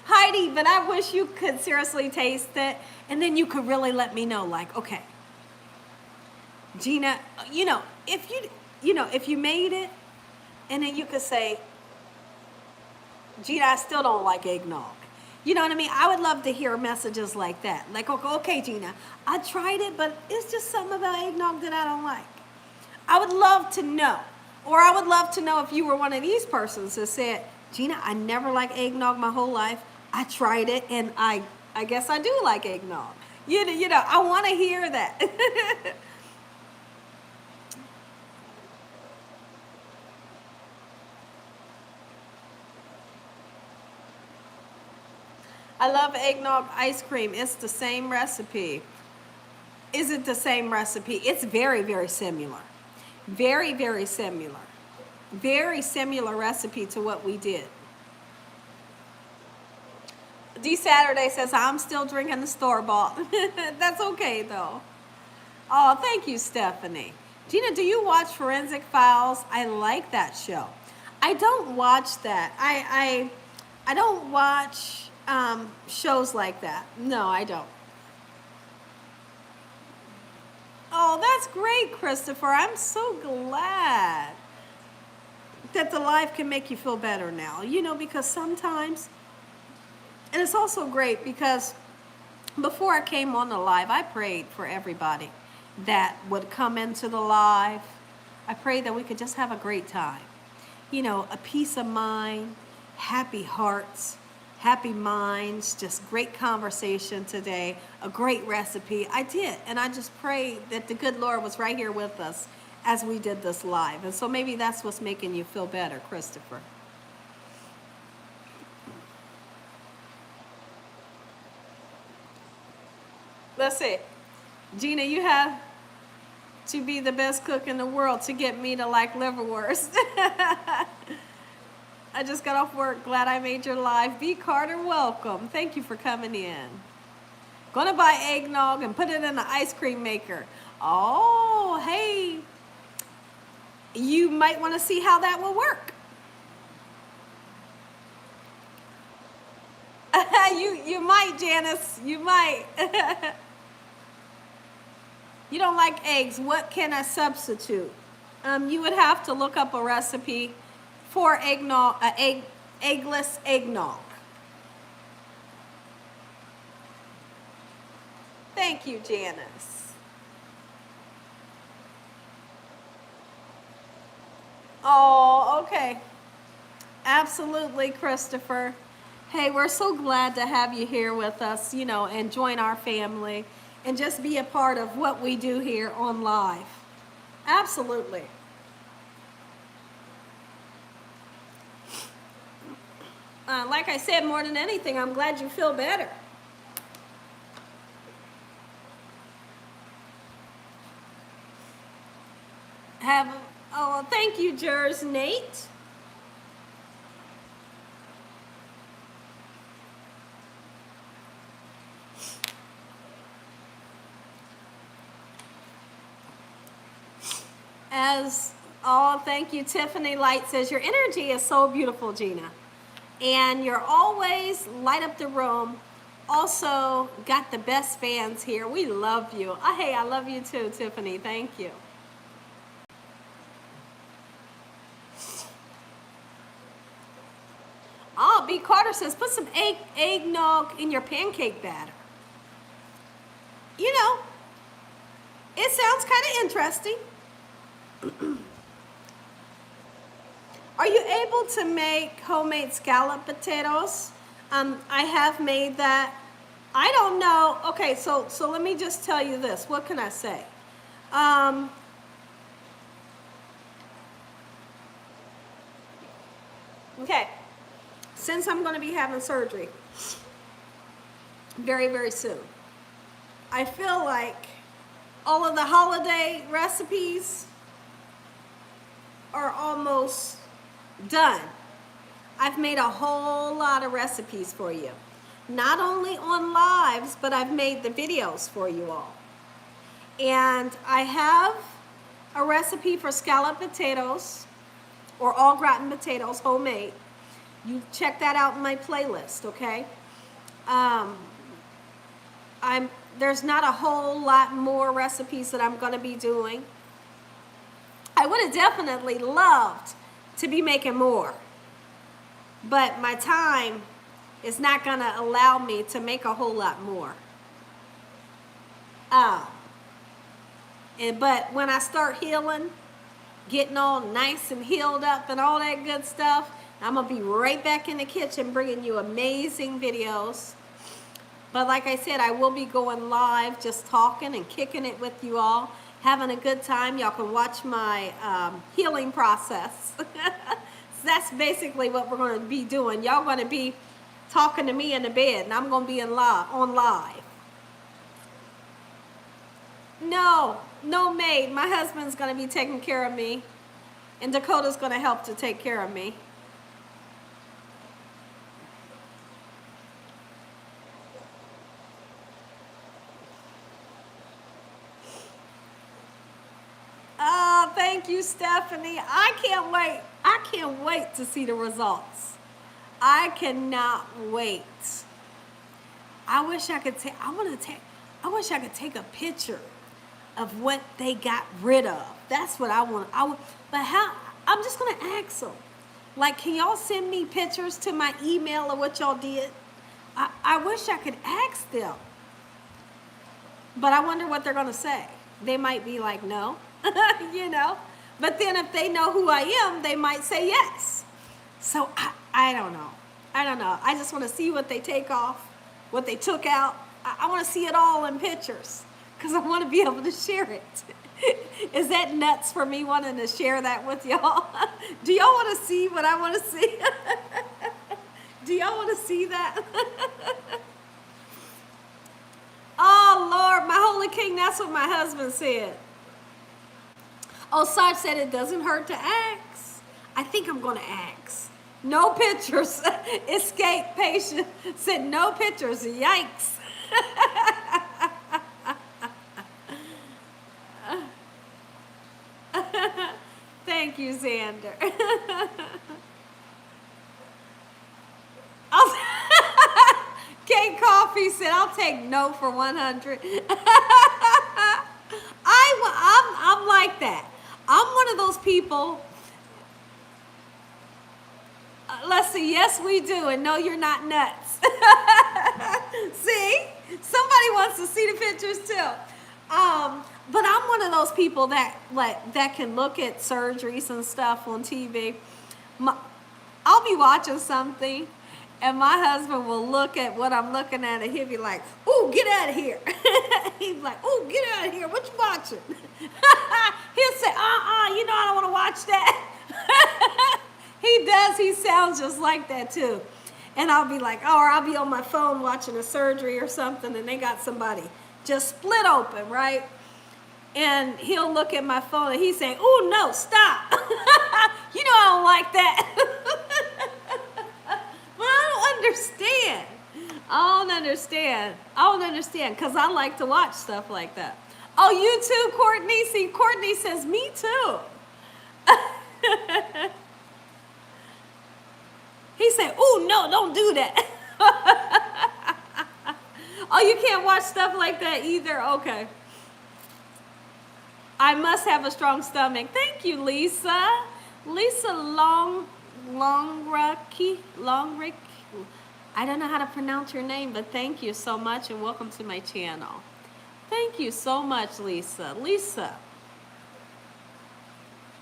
Heidi, but I wish you could seriously taste it, and then you could really let me know, like, okay, Gina, if you made it, and then you could say, Gina, I still don't like eggnog. You know what I mean? I would love to hear messages like that. Like, okay, Gina, I tried it, but it's just something about eggnog that I don't like. I would love to know. Or I would love to know if you were one of these persons that said, Gina, I never liked eggnog my whole life. I tried it, and I guess I do like eggnog. You know, I want to hear that. I love eggnog ice cream. It's the same recipe. Is it the same recipe? It's very, very similar. Very, very similar. Very similar recipe to what we did. D Saturday says, I'm still drinking the store-bought. That's okay, though. Oh, thank you, Stephanie. Gina, do you watch Forensic Files? I like that show. I don't watch that. I don't watch shows like that. No, I don't. Oh, that's great, Christopher. I'm so glad that the live can make you feel better now. You know, because sometimes, and it's also great because before I came on the live, I prayed for everybody that would come into the live. I prayed that we could just have a great time. You know, a peace of mind, happy hearts, happy minds, just great conversation today, a great recipe. I did, and I just prayed that the good Lord was right here with us as we did this live. And so maybe that's what's making you feel better, Christopher. Let's see. Gina, you have to be the best cook in the world to get me to like liverwurst. I just got off work. Glad I made your live. B. Carter, welcome. Thank you for coming in. Gonna buy eggnog and put it in the ice cream maker. Oh, hey. You might want to see how that will work. You might, Janice. You might. You don't like eggs. What can I substitute? You would have to look up a recipe for eggnog, eggless eggnog. Thank you, Janice. Oh, okay. Absolutely, Christopher. Hey, we're so glad to have you here with us, you know, and join our family and just be a part of what we do here on live. Absolutely. Like I said, more than anything, I'm glad you feel better. Thank you, Jers Nate. Thank you, Tiffany Light says, your energy is so beautiful, Gina. And you're always light up the room. Also got the best fans here. We love you. Hey, I love you too, Tiffany. Thank you. Oh, B. Carter says, put some eggnog in your pancake batter. You know, it sounds kind of interesting. Are you able to make homemade scallop potatoes? I have made that. I don't know. Okay, so let me just tell you this. What can I say? Okay, since I'm going to be having surgery very, very soon, I feel like all of the holiday recipes are almost done. I've made a whole lot of recipes for you. Not only on lives, but I've made the videos for you all. And I have a recipe for scallop potatoes or au gratin potatoes, homemade. You check that out in my playlist, okay? There's not a whole lot more recipes that I'm going to be doing. I would have definitely loved to be making more, but my time is not going to allow me to make a whole lot more. But when I start healing, getting all nice and healed up and all that good stuff, I'm going to be right back in the kitchen bringing you amazing videos. But like I said, I will be going live, just talking and kicking it with you all, having a good time. Y'all can watch my healing process. So that's basically what we're going to be doing. Y'all going to be talking to me in the bed, and I'm going to be on live. No maid. My husband's going to be taking care of me, and Dakota's going to help to take care of me. Oh, thank you, Stephanie. I can't wait. I can't wait to see the results. I cannot wait. I wish I could take a picture of what they got rid of. That's what I want. But how? I'm just gonna ask them. Like, can y'all send me pictures to my email of what y'all did? I wish I could ask them. But I wonder what they're gonna say. They might be like, no, you know. But then if they know who I am, they might say yes. So I don't know. I just want to see what they take off, what they took out. I want to see it all in pictures because I want to be able to share it. Is that nuts for me wanting to share that with y'all? Do y'all want to see what I want to see? Do y'all want to see that? Oh, Lord, my holy king, that's what my husband said. Oh, Saj said it doesn't hurt to ask. I think I'm going to ask. No pictures. Escape patient said no pictures. Yikes. Thank you, Xander. Kate Coffee said, I'll take no for 100. I'm like that. I'm one of those people. Let's see. Yes, we do. And no, you're not nuts. See? Somebody wants to see the pictures too. But I'm one of those people that can look at surgeries and stuff on TV. I'll be watching something, and my husband will look at what I'm looking at, and he'll be like, "Ooh, get out of here!" He's like, "Ooh, get out of here! What you watching?" He'll say, you know I don't want to watch that." He does. He sounds just like that too. And I'll be like, or I'll be on my phone watching a surgery or something, and they got somebody just split open, right? And he'll look at my phone and he's saying, "Oh no, stop!" You know I don't like that. But I don't understand. I don't understand because I like to watch stuff like that. Oh, you too, Courtney? See, Courtney says, me too. He said, "Oh, no, don't do that." Oh, you can't watch stuff like that either? Okay. I must have a strong stomach. Thank you, Lisa. Lisa Longrick. I don't know how to pronounce your name, but thank you so much and welcome to my channel. Thank you so much, Lisa. Lisa.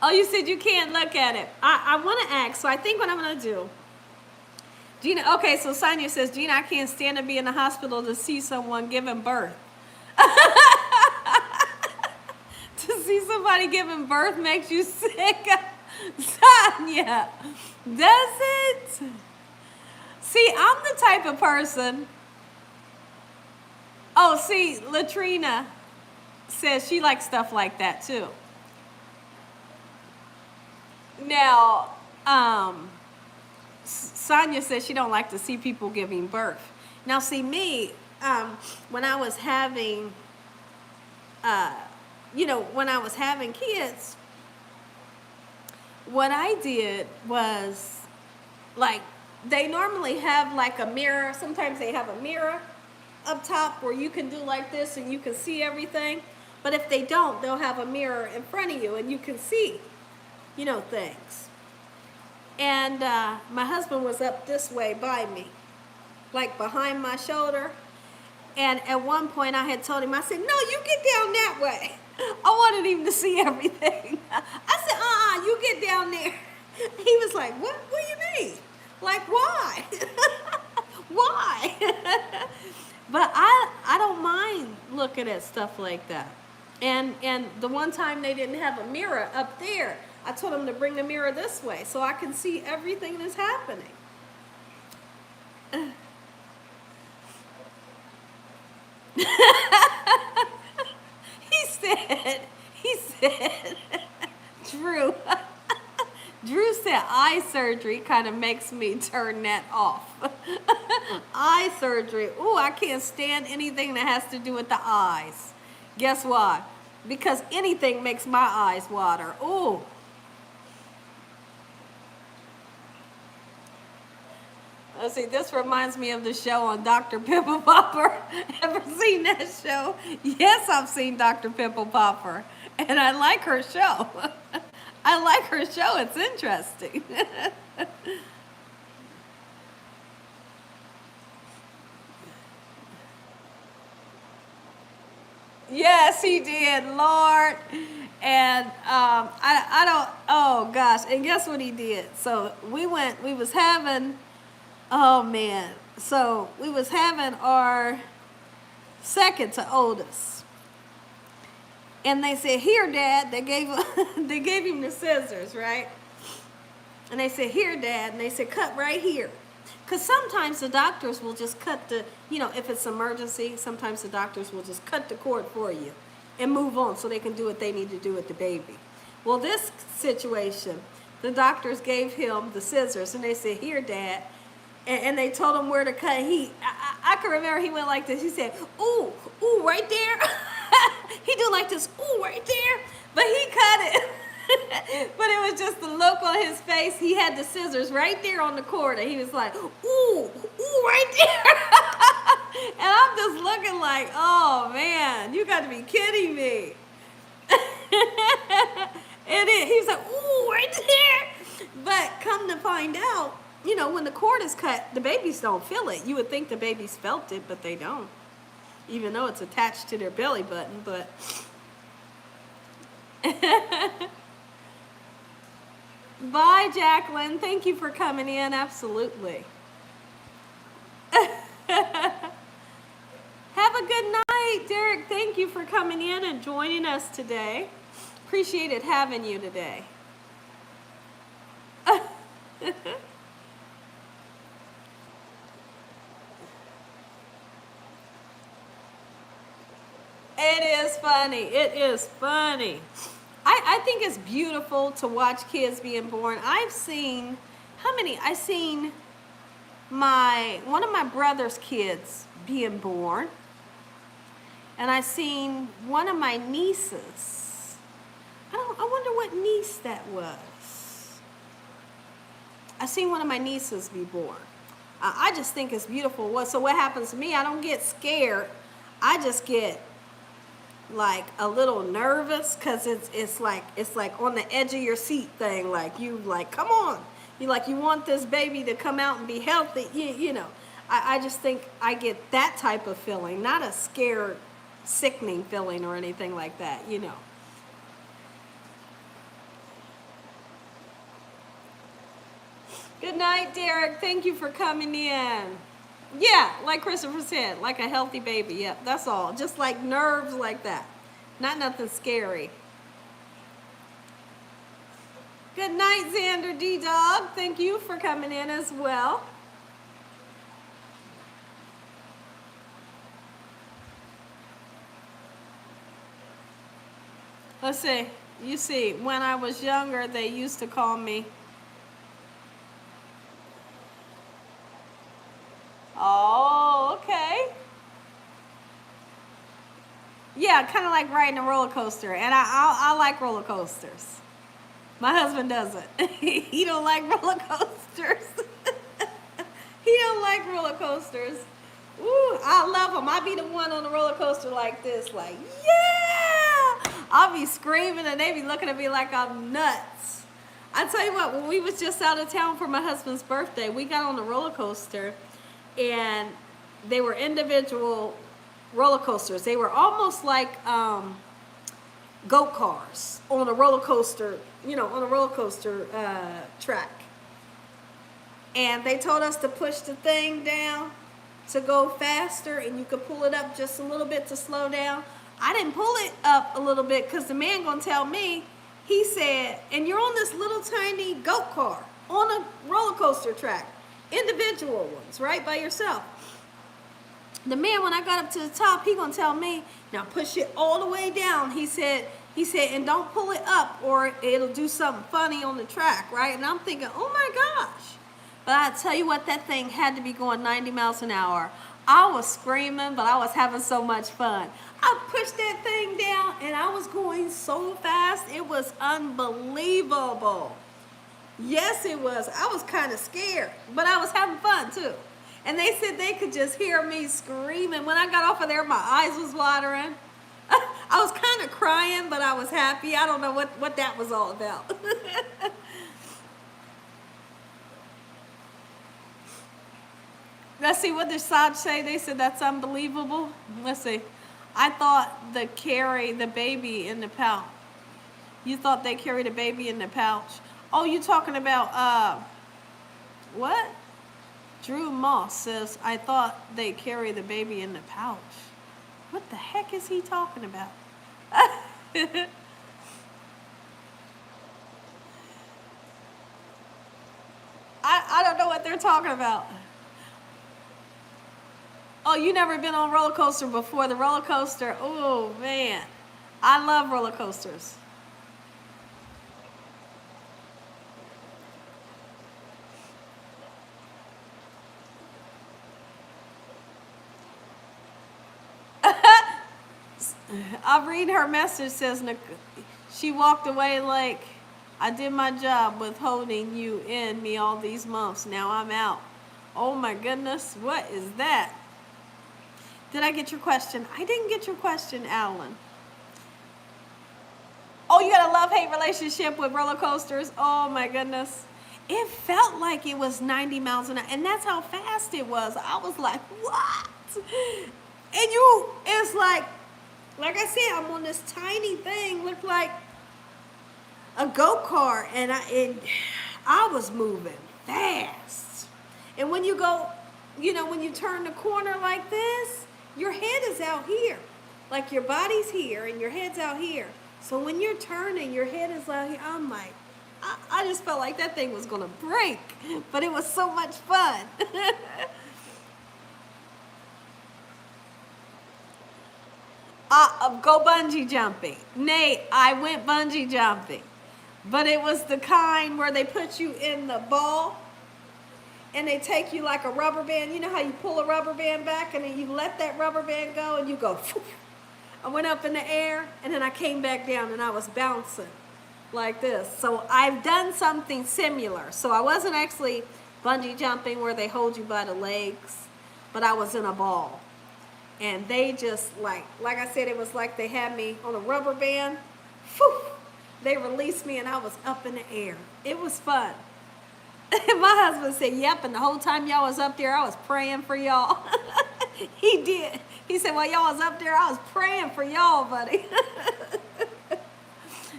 Oh, you said you can't look at it. I want to ask, so I think what I'm going to do. Gina, okay, so Sonia says, Gina, I can't stand to be in the hospital to see someone giving birth. To see somebody giving birth makes you sick. Sonia, does it? See, I'm the type of person. Oh, see, Latrina says she likes stuff like that too. Now, Sonia says she don't like to see people giving birth. Now, see me, when I was having, when I was having kids, what I did was, like, they normally have like a mirror. Sometimes they have a mirror up top where you can do like this and you can see everything. But if they don't, they'll have a mirror in front of you and you can see, things. And my husband was up this way by me, like behind my shoulder. And at one point I had told him, I said, "No, you get down that way." I wanted him to see everything. I said, you get down there. He was like, what do you mean? Like, why? Why? But I don't mind looking at stuff like that. And the one time they didn't have a mirror up there, I told them to bring the mirror this way so I can see everything that's happening. Drew said eye surgery kind of makes me turn that off. Eye surgery. Ooh, I can't stand anything that has to do with the eyes. Guess why? Because anything makes my eyes water. Ooh. Let's see, this reminds me of the show on Dr. Pimple Popper. Ever seen that show? Yes, I've seen Dr. Pimple Popper. And I like her show. I like her show. It's interesting. Yes, he did, Lord. And I don't, oh gosh. And guess what he did? So we was having, oh man. So we was having our second to oldest. And they said, here, Dad. They gave him the scissors, right? And they said, here, Dad. And they said, cut right here. Because sometimes the doctors will just cut the, if it's emergency, sometimes the doctors will just cut the cord for you and move on so they can do what they need to do with the baby. Well, this situation, the doctors gave him the scissors and they said, here, Dad. And they told him where to cut. I can remember he went like this. He said, ooh, right there. He do like this, ooh, right there. But he cut it. But it was just the look on his face. He had the scissors right there on the cord. And he was like, ooh, right there. And I'm just looking like, oh, man, you got to be kidding me. And he was like, ooh, right there. But come to find out, when the cord is cut, the babies don't feel it. You would think the babies felt it, but they don't. Even though it's attached to their belly button, but... Bye, Jacqueline. Thank you for coming in. Absolutely. Have a good night, Derek. Thank you for coming in and joining us today. Appreciated having you today. It is funny. It is funny. I think it's beautiful to watch kids being born. I've seen, I've seen one of my brother's kids being born. And I seen one of my nieces. I wonder what niece that was. I seen one of my nieces be born. I just think it's beautiful. So what happens to me, I don't get scared. I just get like a little nervous because it's like on the edge of your seat thing. Like you like, come on. You want this baby to come out and be healthy. I just think I get that type of feeling, not a scared, sickening feeling or anything like that, Good night, Derek. Thank you for coming in. Yeah, like Christopher said, like a healthy baby. Yeah, that's all. Just like nerves like that. Not nothing scary. Good night, Xander D-Dog. Thank you for coming in as well. Let's see. You see, when I was younger, they used to call me... Oh, okay. Yeah, kind of like riding a roller coaster. And I like roller coasters. My husband doesn't. He don't like roller coasters. He don't like roller coasters. Ooh, I love them. I be the one on the roller coaster like this, like, yeah! I'll be screaming and they be looking at me like I'm nuts. I tell you what, when we was just out of town for my husband's birthday, we got on the roller coaster. And they were individual roller coasters. They were almost like go cars on a roller coaster, on a roller coaster track. And they told us to push the thing down to go faster, and you could pull it up just a little bit to slow down. I didn't pull it up a little bit because the man gonna tell me, he said, and you're on this little tiny goat car on a roller coaster track. Individual ones, right, by yourself. The man, when I got up to the top, he gonna tell me, now push it all the way down. He said, He said, and don't pull it up or it'll do something funny on the track, right? And I'm thinking, oh my gosh. But I tell you what, that thing had to be going 90 miles an hour. I was screaming, but I was having so much fun. I pushed that thing down and I was going so fast. It was unbelievable. Yes, it was. I was kind of scared, but I was having fun too. And they said they could just hear me screaming. When I got off of there, my eyes was watering. I was kind of crying, but I was happy. I don't know what that was all about. Let's see, what did Saj say? They said that's unbelievable. Let's see. I thought they carry the baby in the pouch. You thought they carried the baby in the pouch. Oh, you talking about, what? Drew Moss says, I thought they carry the baby in the pouch. What the heck is he talking about? I don't know what they're talking about. Oh, you never been on a roller coaster before. The roller coaster, oh man. I love roller coasters. I'm reading her message, says she walked away like, I did my job with holding you in me all these months. Now I'm out. Oh my goodness, what is that? Did I get your question? I didn't get your question, Alan. Oh, you got a love-hate relationship with roller coasters? Oh my goodness. It felt like it was 90 miles an hour, and that's how fast it was. I was like, what? And it's like I said, I'm on this tiny thing, looked like a go-kart, and I was moving fast. And when you go, when you turn the corner like this, your head is out here. Like your body's here and your head's out here. So when you're turning, your head is out here. I'm like, I just felt like that thing was going to break. But it was so much fun. Go bungee jumping. Nate, I went bungee jumping. But it was the kind where they put you in the ball and they take you like a rubber band. You know how you pull a rubber band back and then you let that rubber band go and you go. I went up in the air and then I came back down and I was bouncing like this. So I've done something similar. So I wasn't actually bungee jumping where they hold you by the legs, but I was in a ball. And they just like I said, it was like they had me on a rubber band. Whew, they released me and I was up in the air. It was fun. And my husband said, yep, and the whole time y'all was up there, I was praying for y'all. He did. He said, while y'all was up there, I was praying for y'all, buddy.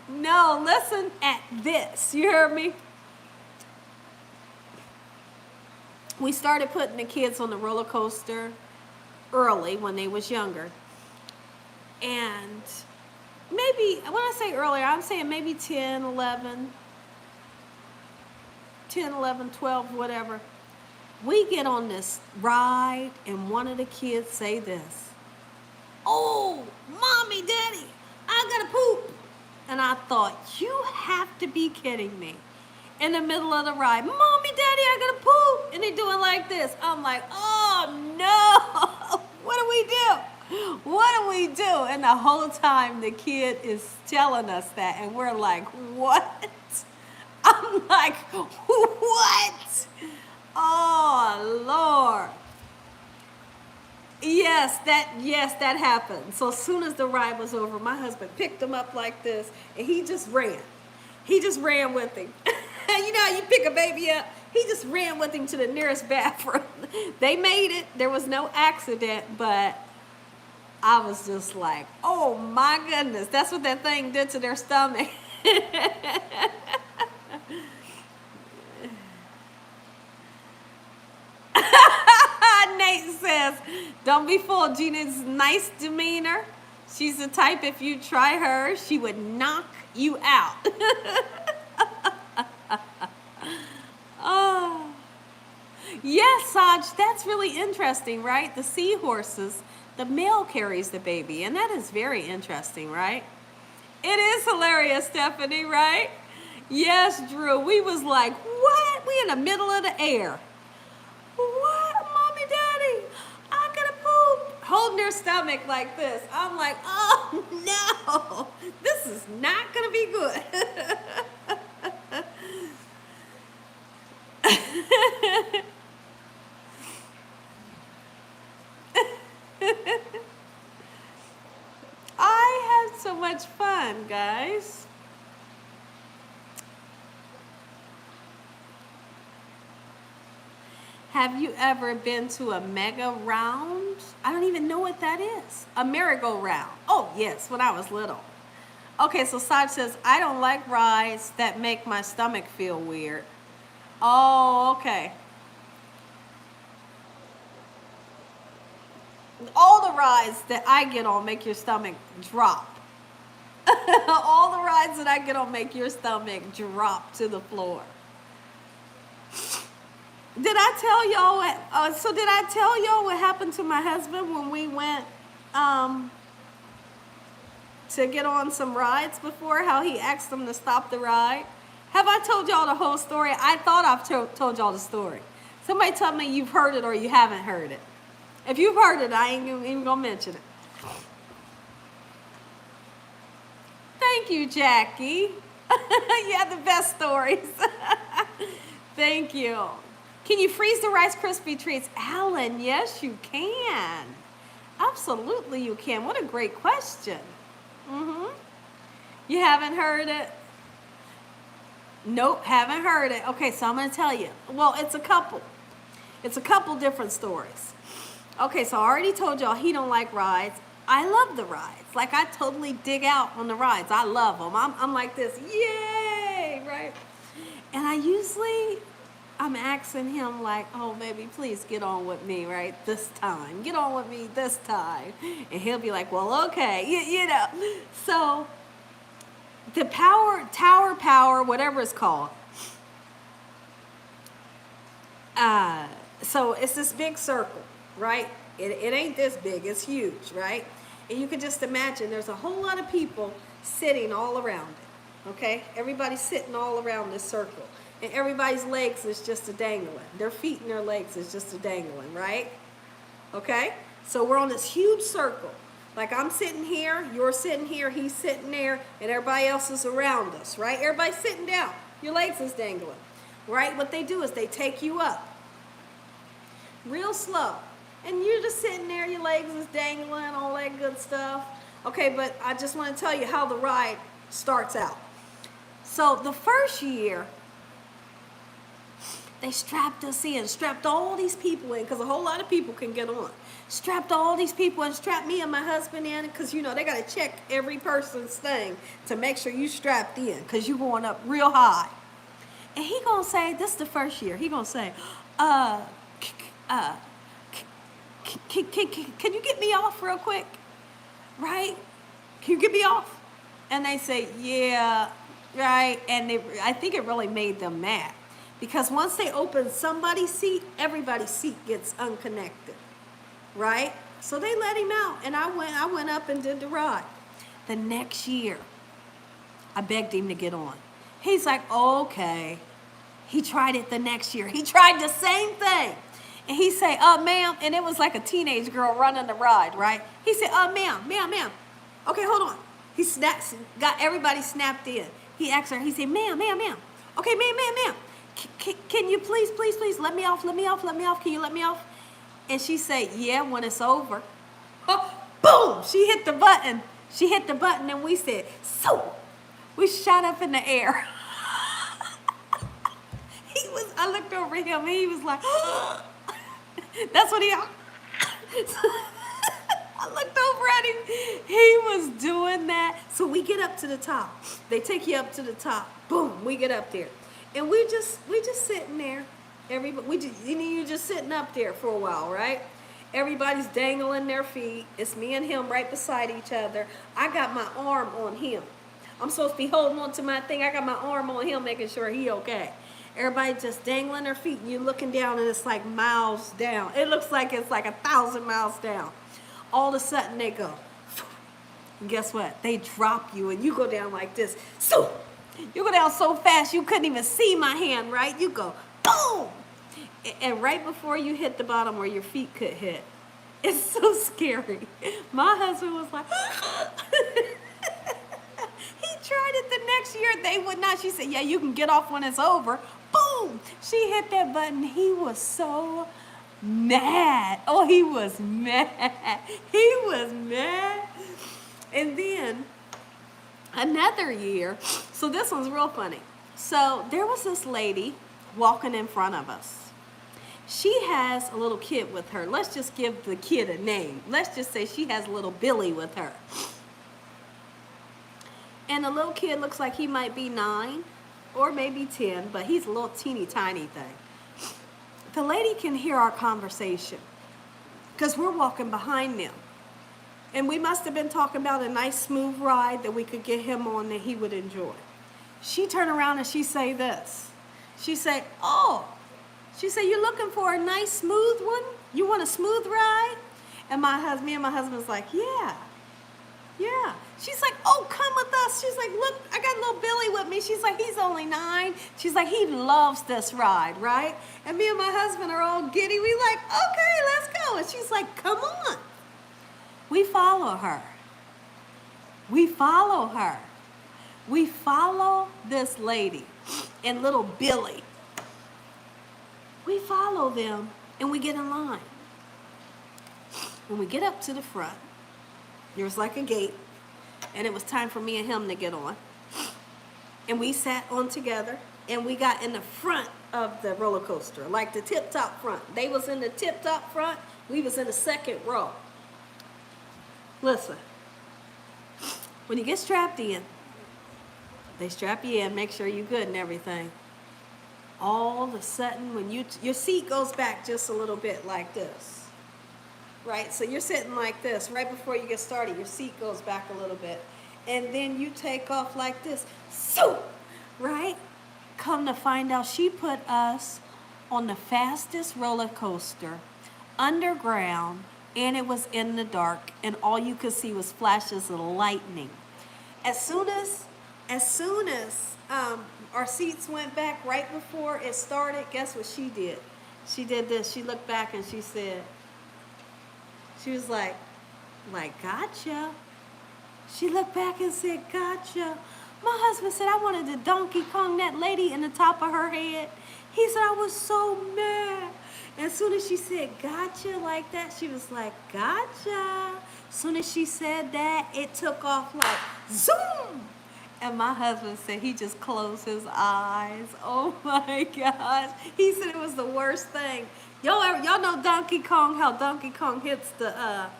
No, listen at this. You heard me? We started putting the kids on the roller coaster early when they was younger. And maybe, when I say earlier, I'm saying maybe 10, 11, 12, whatever. We get on this ride and one of the kids say this, oh, mommy, daddy, I gotta poop. And I thought, you have to be kidding me. In the middle of the ride, mommy, daddy, I gotta poop. And they doing like this. I'm like, oh no, what do we do? What do we do? And the whole time the kid is telling us that and we're like, what? I'm like, what? Oh, Lord. Yes, that happened. So as soon as the ride was over, my husband picked him up like this, and he just ran. He just ran with him. You know how you pick a baby up? He just ran with him to the nearest bathroom. They made it. There was no accident, but I was just like, oh, my goodness. That's what that thing did to their stomach. Nate says, don't be fooled. Gina's nice demeanor. She's the type, if you try her, she would knock you out. Oh. Yes, Saj, that's really interesting, right? The seahorses, the male carries the baby, and that is very interesting, right? It is hilarious, Stephanie, right? Yes, Drew. We was like, what? We in the middle of the air. What, mommy, daddy? I'm gonna poop. Holding their stomach like this. I'm like, oh no, this is not gonna be good. I had so much fun, guys. Have you ever been to a mega round? I don't even know what that is. A merry-go-round. Oh, yes, when I was little. Okay, so Saj says, I don't like rides that make my stomach feel weird. Oh, okay. All the rides that I get on make your stomach drop. All the rides that I get on make your stomach drop to the floor. Did I tell y'all what? Did I tell y'all what happened to my husband when we went to get on some rides before? How he asked them to stop the ride. Have I told y'all the whole story? I thought I've told y'all the story. Somebody tell me you've heard it or you haven't heard it. If you've heard it, I ain't even gonna mention it. Thank you, Jackie. You have the best stories. Thank you. Can you freeze the Rice Krispie treats? Alan, yes, you can. Absolutely, you can. What a great question. You haven't heard it? Nope, haven't heard it. Okay, so I'm going to tell you. Well, it's a couple. It's a couple different stories. Okay, so I already told y'all he don't like rides. I love the rides. Like, I totally dig out on the rides. I love them. I'm like this, yay, right? And I'm asking him like, oh, baby, please get on with me, right, this time. Get on with me this time. And he'll be like, well, okay, you know. So the tower power, whatever it's called. So it's this big circle, right? It ain't this big, it's huge, right? And you can just imagine there's a whole lot of people sitting all around it, okay? Everybody's sitting all around this circle. And everybody's legs is just a dangling. Their feet and their legs is just a dangling, right? Okay? So we're on this huge circle. Like I'm sitting here, you're sitting here, he's sitting there, and everybody else is around us, right? Everybody's sitting down. Your legs is dangling, right? What they do is they take you up real slow. And you're just sitting there, your legs is dangling, all that good stuff. Okay, but I just want to tell you how the ride starts out. So the first year, they strapped us in, strapped all these people in, because a whole lot of people can get on. Strapped all these people in, strapped me and my husband in, because, you know, they got to check every person's thing to make sure you strapped in, because you're going up real high. And he going to say, this is the first year, he going to say, can you get me off real quick? Right? Can you get me off? And they say, yeah, right? And I think it really made them mad. Because once they open somebody's seat, everybody's seat gets unconnected, right? So they let him out, and I went up and did the ride. The next year, I begged him to get on. He's like, okay. He tried it the next year. He tried the same thing. And he said, ma'am, and it was like a teenage girl running the ride, right? He said, ma'am. Okay, hold on. He got everybody snapped in. He asked her, he said, ma'am. Okay, ma'am. Can you please let me off? Can you let me off? And she said, yeah, when it's over. Oh, boom, she hit the button and we said, so, we shot up in the air. I looked over at him and he was like, that's what I looked over at him. He was doing that. So we get up to the top. They take you up to the top. Boom, we get up there. And we just sitting there. You're just sitting up there for a while, right? Everybody's dangling their feet. It's me and him right beside each other. I got my arm on him. I'm supposed to be holding on to my thing. I got my arm on him, making sure he okay. Everybody just dangling their feet, and you're looking down, and it's like miles down. It looks like it's like 1,000 miles down. All of a sudden, they go, And guess what? They drop you and you go down like this. So you go down so fast you couldn't even see my hand, right? You go boom. And right before you hit the bottom where your feet could hit, it's so scary. My husband was like, he tried it the next year. They would not. She said, yeah, you can get off when it's over. Boom. She hit that button. He was so mad. Oh, he was mad. He was mad. And then another year, so this one's real funny. So there was this lady walking in front of us. She has a little kid with her. Let's just give the kid a name. Let's just say she has little Billy with her. And the little kid looks like he might be 9 or maybe 10, but he's a little teeny tiny thing. The lady can hear our conversation because we're walking behind them. And we must have been talking about a nice smooth ride that we could get him on that he would enjoy. She turned around and she say this. She say, oh, she said, you looking for a nice smooth one? You want a smooth ride? And me and my husband's like, yeah. She's like, oh, come with us. She's like, look, I got little Billy with me. She's like, he's only 9. She's like, he loves this ride, right? And me and my husband are all giddy. We like, okay, let's go. And she's like, come on. We follow her. We follow her. We follow this lady and little Billy. We follow them and we get in line. When we get up to the front, there was like a gate, and it was time for me and him to get on. And we sat on together, and we got in the front of the roller coaster, like the tip-top front. They was in the tip-top front. We was in the second row. Listen, when you get strapped in, they strap you in, make sure you're good and everything. All of a sudden, when your seat goes back just a little bit like this, right? So you're sitting like this. Right before you get started, your seat goes back a little bit. And then you take off like this. So, right? Come to find out, she put us on the fastest roller coaster underground, and it was in the dark, and all you could see was flashes of lightning. As soon as our seats went back right before it started, guess what she did? She did this. She looked back and she said, she was like, gotcha. She looked back and said, gotcha. My husband said, I wanted to Donkey Kong that lady in the top of her head. He said, I was so mad. And as soon as she said, gotcha, like that, she was like, gotcha. As soon as she said that, it took off like, zoom. And my husband said he just closed his eyes. Oh my gosh. He said it was the worst thing. Y'all know Donkey Kong, how Donkey Kong hits the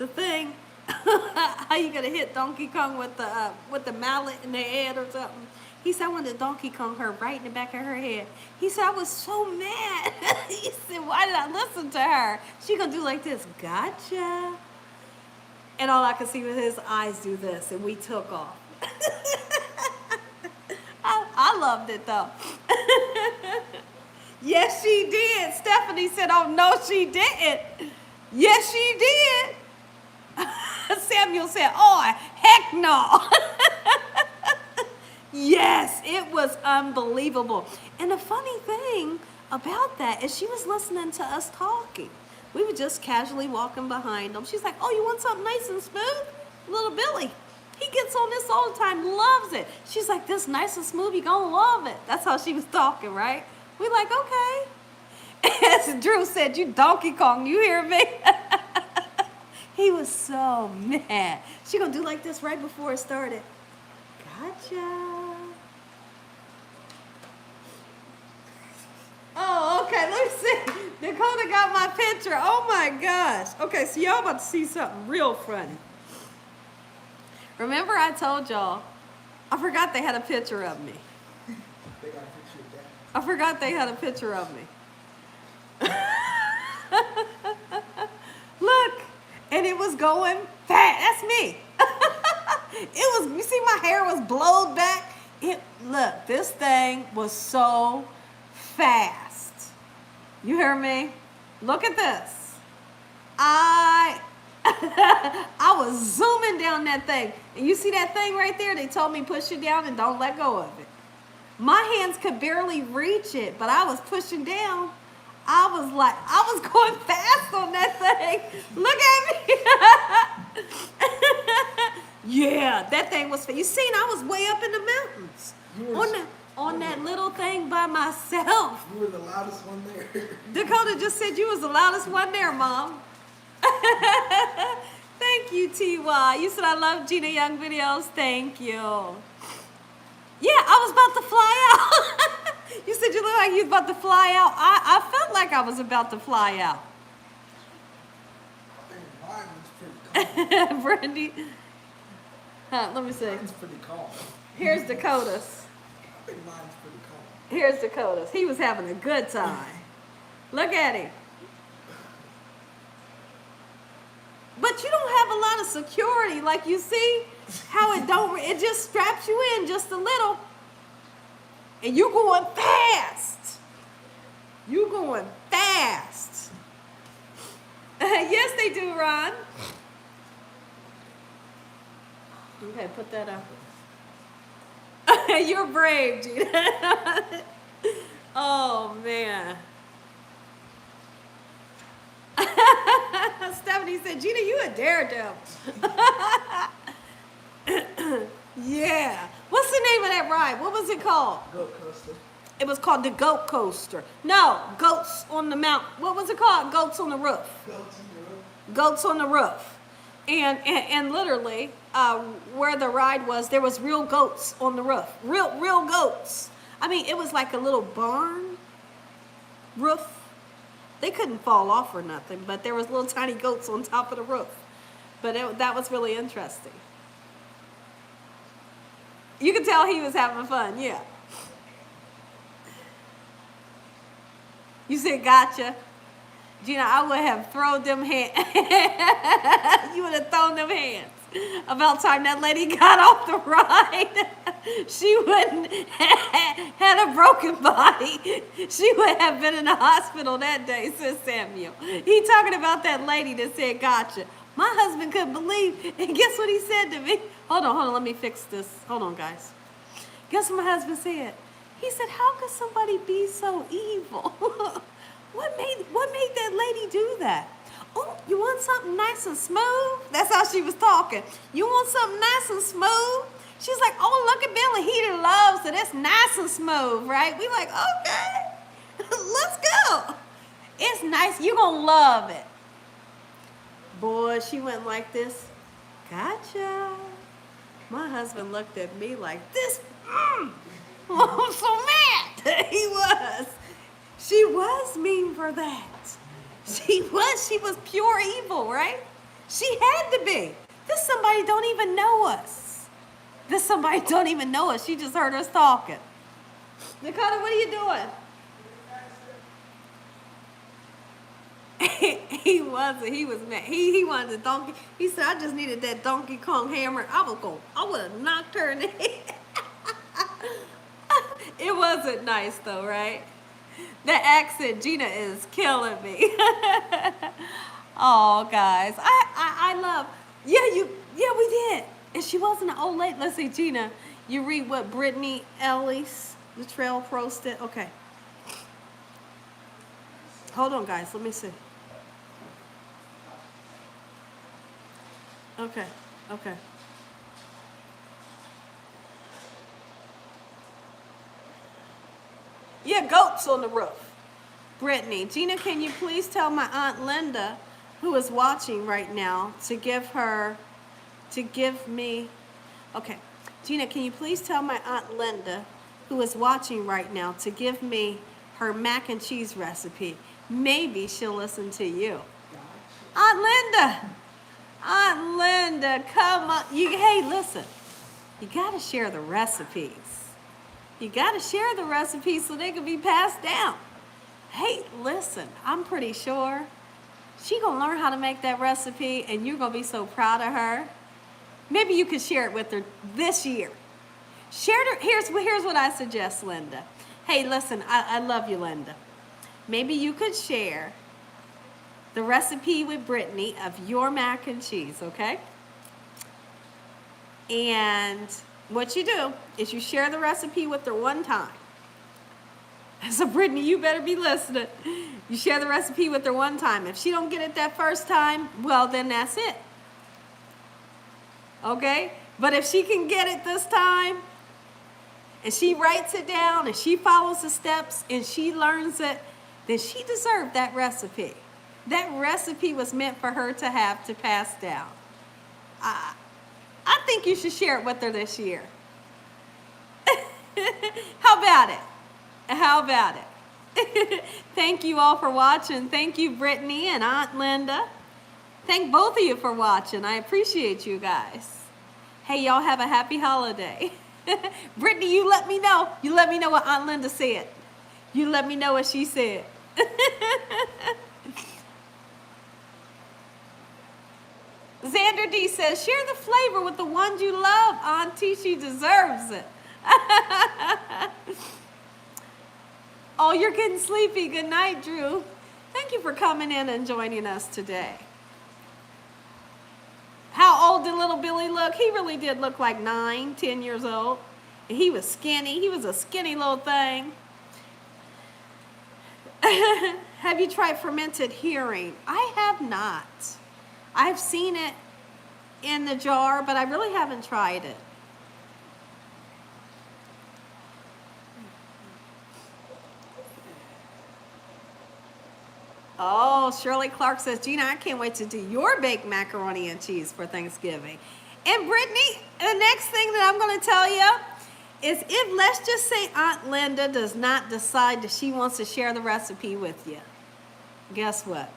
thing? How you gonna hit Donkey Kong with the mallet in the head or something? He said, I wanted to Donkey Kong her right in the back of her head. He said, I was so mad. He said, why did I listen to her? She gonna do like this, gotcha. And all I could see was his eyes do this, and we took off. I loved it though. Yes, she did. Stephanie said, oh, no, she didn't. Yes, she did. Samuel said, oh, heck no. Yes, it was unbelievable. And the funny thing about that is she was listening to us talking. We were just casually walking behind them. She's like, oh, you want something nice and smooth? Little Billy. He gets on this all the time, loves it. She's like, this nice and smooth, you're going to love it. That's how she was talking, right? We're like, okay. As Drew said, you Donkey Kong, you hear me? He was so mad. She going to do like this right before it started. Gotcha. Oh, okay, let me see. Dakota got my picture. Oh, my gosh. Okay, so y'all about to see something real funny. Remember I told y'all, I forgot they had a picture of me. They got a picture of that. I forgot they had a picture of me. Look, and it was going fast. That's me. It was, you see my hair was blowed back? Look, this thing was so fast. You hear me? Look at this. I was zooming down that thing. And you see that thing right there? They told me push it down and don't let go of it. My hands could barely reach it, but I was pushing down. I was going fast on that thing. Look at me. Yeah, that thing was, you seen, I was way up in the mountains. On that little thing by myself. You were the loudest one there. Dakota just said you was the loudest one there, Mom. Thank you, T.Y. You said I love Gina Young videos. Thank you. Yeah, I was about to fly out. You said you look like you was about to fly out. I felt like I was about to fly out. I think mine was pretty calm. Brandy. Let me see. Mine's pretty calm. Here's Dakota's. I think mine's pretty calm. Here's Dakota's. He was having a good time. Look at him. But you don't have a lot of security. Like you see how it just straps you in just a little. And you going fast. You going fast. Yes, they do, Ron. Okay, put that up. You're brave, Gina. Oh, man. Stephanie said, Gina, you a daredevil. Yeah. What's the name of that ride? What was it called? Goat coaster. It was called the Goat Coaster. No, Goats on the Mount. What was it called? Goats on the Roof. Goats in the roof. Goats on the Roof. And literally, where the ride was, there was real goats on the roof. Real goats. I mean, it was like a little barn roof. They couldn't fall off or nothing, but there was little tiny goats on top of the roof. But that was really interesting. You could tell he was having fun, yeah. You said, gotcha. Gina, I would have thrown them hands. You would have thrown them hands. About time that lady got off the ride, she wouldn't had a broken body. She would have been in the hospital that day, says Samuel. He talking about that lady that said, gotcha. My husband couldn't believe, and guess what he said to me? Hold on, let me fix this. Hold on, guys. Guess what my husband said? He said, how could somebody be so evil? What made that lady do that? Oh, you want something nice and smooth? That's how she was talking. You want something nice and smooth? She's like, oh, look at Billy. He loves it. It's nice and smooth, right? We like, okay, let's go. It's nice. You're going to love it. Boy, she went like this. Gotcha. My husband looked at me like this. I'm so mad. He was. She was mean for that. She was pure evil, right? She had to be. This somebody don't even know us. She just heard us talking. Dakota, what are you doing? He was mad. He wanted the donkey. He said, I just needed that Donkey Kong hammer. I would have knocked her in the head. It wasn't nice though, right? The accent, Gina is killing me. Oh, guys, I love. Yeah, we did. And she wasn't an old lady. Let's see, Gina, you read what Brittany Ellis, the Trail posted. Okay. Hold on, guys. Let me see. Okay. Yeah, goats on the roof. Brittany, Gina, can you please tell my Aunt Linda, who is watching right now, to give me, okay. Gina, can you please tell my Aunt Linda, who is watching right now, to give me her mac and cheese recipe? Maybe she'll listen to you. Aunt Linda, come on. Hey, listen, you got to share the recipes. You got to share the recipes so they can be passed down. Hey, listen, I'm pretty sure she's going to learn how to make that recipe, and you're going to be so proud of her. Maybe you could share it with her this year. Here's what I suggest, Linda. Hey, listen, I love you, Linda. Maybe you could share the recipe with Brittany of your mac and cheese, okay? And what you do is you share the recipe with her one time. So Brittany, you better be listening. You share the recipe with her one time. If she don't get it that first time, well, then that's it. Okay? But if she can get it this time, and she writes it down, and she follows the steps, and she learns it, then she deserved that recipe. That recipe was meant for her to have to pass down. I think you should share it with her this year. How about it? How about it? Thank you all for watching. Thank you, Brittany and Aunt Linda. Thank both of you for watching. I appreciate you guys. Hey, y'all have a happy holiday. Brittany, you let me know. You let me know what Aunt Linda said. You let me know what she said. Xander D says, share the flavor with the ones you love, Auntie. She deserves it. Oh, you're getting sleepy. Good night, Drew. Thank you for coming in and joining us today. How old did little Billy look? He really did look like 9, 10 years old. And he was skinny. He was a skinny little thing. Have you tried fermented herring? I have not. I've seen it in the jar, but I really haven't tried it. Oh, Shirley Clark says, Gina, I can't wait to do your baked macaroni and cheese for Thanksgiving. And Brittany, the next thing that I'm going to tell you is if, let's just say Aunt Linda does not decide that she wants to share the recipe with you, guess what?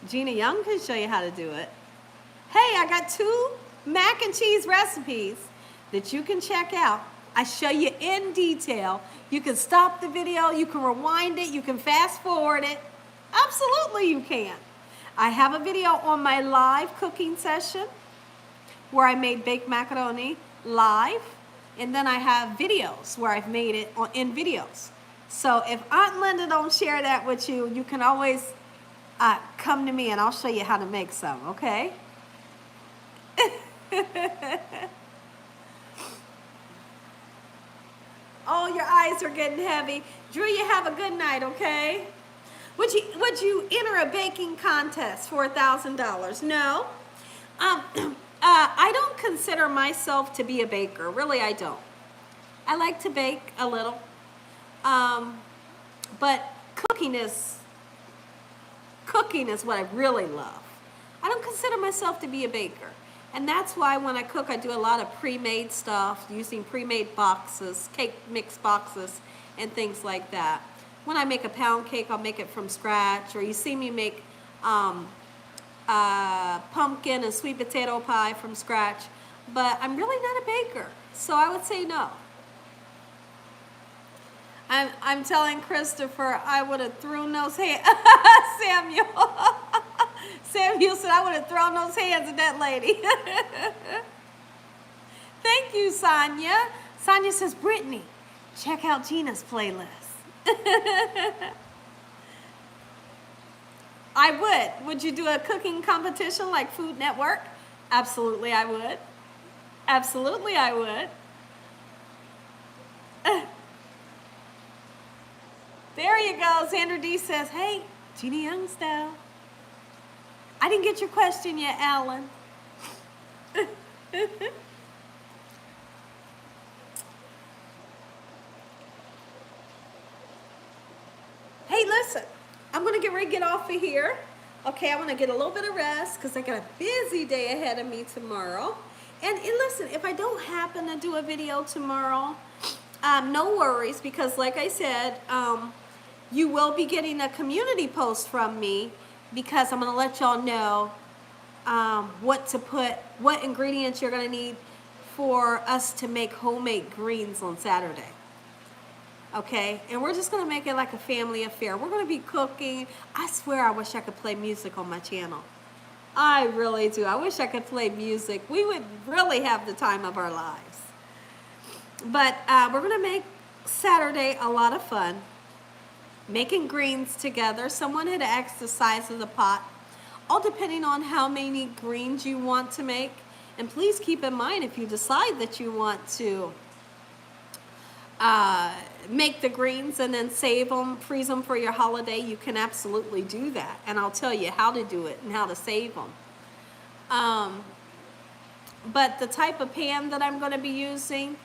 Gina Young can show you how to do it. Hey, I got 2 mac and cheese recipes that you can check out. I show you in detail. You can stop the video, you can rewind it, you can fast forward it. Absolutely you can. I have a video on my live cooking session where I made baked macaroni live, and then I have videos where I've made it in videos. So if Aunt Linda don't share that with you, you can always come to me and I'll show you how to make some, okay? Oh, your eyes are getting heavy. Drew, you have a good night, okay? Would you enter a baking contest for $1,000? No. I don't consider myself to be a baker. Really, I don't. I like to bake a little. But cooking is what I really love. I don't consider myself to be a baker. And that's why when I cook, I do a lot of pre-made stuff, using pre-made boxes, cake mix boxes, and things like that. When I make a pound cake, I'll make it from scratch. Or you see me make pumpkin and sweet potato pie from scratch. But I'm really not a baker, so I would say no. I'm telling Christopher I would have thrown those hands. Samuel. Samuel said I would have thrown those hands at that lady. Thank you, Sonia. Sonia says, Brittany, check out Gina's playlist. I would. Would you do a cooking competition like Food Network? Absolutely, I would. Absolutely, I would. There you go. Xander D says, hey, Gina Young style. I didn't get your question yet, Alan. Hey, listen, I'm going to get ready to get off of here. Okay, I want to get a little bit of rest because I got a busy day ahead of me tomorrow. And listen, if I don't happen to do a video tomorrow, no worries, because like I said, you will be getting a community post from me, because I'm going to let y'all know what ingredients you're going to need for us to make homemade greens on Saturday. Okay, and we're just going to make it like a family affair. We're going to be cooking. I swear I wish I could play music on my channel. I really do. I wish I could play music. We would really have the time of our lives. But we're going to make Saturday a lot of fun. making greens together. Someone had asked the size of the pot, all depending on how many greens you want to make. And please keep in mind, if you decide that you want to make the greens and then save them, freeze them for your holiday, you can absolutely do that. And I'll tell you how to do it and how to save them. But the type of pan that I'm going to be using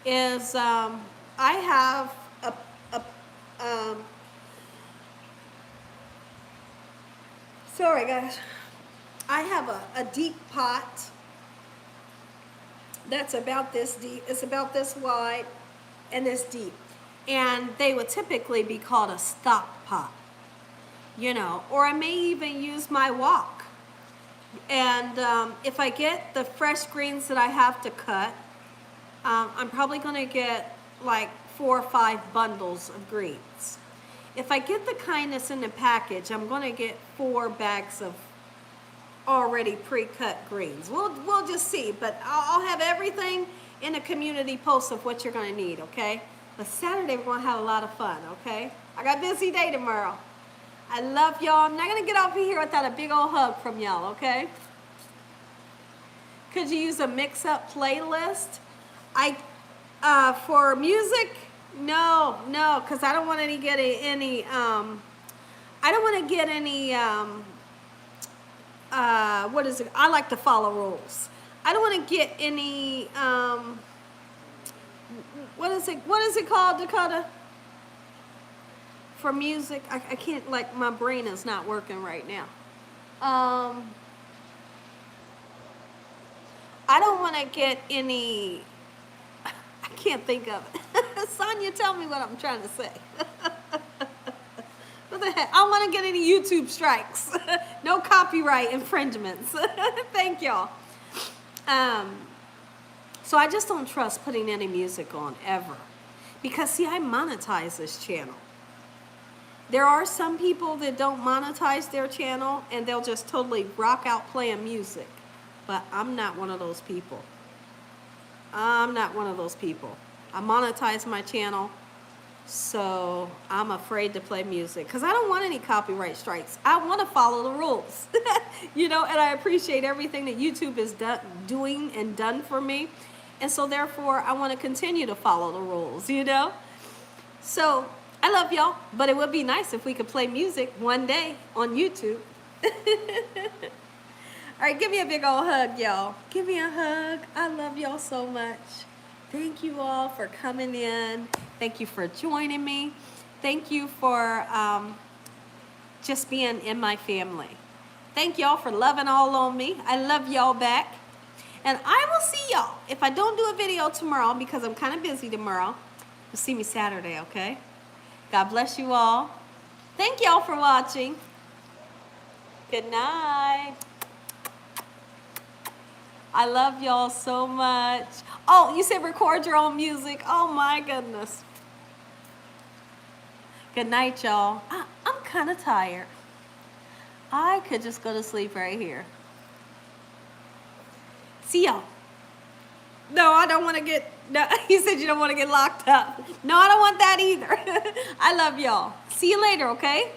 is, I have sorry guys, I have a deep pot that's about this deep. It's about this wide and this deep. And they would typically be called a stock pot, you know, or I may even use my wok. And if I get the fresh greens that I have to cut, I'm probably going to get like 4 or 5 bundles of greens. If I get the kind that's in the package, I'm going to get 4 bags of already pre-cut greens. We'll just see, but I'll have everything in the community post of what you're going to need, okay? But Saturday we're going to have a lot of fun, okay? I got a busy day tomorrow. I love y'all. I'm not going to get off of here without a big old hug from y'all, okay? Could you use a mix-up playlist? For music, no, because I don't want to get any, what is it? I like to follow rules. I don't want to get any, what is it called, Dakota? For music, I can't, like, my brain is not working right now. I don't want to get any, I can't think of it. Sonia, tell me what I'm trying to say. What the heck? I don't want to get any YouTube strikes. No copyright infringements. Thank y'all. So I just don't trust putting any music on ever. Because, see, I monetize this channel. There are some people that don't monetize their channel and they'll just totally rock out playing music. But I'm not one of those people. I'm not one of those people. I monetize my channel, so I'm afraid to play music because I don't want any copyright strikes. I want to follow the rules, you know, and I appreciate everything that YouTube is doing and done for me. And so therefore, I want to continue to follow the rules, you know. So I love y'all, but it would be nice if we could play music one day on YouTube. All right, give me a big old hug, y'all. Give me a hug. I love y'all so much. Thank you all for coming in. Thank you for joining me. Thank you for just being in my family. Thank y'all for loving all on me. I love y'all back. And I will see y'all. If I don't do a video tomorrow, because I'm kind of busy tomorrow, you'll see me Saturday, okay? God bless you all. Thank y'all for watching. Good night. I love y'all so much. Oh, you said record your own music. Oh my goodness. Good night, y'all. I'm kind of tired. I could just go to sleep right here. See y'all. No, I don't want to get, no, you said you don't want to get locked up. No, I don't want that either. I love y'all. See you later, okay?